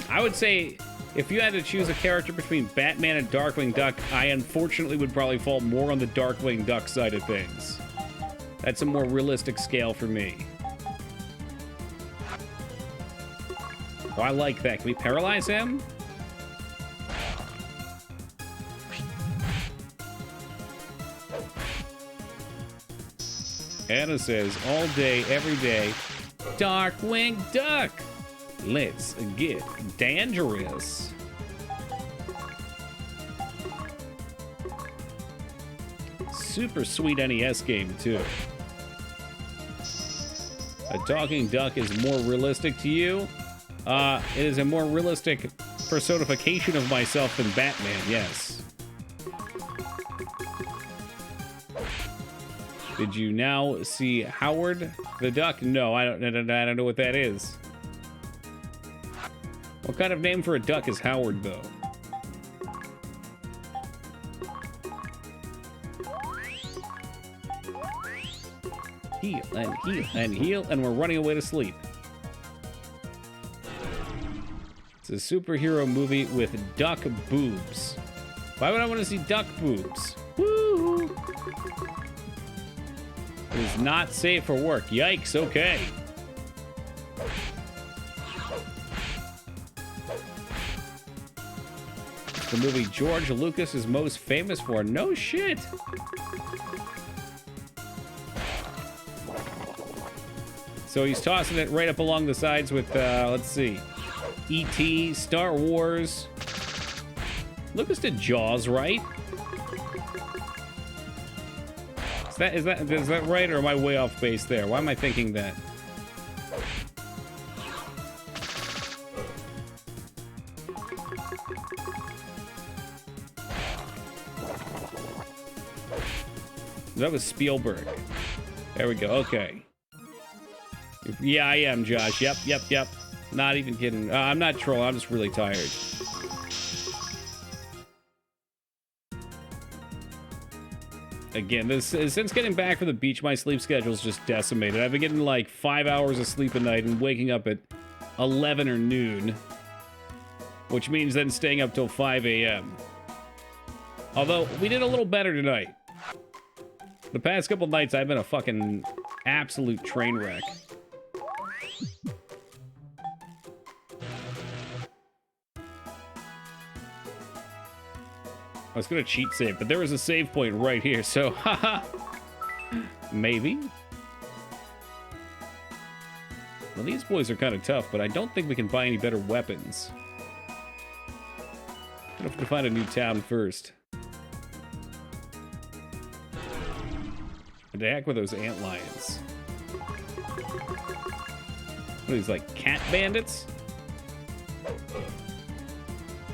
S1: I would say, if you had to choose a character between Batman and Darkwing Duck, I unfortunately would probably fall more on the Darkwing Duck side of things. That's a more realistic scale for me. Oh, I like that. Can we paralyze him? Anna says, all day, every day, Darkwing Duck. Let's get dangerous. Super sweet NES game, too. A talking duck is more realistic to you? It is a more realistic personification of myself than Batman, yes. Did you now see Howard the Duck? No, I don't know what that is. What kind of name for a duck is Howard, though? Heal and heal and heal, and we're running away to sleep. It's a superhero movie with duck boobs. Why would I want to see duck boobs? Woo! It is not safe for work. Yikes, okay. The movie George Lucas is most famous for. No shit. So he's tossing it right up along the sides with, let's see, E.T., Star Wars. Lucas did Jaws, right? Is that right, or am I way off base there? Why am I thinking that? That was Spielberg. There we go. Okay. Yeah, I am, Josh. Yep. Not even kidding. I'm not trolling. I'm just really tired. Again, since getting back from the beach, my sleep schedule's just decimated. I've been getting like 5 hours of sleep a night and waking up at 11 or noon, which means then staying up till 5 a.m. Although, we did a little better tonight. The past couple nights, I've been a fucking absolute train wreck. I was gonna cheat save, but there was a save point right here, so haha. Maybe. Well, these boys are kind of tough, but I don't think we can buy any better weapons. Gonna have to find a new town first. And the heck with those antlions. What are these, like, cat bandits?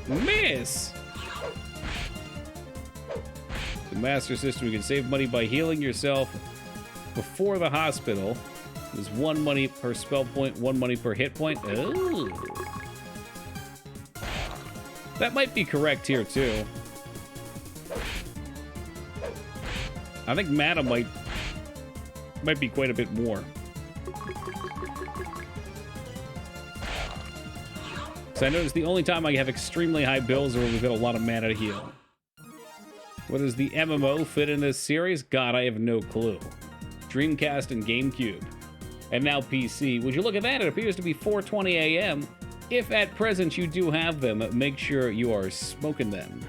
S1: Miss! The Master System, you can save money by healing yourself before the hospital. There's 1 money per spell point, 1 money per hit point. Oh. That might be correct here, too. I think mana might be quite a bit more. So I noticed the only time I have extremely high bills are when we've got a lot of mana to heal. What does the MMO fit in this series? God, I have no clue. Dreamcast and GameCube. And now PC. Would you look at that? It appears to be 4:20 a.m. If at present you do have them, make sure you are smoking them.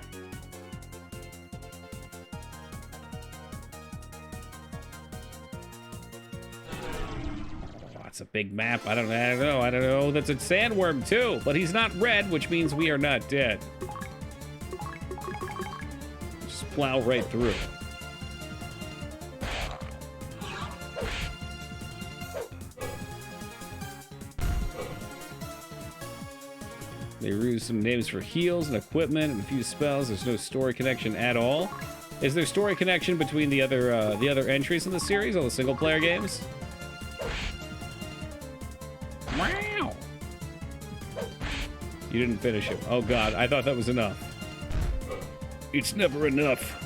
S1: Oh, that's a big map. I don't know. That's a sandworm too, but he's not red, which means we are not dead. Just plow right through. They use some names for heals and equipment and a few spells. There's no story connection at all. Is there story connection between the other entries in the series, all the single player games? Wow! You didn't finish it. Oh god, I thought that was enough. It's never enough.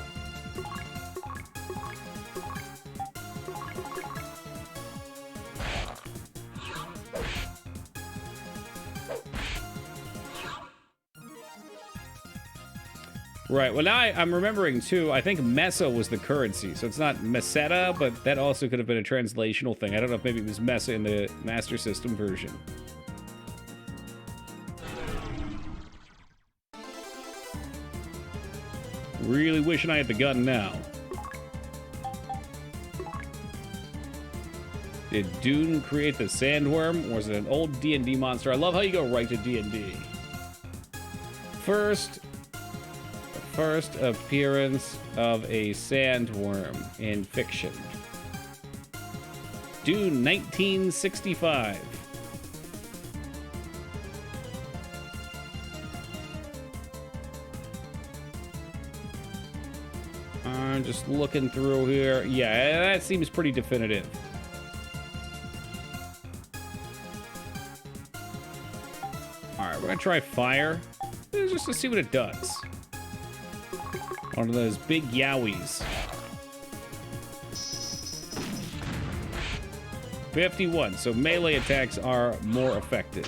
S1: Right, well now I'm remembering too, I think Mesa was the currency, so it's not Meseta, but that also could have been a translational thing. I don't know if maybe it was Mesa in the Master System version. Really wishing I had the gun now. Did Dune create the sandworm, or was it an old D&D monster? I love how you go right to D&D. First appearance of a sandworm in fiction. Dune, 1965. I'm just looking through here. Yeah, that seems pretty definitive. Alright, we're gonna try fire. Just to see what it does. One of those big yowies. 51, so melee attacks are more effective.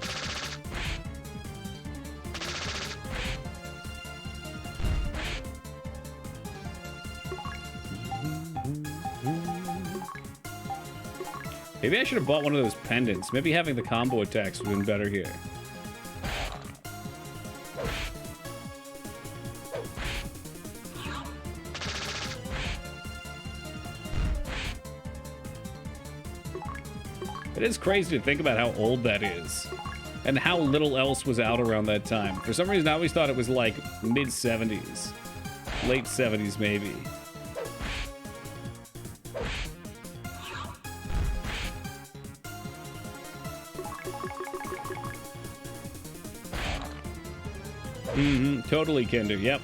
S1: Maybe I should have bought one of those pendants. Maybe having the combo attacks would have been better here. It is crazy to think about how old that is and how little else was out around that time. For some reason, I always thought it was like mid-70s, late 70s maybe. Totally can do, yep.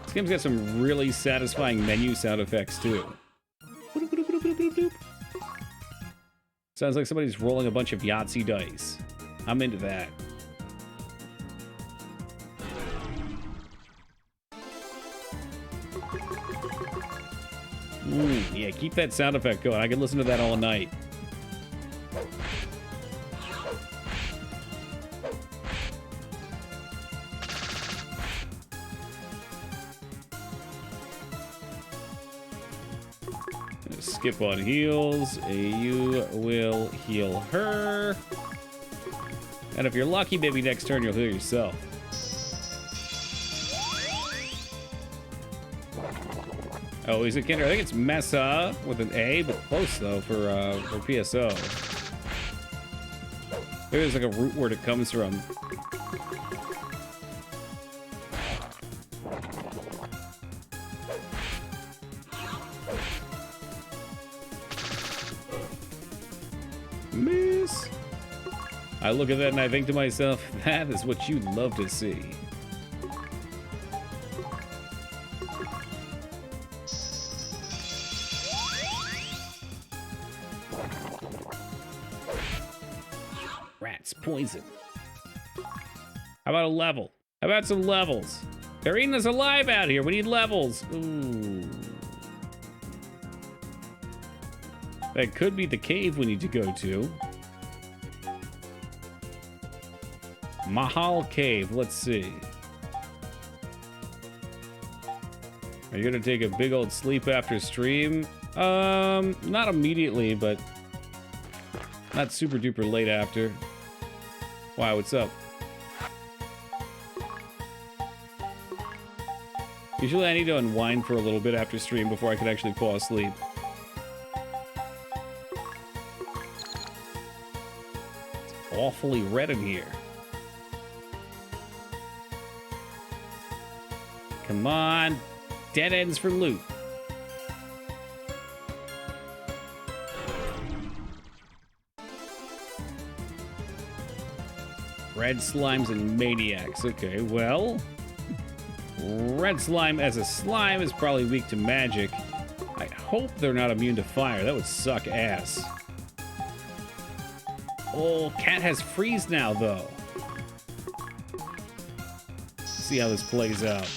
S1: This game's got some really satisfying menu sound effects, too. Sounds like somebody's rolling a bunch of Yahtzee dice. I'm into that. Yeah, keep that sound effect going. I can listen to that all night. skip on heals. You will heal her. And if you're lucky, maybe next turn you'll heal yourself. Oh, is it Kinder? I think it's Mesa with an A, but close though for PSO. Maybe there's like a root word it comes from. Miss. I look at that and I think to myself, that is what you'd love to see. Rats, poison. How about a level? How about some levels? They're eating us alive out here. We need levels. Ooh. That could be the cave we need to go to. Mahal Cave. Let's see. Are you gonna take a big old sleep after stream? Not immediately, but not super duper late after. Wow, what's up? Usually I need to unwind for a little bit after stream before I can actually fall asleep. It's awfully red in here. Come on. Dead ends for loot. Red slimes and maniacs. Okay, well, red slime as a slime is probably weak to magic. I hope they're not immune to fire. That would suck ass. Oh, cat has freeze now, though. See how this plays out.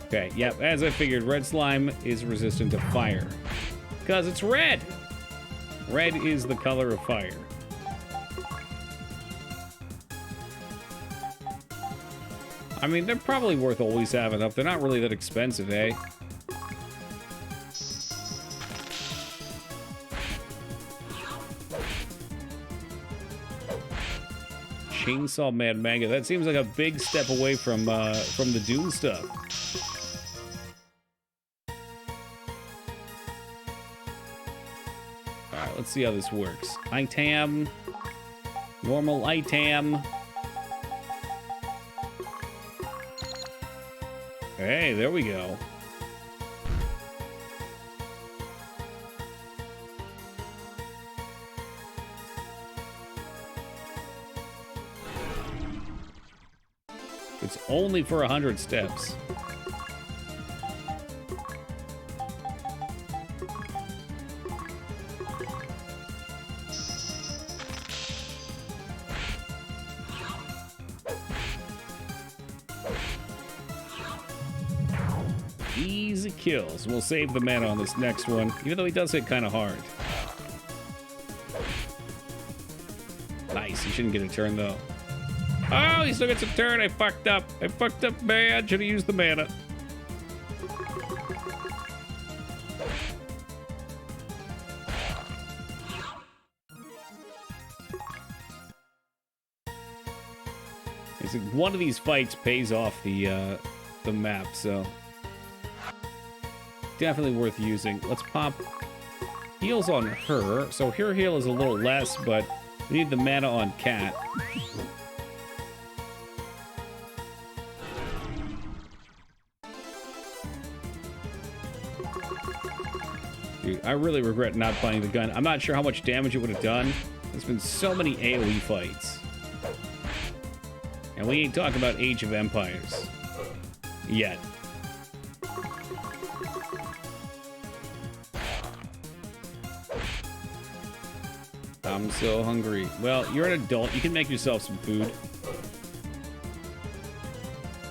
S1: Okay, yep, as I figured, red slime is resistant to fire. Because it's red! Red is the color of fire. I mean, they're probably worth always having up. They're not really that expensive, eh? Chainsaw Man manga. That seems like a big step away from the Doom stuff. Alright, let's see how this works. Item. Normal item. Hey, there we go. It's only for 100 steps. Easy kills. We'll save the mana on this next one, even though he does hit kind of hard. Nice. He shouldn't get a turn, though. Oh, he still gets a turn. I fucked up. I fucked up bad. Should have used the mana. It's like one of these fights pays off the map, so definitely worth using. Let's pop heals on her. So her heal is a little less, but we need the mana on Cat. Dude, I really regret not playing the gun. I'm not sure how much damage it would have done. There's been so many AoE fights. And we ain't talking about Age of Empires yet. I'm so hungry. Well, you're an adult. You can make yourself some food.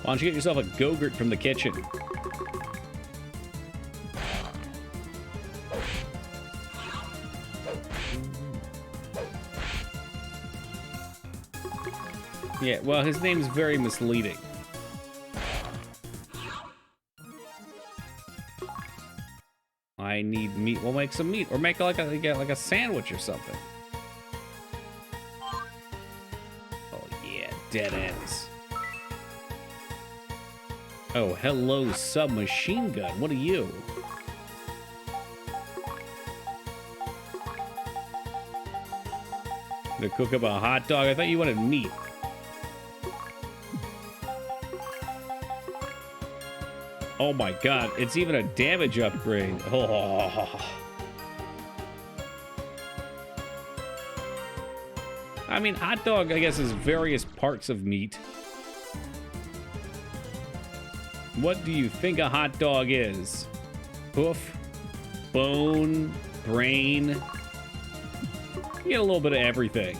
S1: Why don't you get yourself a Go-Gurt from the kitchen? Yeah, well, his name's very misleading. I need meat. We'll make some meat, or make like a sandwich or something. Oh yeah, dead ends. Oh, hello, submachine gun. What are you? To cook up a hot dog? I thought you wanted meat. Oh my god, it's even a damage upgrade. Oh. I mean, hot dog, I guess, is various parts of meat. What do you think a hot dog is? Hoof, bone, brain. You get a little bit of everything.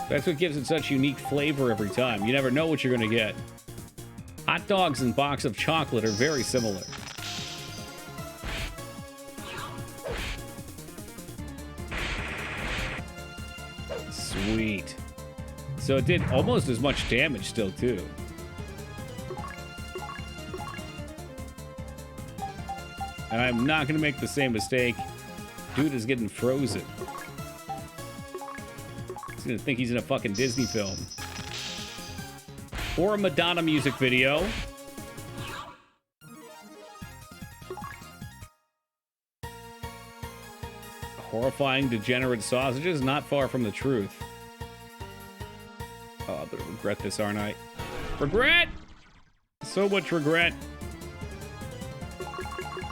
S1: That's what gives it such unique flavor every time. You never know what you're going to get. Hot dogs and box of chocolate are very similar. Sweet. So it did almost as much damage still, too. And I'm not going to make the same mistake. Dude is getting frozen. He's going to think he's in a fucking Disney film. Or a Madonna music video. Horrifying, degenerate sausages, not far from the truth. Oh, I'm gonna regret this, aren't I? Regret! So much regret.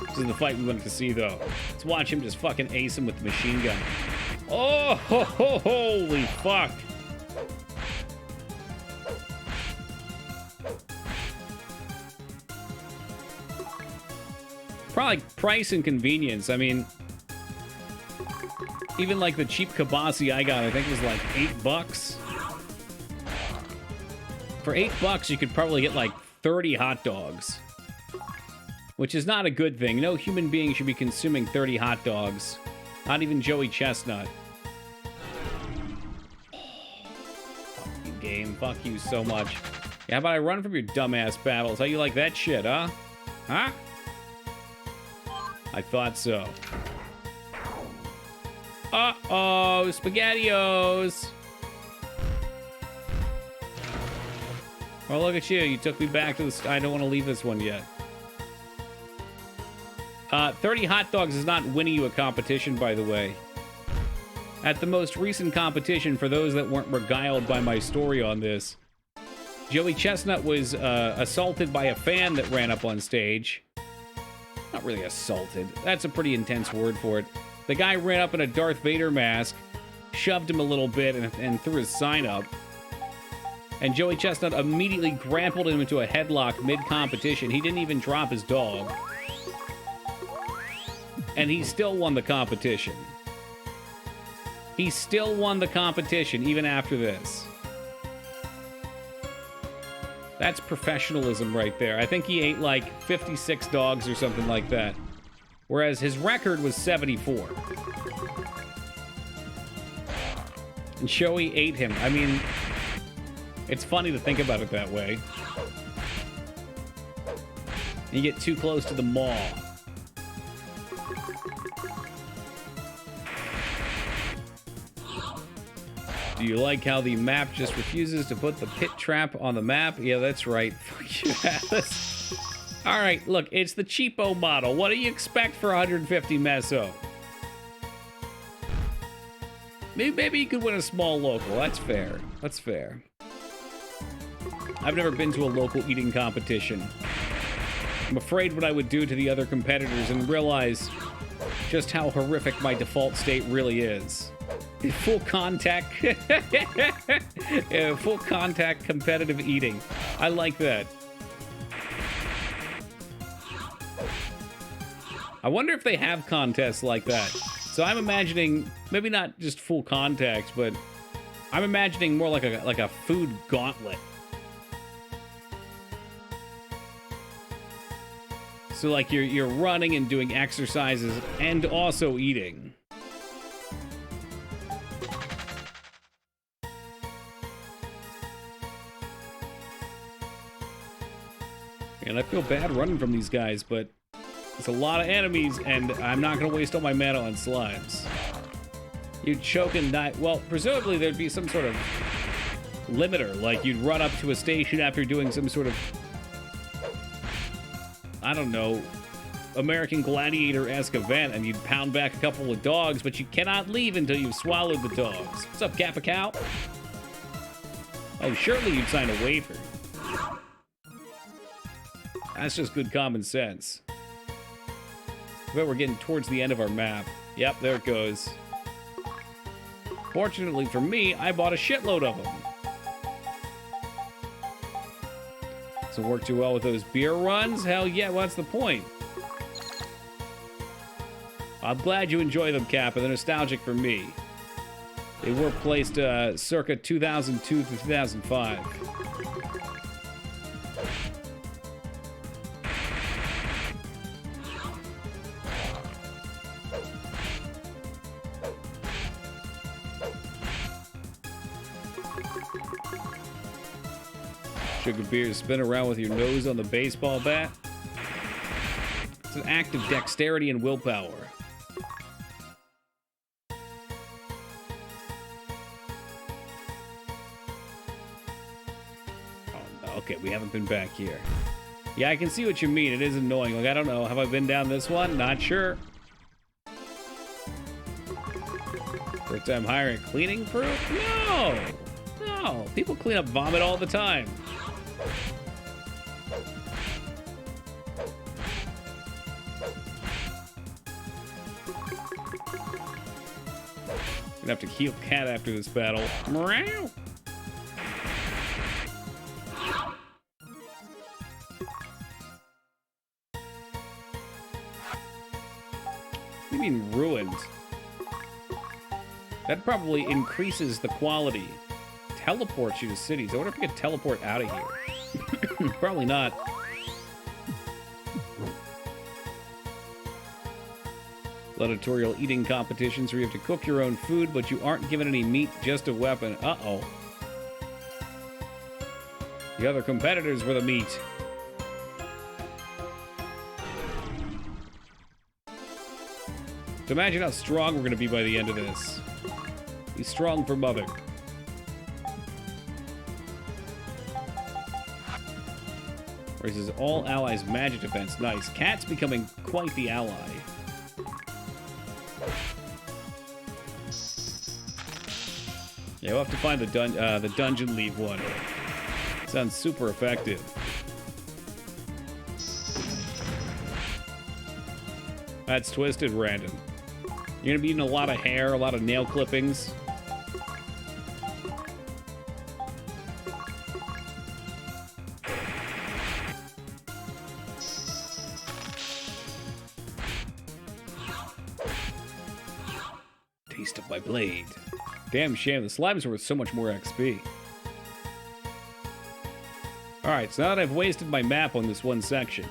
S1: This is the fight we wanted to see, though. Let's watch him just fucking ace him with the machine gun. Oh, holy fuck. Probably price and convenience. I mean, even like the cheap kibasi I got, I think it was like $8. For $8, you could probably get like 30 hot dogs, which is not a good thing. No human being should be consuming 30 hot dogs. Not even Joey Chestnut. Fuck you, game. Fuck you so much. Yeah, how about I run from your dumbass battles? How you like that shit, huh? Huh? I thought so. Uh-oh, SpaghettiOs. Well, look at you. You took me back to the... I don't want to leave this one yet. 30 hot dogs is not winning you a competition, by the way. At the most recent competition, for those that weren't regaled by my story on this, Joey Chestnut was assaulted by a fan that ran up on stage. Not really assaulted. That's a pretty intense word for it. The guy ran up in a Darth Vader mask, shoved him a little bit, and threw his sign up. And Joey Chestnut immediately grappled him into a headlock mid-competition. He didn't even drop his dog. And he still won the competition. He still won the competition, even after this. That's professionalism right there. I think he ate like 56 dogs or something like that. Whereas his record was 74. And Joey ate him. I mean, it's funny to think about it that way. You get too close to the maw. Do you like how the map just refuses to put the pit trap on the map? Yeah, that's right. Fuck you, Alice. All right, look, it's the cheapo model. What do you expect for 150 meso? Maybe you could win a small local. That's fair. That's fair. I've never been to a local eating competition. I'm afraid what I would do to the other competitors and realize just how horrific my default state really is. Full contact, full contact competitive eating. I like that. I wonder if they have contests like that. So I'm imagining maybe not just full contact, but I'm imagining more like a food gauntlet. So like you're running and doing exercises and also eating. And I feel bad running from these guys, but it's a lot of enemies, and I'm not going to waste all my mana on slimes. You'd choke and die. Well, presumably there'd be some sort of limiter, like you'd run up to a station after doing some sort of, I don't know, American Gladiator-esque event, and you'd pound back a couple of dogs, but you cannot leave until you've swallowed the dogs. What's up, Kappa Cow? Oh, surely you'd sign a waiver. That's just good common sense. I bet we're getting towards the end of our map. Yep, there it goes. Fortunately for me, I bought a shitload of them. Doesn't work too well with those beer runs? Hell yeah, what's the point? I'm glad you enjoy them, Kappa. They're nostalgic for me. They were placed circa 2002 to 2005. Sugar beer, spin around with your nose on the baseball bat. It's an act of dexterity and willpower. Okay, we haven't been back here. Yeah, I can see what you mean. It is annoying. Like, I don't know. Have I been down this one? Not sure. First time hiring a cleaning crew? No! No. People clean up vomit all the time. Gonna have to heal Cat after this battle. Meow. What do you mean ruined? That probably increases the quality. Teleports you to cities. I wonder if we could teleport out of here. Probably not. Gladiatorial eating competitions where you have to cook your own food, but you aren't given any meat, just a weapon. Uh-oh. The other competitors were the meat. So imagine how strong we're going to be by the end of this. Be strong for mother. Raises all allies' magic defense. Nice. Cat's becoming quite the ally. Yeah, we'll have to find the dungeon leave one. Sounds super effective. That's twisted, Random. You're gonna be eating a lot of hair, a lot of nail clippings. Taste of my blade. Damn shame, the slimes are worth so much more XP. Alright, so now that I've wasted my map on this one section.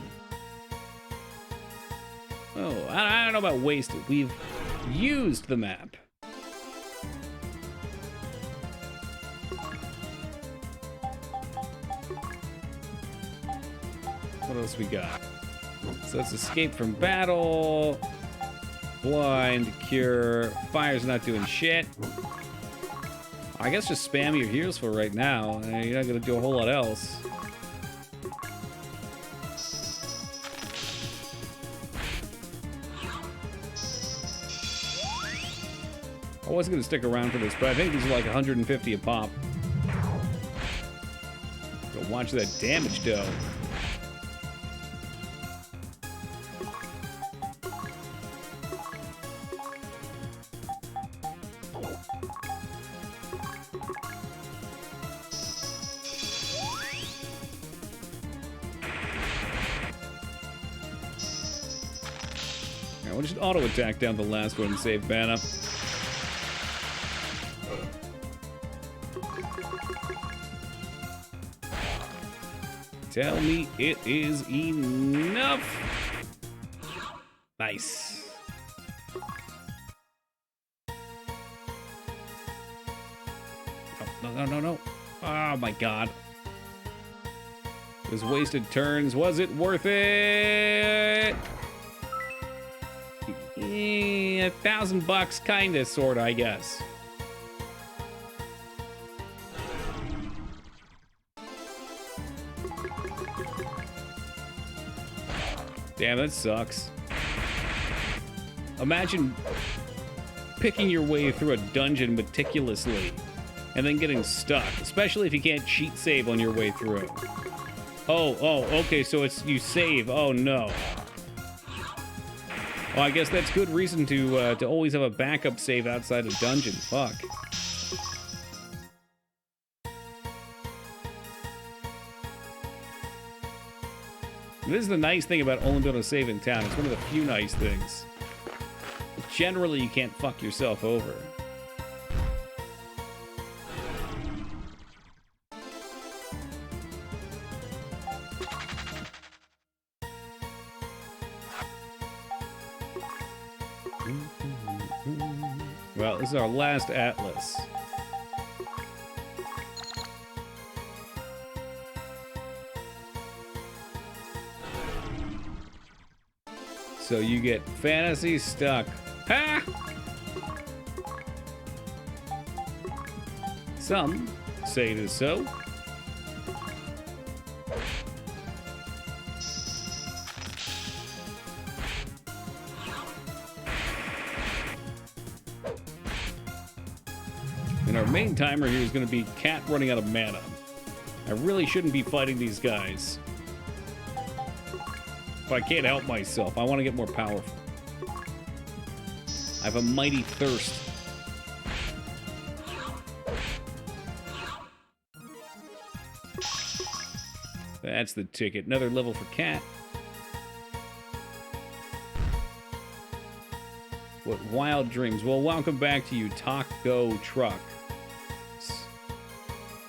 S1: Oh, I don't know about wasted. We've used the map. What else we got? So let's escape from battle. Blind, cure. Fire's not doing shit. I guess just spam your heals for right now. You're not gonna do a whole lot else. I was gonna stick around for this, but I think these are like 150 a pop. Go watch that damage dough. We'll just auto attack down the last one and save mana. Tell me it is enough. Nice. Oh, no. Oh my god. Those wasted turns, was it worth it? $1,000, kinda, sorta, I guess. Damn, that sucks. Imagine picking your way through a dungeon meticulously and then getting stuck, especially if you can't cheat save on your way through. Oh, okay, so it's you save. Oh, no. Well, I guess that's good reason to always have a backup save outside a dungeon. Fuck. This is the nice thing about only being able to save in town. It's one of the few nice things. Generally, you can't fuck yourself over. Well, this is our last Atlas. So you get fantasy stuck. Ha! Some say it is so. And our main timer here is going to be Cat running out of mana. I really shouldn't be fighting these guys. But I can't help myself. I want to get more powerful. I have a mighty thirst. That's the ticket. Another level for Cat. What wild dreams. Well, welcome back to you, Taco Truck.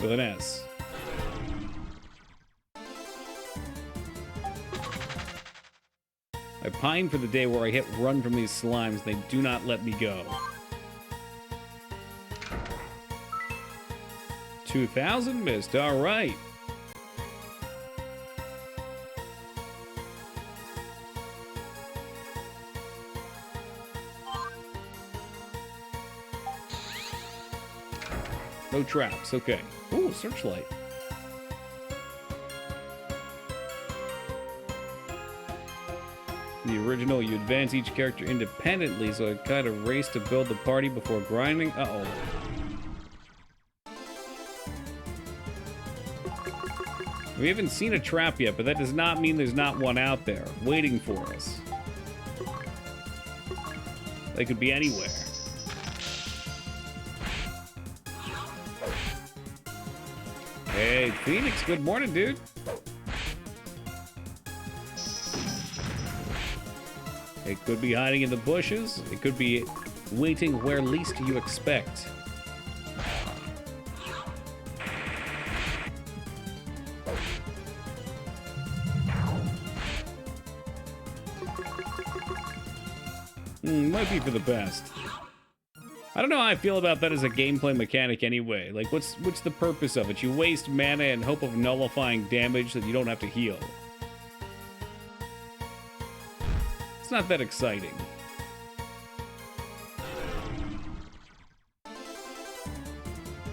S1: With an S. I pine for the day where I hit run from these slimes. They do not let me go. 2,000 missed. All right. No traps. Okay. Ooh, searchlight. In the original, you advance each character independently, so I kind of race to build the party before grinding. Uh-oh. We haven't seen a trap yet, but that does not mean there's not one out there waiting for us. They could be anywhere. Hey, Phoenix, good morning, dude. It could be hiding in the bushes. It could be waiting where least you expect. Might be for the best. I don't know how I feel about that as a gameplay mechanic anyway. Like, what's the purpose of it? You waste mana in hope of nullifying damage that you don't have to heal. It's not that exciting.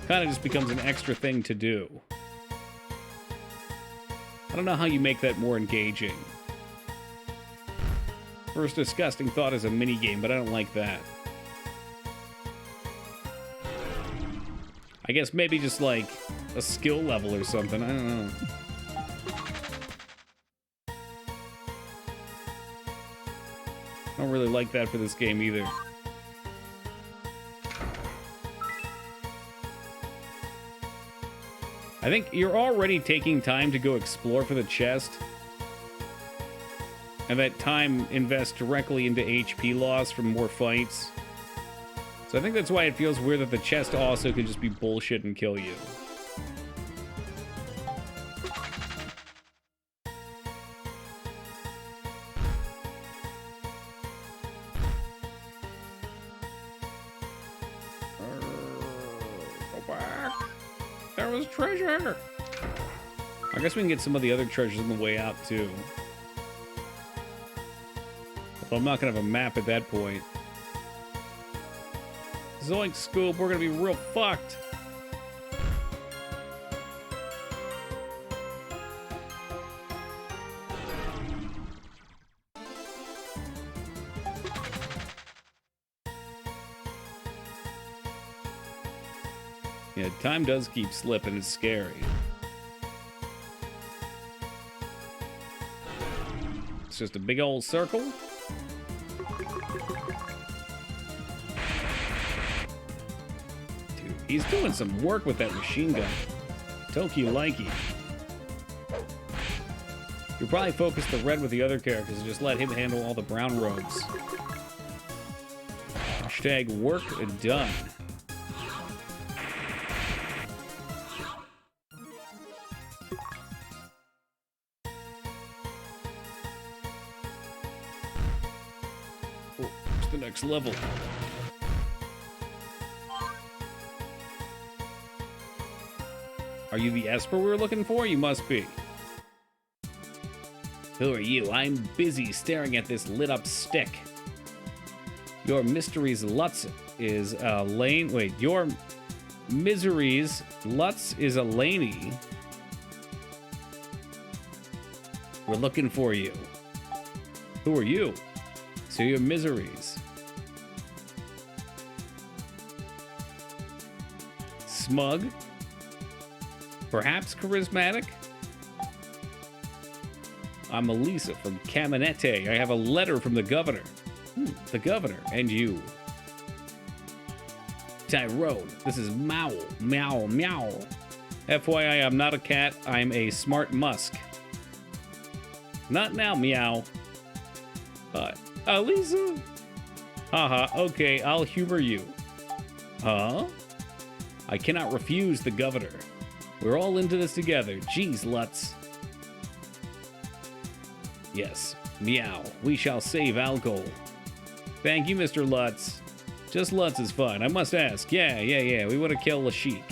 S1: Kind of just becomes an extra thing to do. I don't know how you make that more engaging. First disgusting thought is a minigame, but I don't like that. I guess maybe just like a skill level or something. I don't know. I don't really like that for this game either. I think you're already taking time to go explore for the chest. And that time invests directly into HP loss from more fights. So I think that's why it feels weird that the chest also could just be bullshit and kill you. Go back. There was treasure. I guess we can get some of the other treasures on the way out, too. Although I'm not going to have a map at that point. Zoink Scoop, we're going to be real fucked. Yeah, time does keep slipping. It's scary. It's just a big old circle. Dude, he's doing some work with that machine gun. Toki likey. You'll probably focus the red with the other characters and just let him handle all the brown robes. Hashtag work done. The next level. Are you the Esper we were looking for? You must be. Who are you? I'm busy staring at this lit up stick. Your mysteries Lutz is a lane. Wait, your miseries Lutz is a laney. We're looking for you. Who are you? So your miseries. Smug. Perhaps charismatic. I'm Elisa from Caminete. I have a letter from the governor. The governor and you. Tyrone, this is Meow. Meow, meow. FYI, I'm not a cat. I'm a smart musk. Not now, meow. Elisa? Haha, okay, I'll humor you. Huh? I cannot refuse the governor. We're all into this together. Jeez, Lutz. Yes, meow. We shall save Algol. Thank you, Mr. Lutz. Just Lutz is fine. I must ask. Yeah. We want to kill Lashik.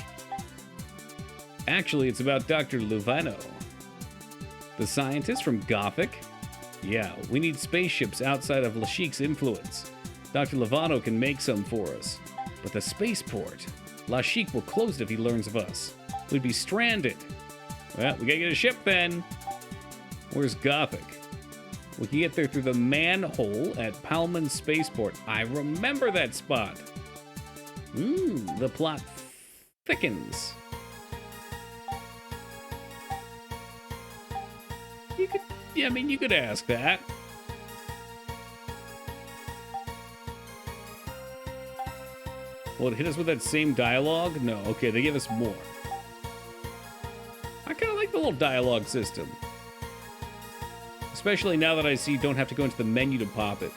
S1: Actually, it's about Dr. Luvano. The scientist from Gothic? Yeah, we need spaceships outside of Lashik's influence. Dr. Luvano can make some for us. But the spaceport? Lashik will close it if he learns of us. We'd be stranded. Well, we gotta get a ship then. Where's Gothic? We can get there through the manhole at Palman Spaceport. I remember that spot. The plot thickens. You could ask that. Will it hit us with that same dialogue? No. Okay, they give us more. I kind of like the little dialogue system. Especially now that I see you don't have to go into the menu to pop it.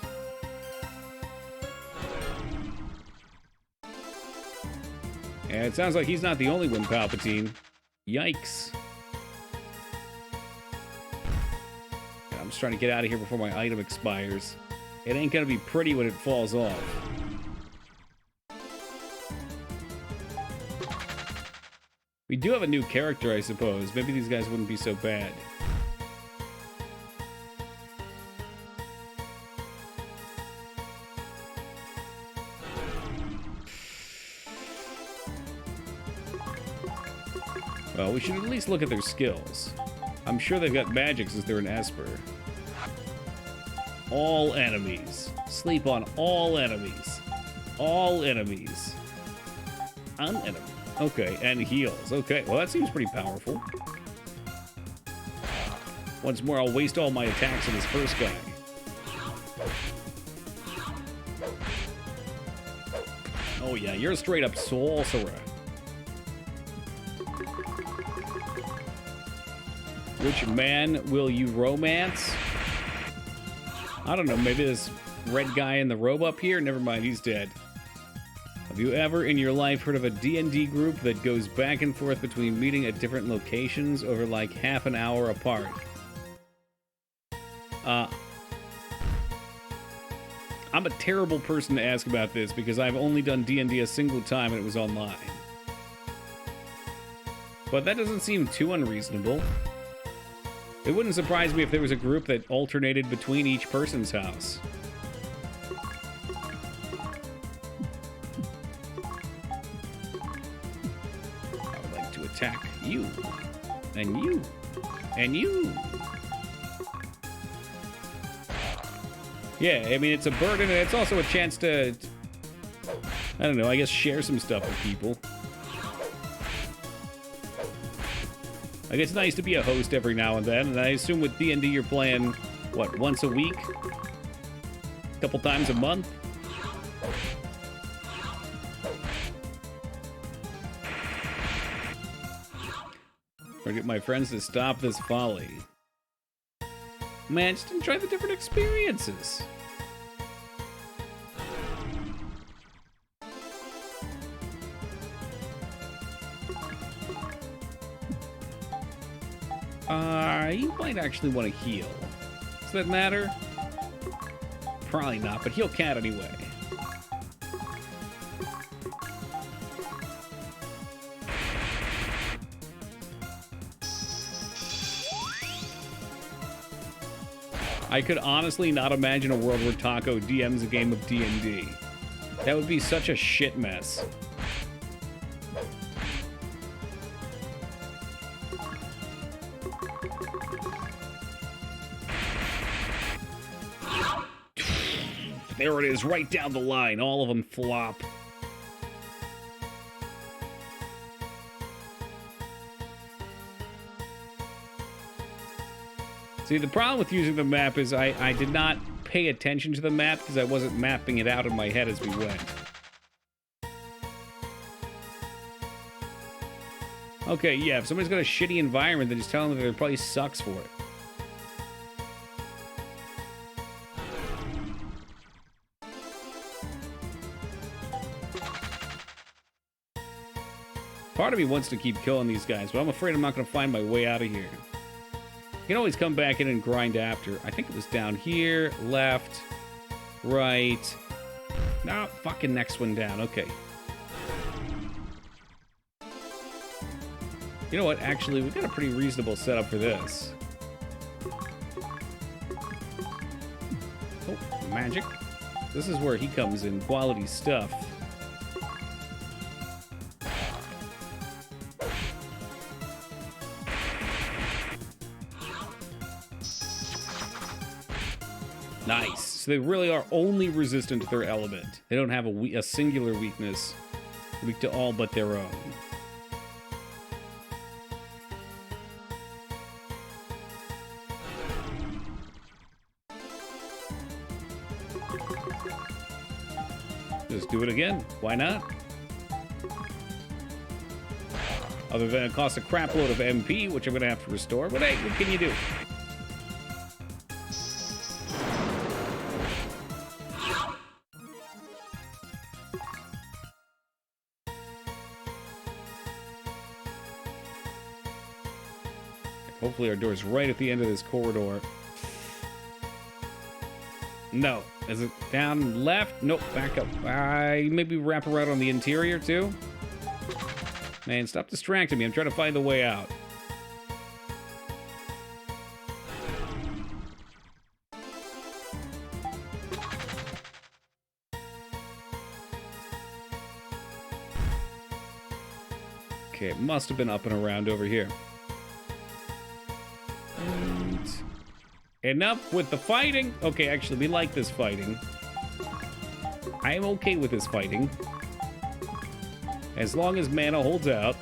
S1: And it sounds like he's not the only one, Palpatine. Yikes. I'm just trying to get out of here before my item expires. It ain't gonna be pretty when it falls off. We do have a new character, I suppose. Maybe these guys wouldn't be so bad. Well, we should at least look at their skills. I'm sure they've got magic since they're an Esper. All enemies. Sleep on all enemies. All enemies. Unenemy. Okay, and heals. Okay, well that seems pretty powerful. Once more, I'll waste all my attacks on this first guy. Oh yeah, you're a straight up sorcerer. Which man will you romance? I don't know, maybe this red guy in the robe up here? Never mind, he's dead. Have you ever in your life heard of a D&D group that goes back and forth between meeting at different locations over like half an hour apart? I'm a terrible person to ask about this because I've only done D&D a single time and it was online. But that doesn't seem too unreasonable. It wouldn't surprise me if there was a group that alternated between each person's house. I would like to attack you. And you. And you. Yeah, I mean, it's a burden, and it's also a chance to, I don't know, I guess share some stuff with people. Like, it's nice to be a host every now and then, and I assume with D&D you're playing, what, once a week? A couple times a month? Or get my friends to stop this folly. Man, just enjoy the different experiences. You might actually want to heal. Does that matter? Probably not, but heal Cat anyway. I could honestly not imagine a world where Taco DMs a game of D&D. That would be such a shit mess. There it is, right down the line. All of them flop. See, the problem with using the map is I did not pay attention to the map because I wasn't mapping it out in my head as we went. Okay, yeah, if somebody's got a shitty environment, then just tell them that it probably sucks for it. Part of me wants to keep killing these guys, but I'm afraid I'm not going to find my way out of here. You can always come back in and grind after. I think it was down here, left, right. No, fucking next one down. Okay. You know what? Actually, we've got a pretty reasonable setup for this. Oh, magic. This is where he comes in. Quality stuff. Nice. So they really are only resistant to their element. They don't have a singular weakness. Weak to all but their own. Just do it again. Why not? Other than it costs a crap load of MP, which I'm going to have to restore. But hey, what can you do? Hopefully our door's right at the end of this corridor. No. Is it down left? Nope, back up. Maybe wrap around on the interior, too? Man, stop distracting me. I'm trying to find the way out. Okay, it must have been up and around over here. Enough with the fighting. Okay, actually, we like this fighting. I am okay with this fighting. As long as mana holds out.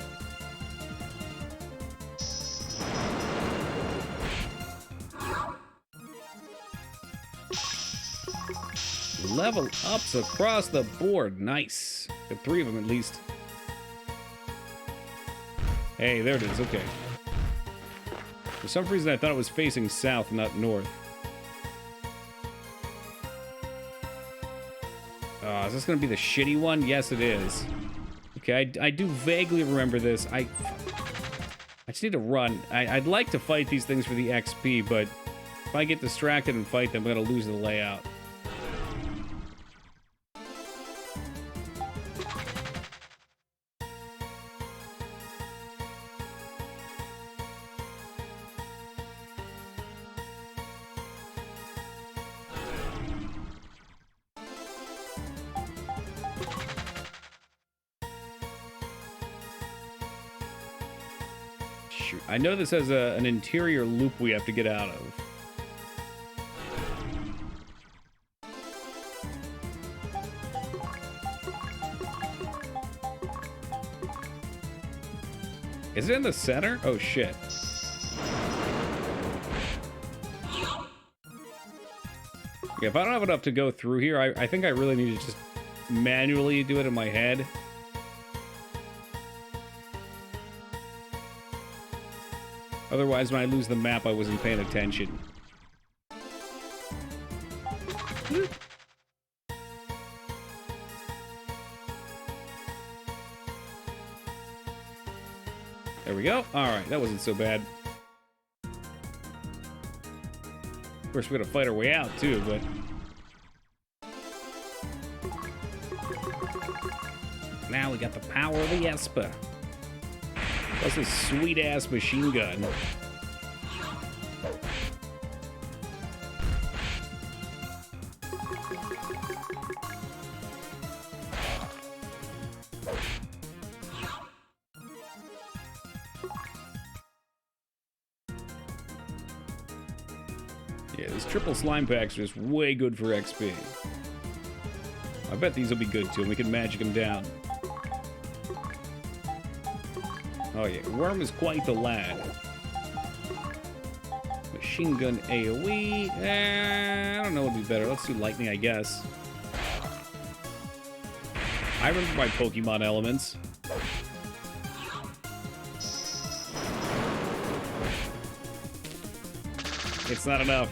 S1: Level ups across the board. Nice. The three of them, at least. Hey, there it is. Okay. For some reason, I thought it was facing south, not north. Is this going to be the shitty one? Yes, it is. Okay, I do vaguely remember this. I just need to run. I'd like to fight these things for the XP, but if I get distracted and fight them, I'm going to lose the layout. shoot. I know this has an interior loop we have to get out of. Is it in the center? Oh, shit. Yeah, if I don't have enough to go through here, I think I really need to just manually do it in my head. Otherwise, when I lose the map, I wasn't paying attention. There we go. All right, that wasn't so bad. Of course, we're gonna fight our way out too, but now we got the power of the Esper. That's a sweet-ass machine gun. Yeah, these triple slime packs are just way good for XP. I bet these will be good too, and we can magic them down. Oh yeah, Worm is quite the lad. Machine gun AoE. I don't know what would be better. Let's do lightning, I guess. I remember my Pokemon elements. It's not enough.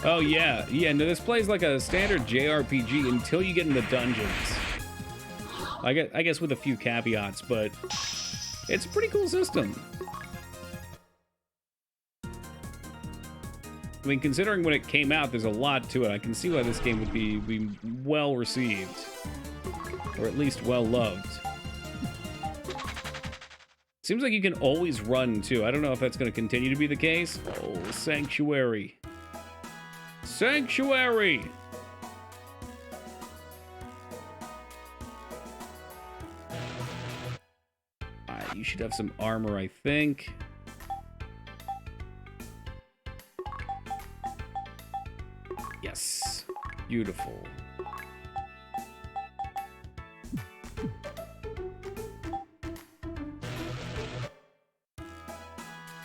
S1: Oh yeah, no, this plays like a standard JRPG until you get in the dungeons. I guess with a few caveats, but it's a pretty cool system. I mean, considering when it came out, there's a lot to it. I can see why this game would be well received, or at least well loved. Seems like you can always run too. I don't know if that's going to continue to be the case. Oh, Sanctuary. Sanctuary! You should have some armor, I think. Yes. Beautiful.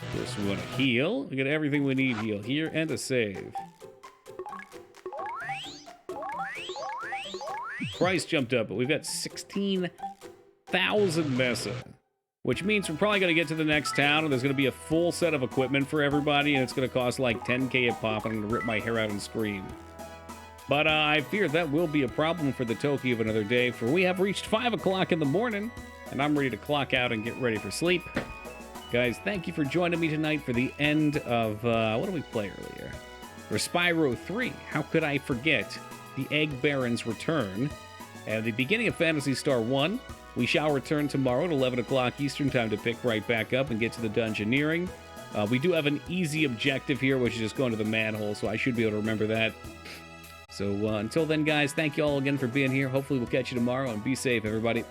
S1: Of course, we want to heal. We got everything we need heal here and a save. Price jumped up, but we've got 16,000 Mesa, which means we're probably going to get to the next town, and there's going to be a full set of equipment for everybody, and it's going to cost like 10K a pop, and I'm going to rip my hair out and scream. But I fear that will be a problem for the Toki of another day, for we have reached 5 o'clock in the morning, and I'm ready to clock out and get ready for sleep. Guys, thank you for joining me tonight for the end of, what did we play earlier? Respyro 3, how could I forget? The Egg Baron's return. At the beginning of Phantasy Star 1, we shall return tomorrow at 11 o'clock Eastern Time to pick right back up and get to the dungeoneering. We do have an easy objective here, which is just going to the manhole, so I should be able to remember that. So until then, guys, thank you all again for being here. Hopefully we'll catch you tomorrow, and be safe, everybody.